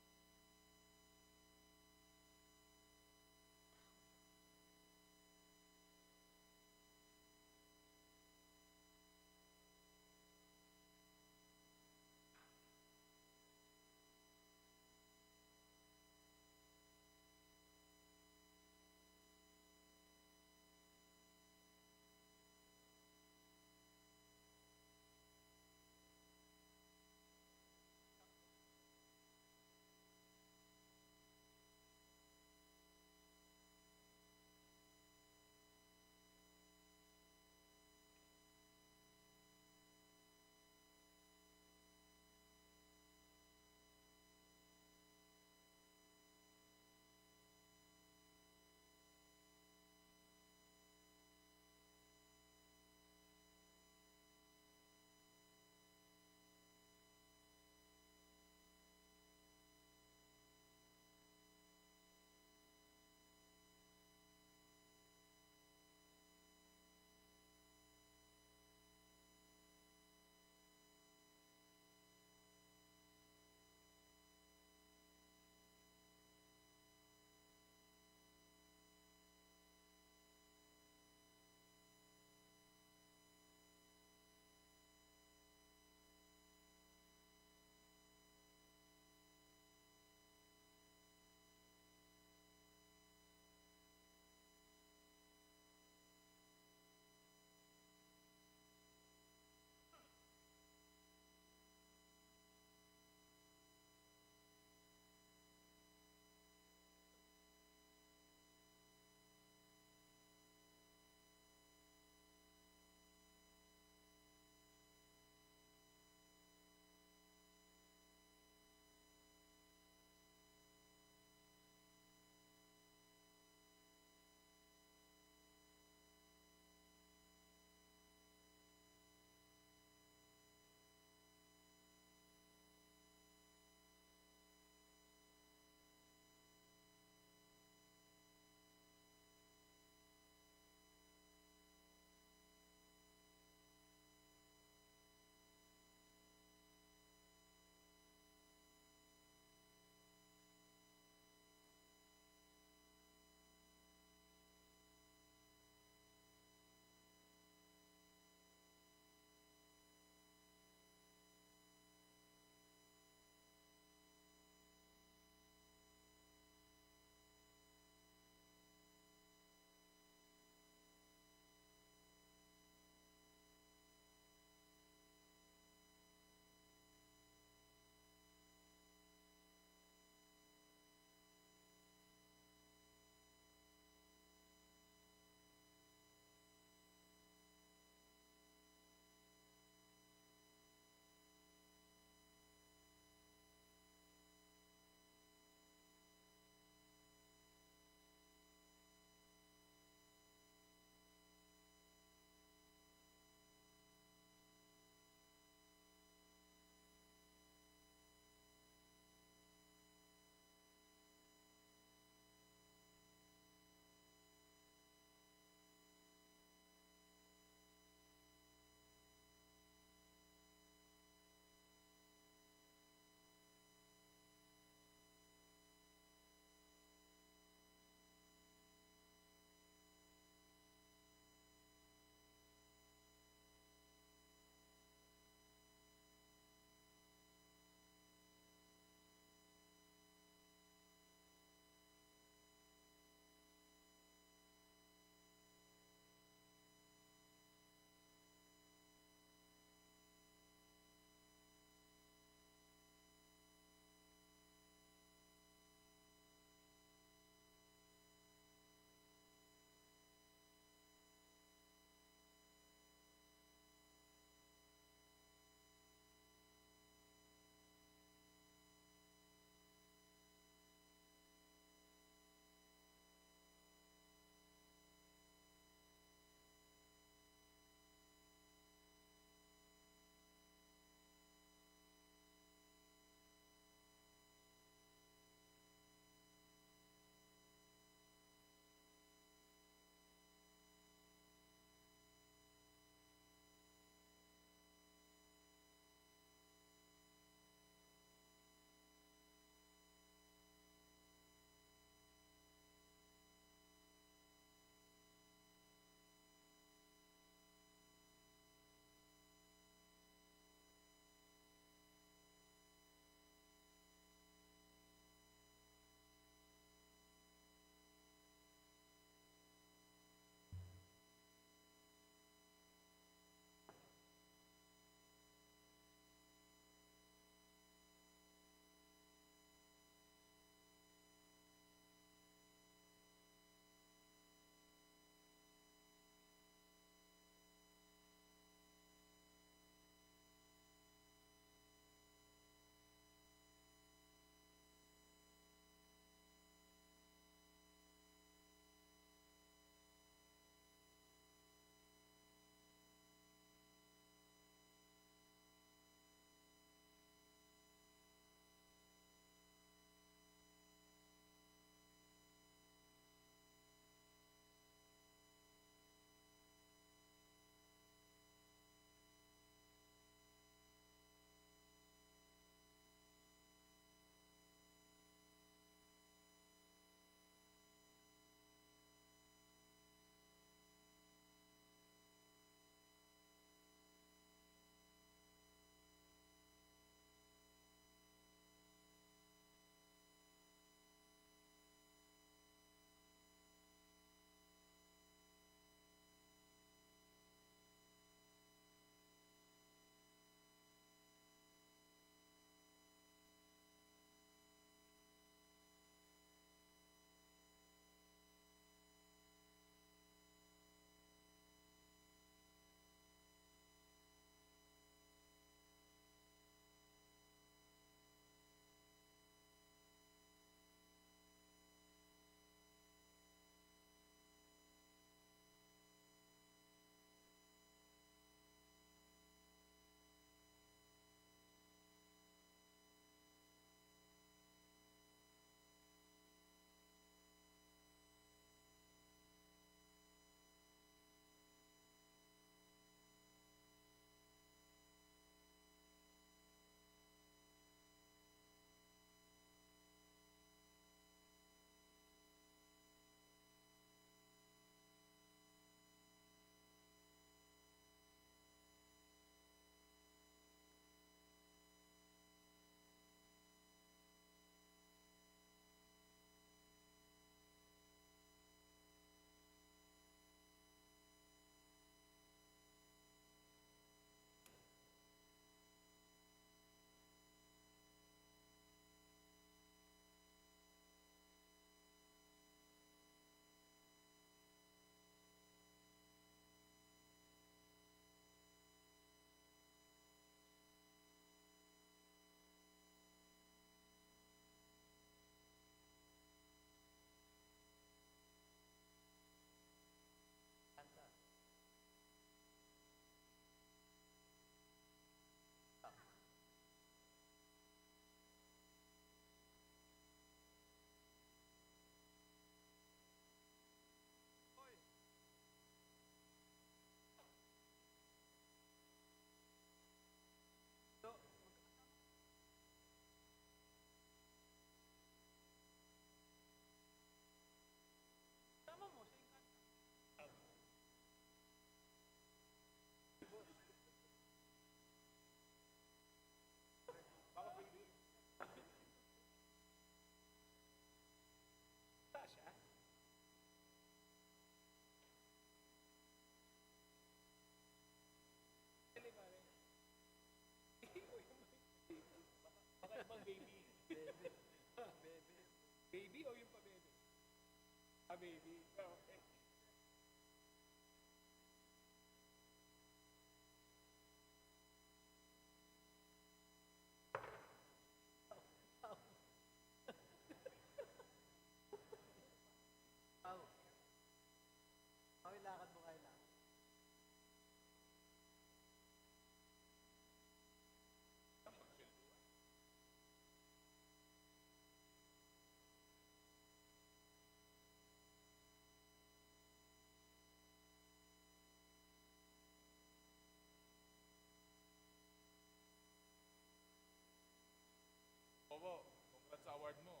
Bobo, congrats sa award mo.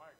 Mark.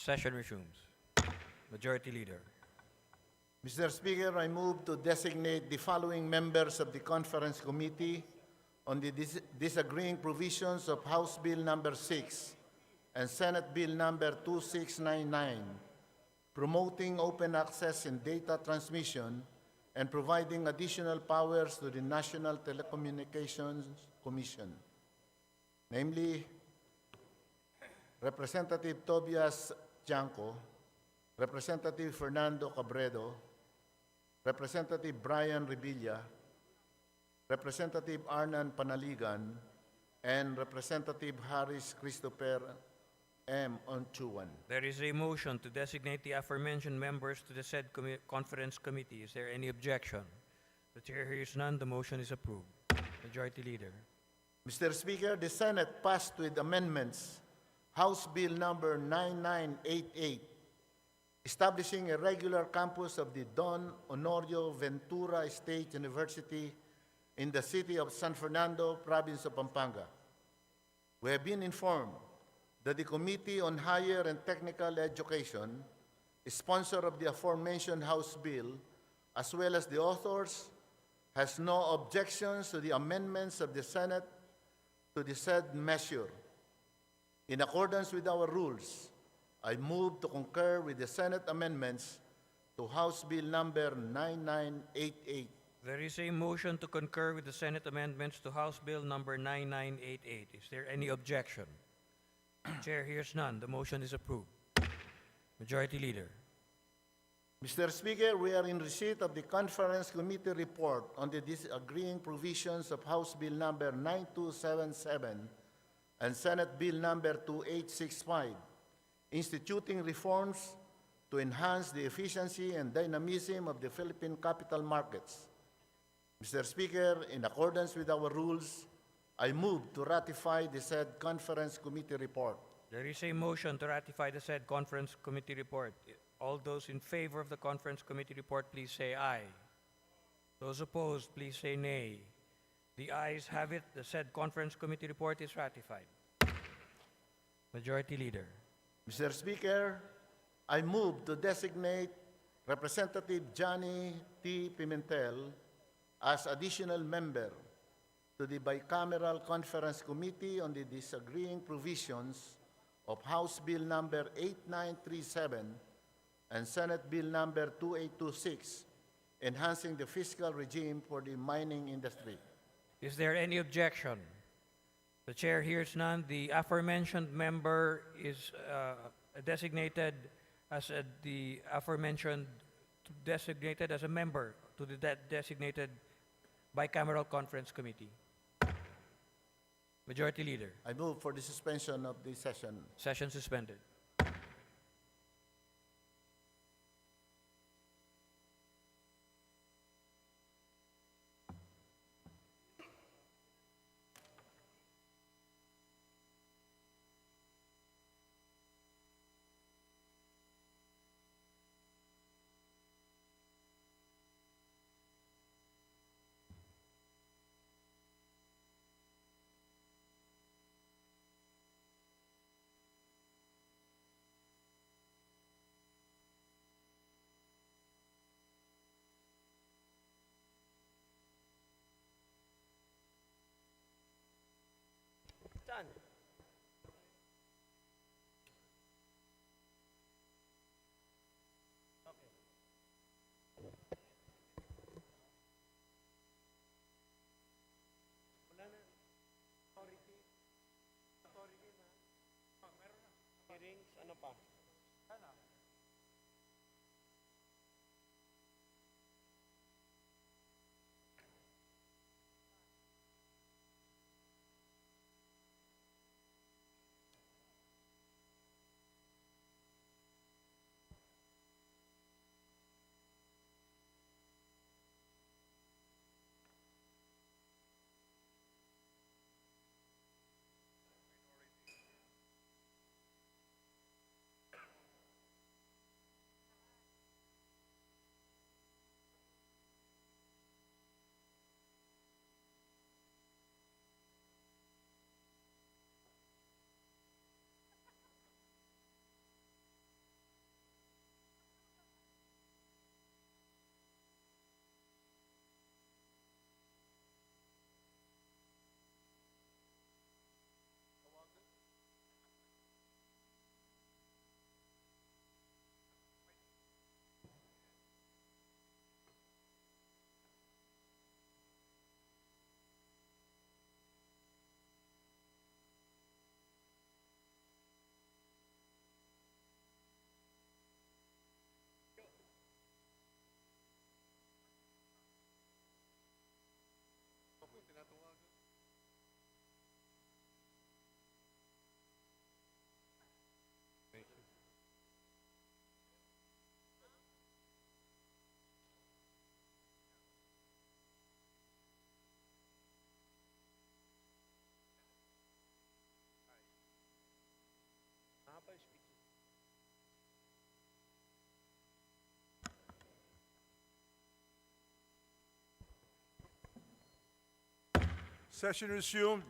Session resumes. Majority Leader. Mr. Speaker, I move to designate the following members of the Conference Committee on the disagreeing provisions of House Bill Number 6 and Senate Bill Number 2699, promoting open access in data transmission and providing additional powers to the National Telecommunications Commission, namely Representative Tobias Janco, Representative Fernando Cabredo, Representative Brian Revilla, Representative Arnan Panaligan, and Representative Harris Christopher M. Onchuan. There is a motion to designate the aforementioned members to the said conference committee. Is there any objection? The chair hears none. The motion is approved. Majority Leader. Mr. Speaker, the Senate passed with amendments House Bill Number 9988, establishing a regular campus of the Don Honorio Ventura State University in the city of San Fernando, province of Pampanga. We have been informed that the Committee on Higher and Technical Education, sponsor of the aforementioned House Bill, as well as the authors, has no objections to the amendments of the Senate to the said measure. In accordance with our rules, I move to concur with the Senate amendments to House Bill number 9988. There is a motion to concur with the Senate amendments to House Bill number 9988. Is there any objection? Chair hears none. The motion is approved. Majority Leader. Mr. Speaker, we are in receipt of the Conference Committee report on the disagreeing provisions of House Bill number 9277 and Senate Bill number 2865, instituting reforms to enhance the efficiency and dynamism of the Philippine capital markets. Mr. Speaker, in accordance with our rules, I move to ratify the said Conference Committee report. There is a motion to ratify the said Conference Committee report. All those in favor of the Conference Committee report, please say aye. Those opposed, please say nay. The ayes have it. The said Conference Committee report is ratified. Majority Leader. Mr. Speaker, I move to designate Representative Johnny T. Pimentel as additional member to the Bicameral Conference Committee on the disagreeing provisions of House Bill number 8937 and Senate Bill number 2826, enhancing the fiscal regime for the mining industry. Is there any objection? The chair hears none. The aforementioned member is designated as designated as a member to the designated Bicameral Conference Committee. Majority Leader. I move for the suspension of the session. Session suspended. Done. Hearings, ano pa? Session resumed.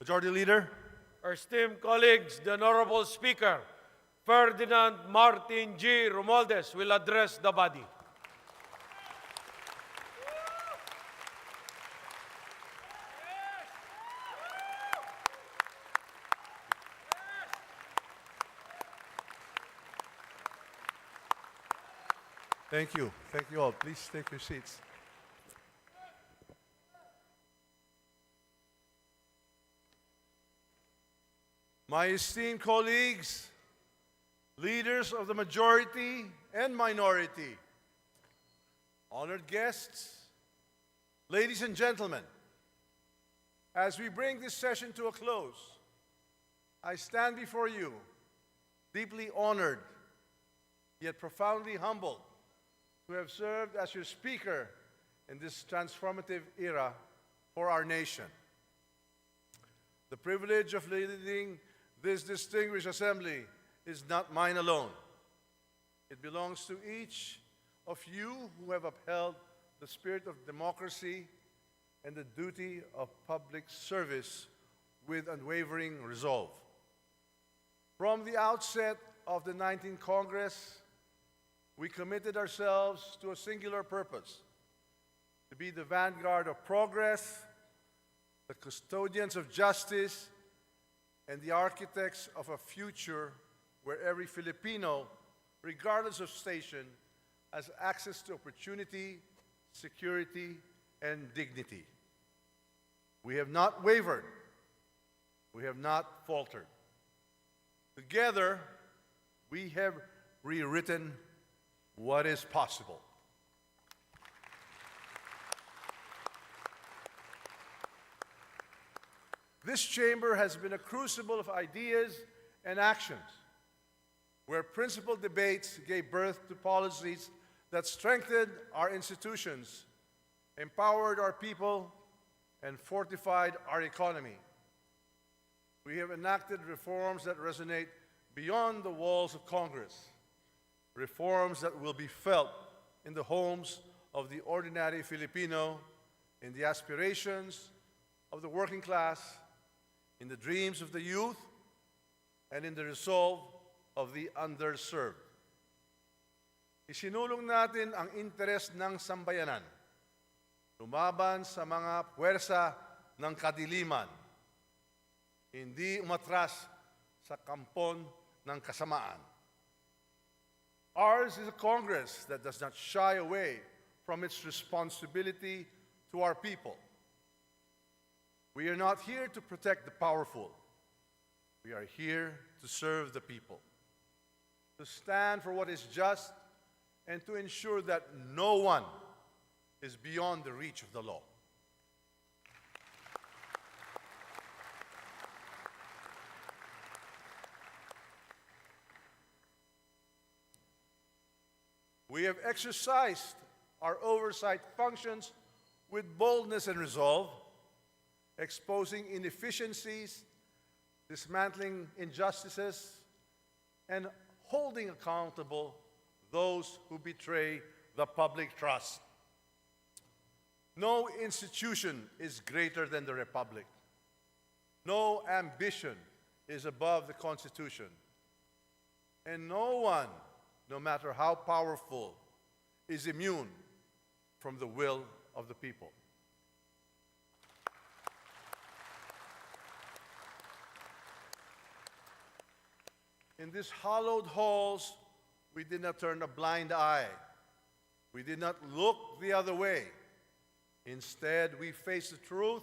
Majority Leader. our esteemed colleagues, the Honorable Speaker, Ferdinand Martin G. Romualdez, will address the body. Thank you. Thank you all. Please take your seats. My esteemed colleagues, leaders of the majority and minority, honored guests, ladies and gentlemen, as we bring this session to a close, I stand before you deeply honored, yet profoundly humbled, to have served as your speaker in this transformative era for our nation. The privilege of leading this distinguished assembly is not mine alone. It belongs to each of you who have upheld the spirit of democracy and the duty of public service with unwavering resolve. From the outset of the 19th Congress, we committed ourselves to a singular purpose: to be the vanguard of progress, the custodians of justice, and the architects of a future where every Filipino, regardless of station, has access to opportunity, security, and dignity. We have not wavered. We have not faltered. Together, we have rewritten what is possible. This chamber has been a crucible of ideas and actions, where principled debates gave birth to policies that strengthened our institutions, empowered our people, and fortified our economy. We have enacted reforms that resonate beyond the walls of Congress, reforms that will be felt in the homes of the ordinary Filipino, in the aspirations of the working class, in the dreams of the youth, and in the resolve of the underserved. Isinulong natin ang interes ng sambayanan, lumaban sa mga puwersa ng kadiliman, hindi umatras sa kampon ng kasamaan. Ours is a Congress that does not shy away from its responsibility to our people. We are not here to protect the powerful. We are here to serve the people, to stand for what is just, and to ensure that no one is beyond the reach of the law. We have exercised our oversight functions with boldness and resolve, exposing inefficiencies, dismantling injustices, and holding accountable those who betray the public trust. No institution is greater than the Republic. No ambition is above the Constitution. And no one, no matter how powerful, is immune from the will of the people. In these hallowed halls, we did not turn a blind eye. We did not look the other way. Instead, we faced the truth,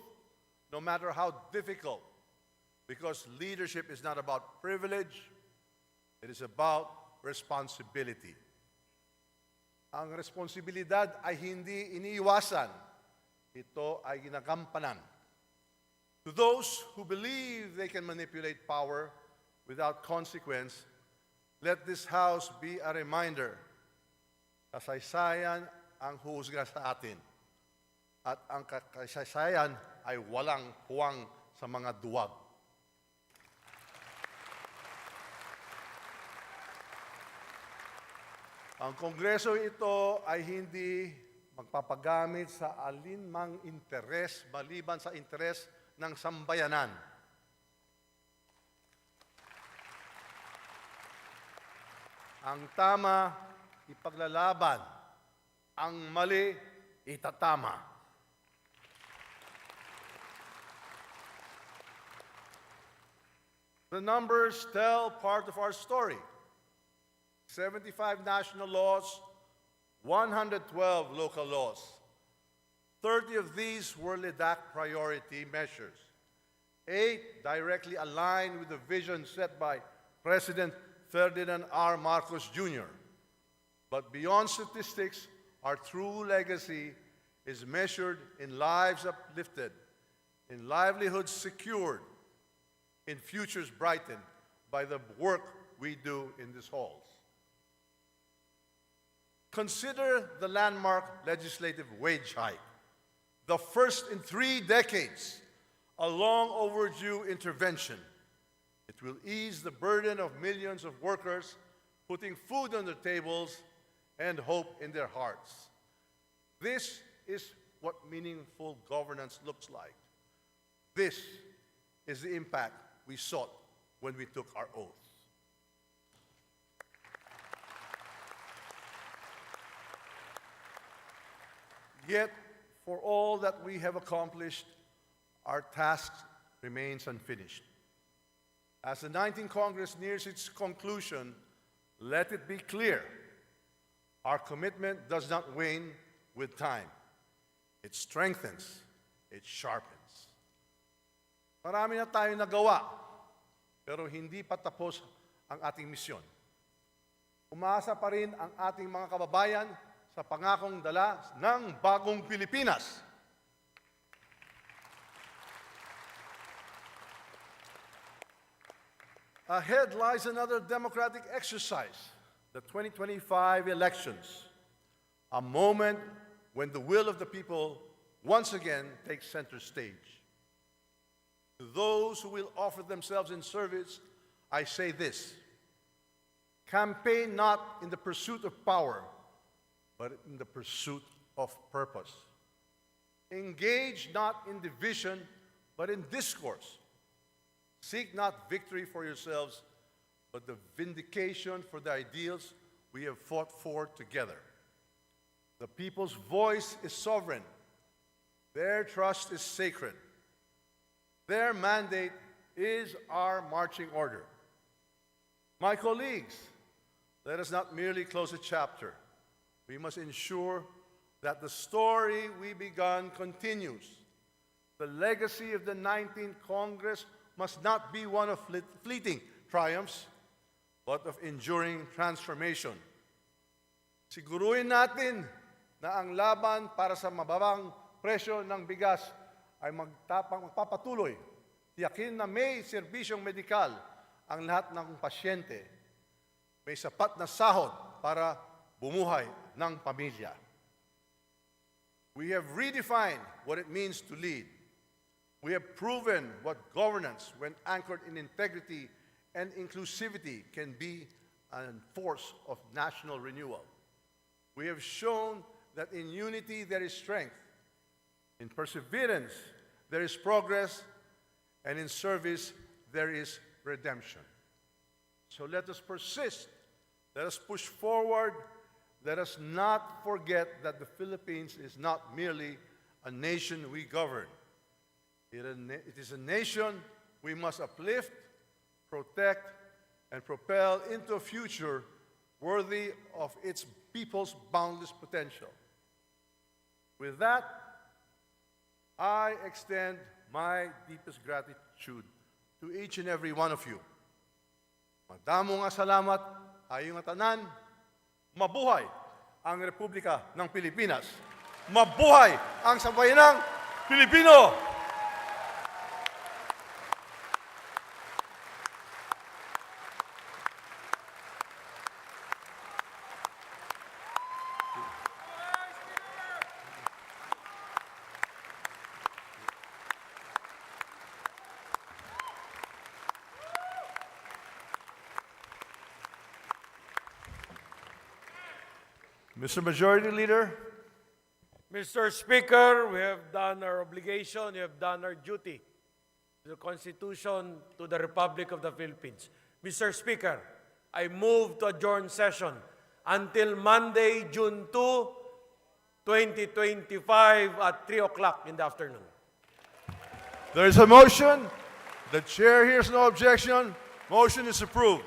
no matter how difficult, because leadership is not about privilege, it is about responsibility. Ang responsibilidad ay hindi iniiwasan. Ito ay ginagampanan. To those who believe they can manipulate power without consequence, let this House be a reminder. Kasaysayan ang huhusga sa atin. At ang kasaysayan ay walang puwang sa mga duwag. Ang Kongreso ito ay hindi magpapagamit sa alinmang interes maliban sa interes ng sambayanan. Ang tama, ipaglalaban. Ang mali, itatama. The numbers tell part of our story. 75 national laws, 112 local laws. 30 of these were LIDAC priority measures. 8 directly aligned with the vision set by President Ferdinand R. Marcos Jr. But beyond statistics, our true legacy is measured in lives uplifted, in livelihoods secured, in futures brightened by the work we do in these halls. Consider the landmark legislative wage hike, the first in 3 decades, a long overdue intervention. It will ease the burden of millions of workers putting food on their tables and hope in their hearts. This is what meaningful governance looks like. This is the impact we sought when we took our oath. Yet, for all that we have accomplished, our task remains unfinished. As the 19th Congress nears its conclusion, let it be clear, our commitment does not wane with time. It strengthens, it sharpens. Marami na tayong nagawa, pero hindi pa tapos ang ating misyon. Umaasa pa rin ang ating mga kababayan sa pangakong dala ng bagong Pilipinas. Ahead lies another democratic exercise, the 2025 elections, a moment when the will of the people once again takes center stage. To those who will offer themselves in service, I say this: campaign not in the pursuit of power, but in the pursuit of purpose. Engage not in division, but in discourse. Seek not victory for yourselves, but the vindication for the ideals we have fought for together. The people's voice is sovereign. Their trust is sacred. Their mandate is our marching order. My colleagues, let us not merely close a chapter. We must ensure that the story we begun continues. The legacy of the 19th Congress must not be one of fleeting triumphs, but of enduring transformation. Siguruhin natin na ang laban para sa mababang presyo ng bigas ay magpapatuloy. Tiyakin na may serbisyong medikal ang lahat ng pasyente. May sapat na sahod para bumuhay ng pamilya. We have redefined what it means to lead. We have proven what governance, when anchored in integrity and inclusivity, can be a force of national renewal. We have shown that in unity there is strength, in perseverance there is progress, and in service there is redemption. So let us persist, let us push forward, let us not forget that the Philippines is not merely a nation we govern. It is a nation we must uplift, protect, and propel into a future worthy of its people's boundless potential. With that, I extend my deepest gratitude to each and every one of you. Madamo nga salamat, ayong tanan, mabuhay ang Republika ng Pilipinas. Mabuhay ang sambayanang Pilipino! Mr. Majority Leader. Mr. Speaker, we have done our obligation, we have done our duty to the Constitution, to the Republic of the Philippines. Mr. Speaker, I move to adjourn session until Monday, June 2, 2025 at 3 o'clock in the afternoon. There is a motion. The chair hears no objection. Motion is approved.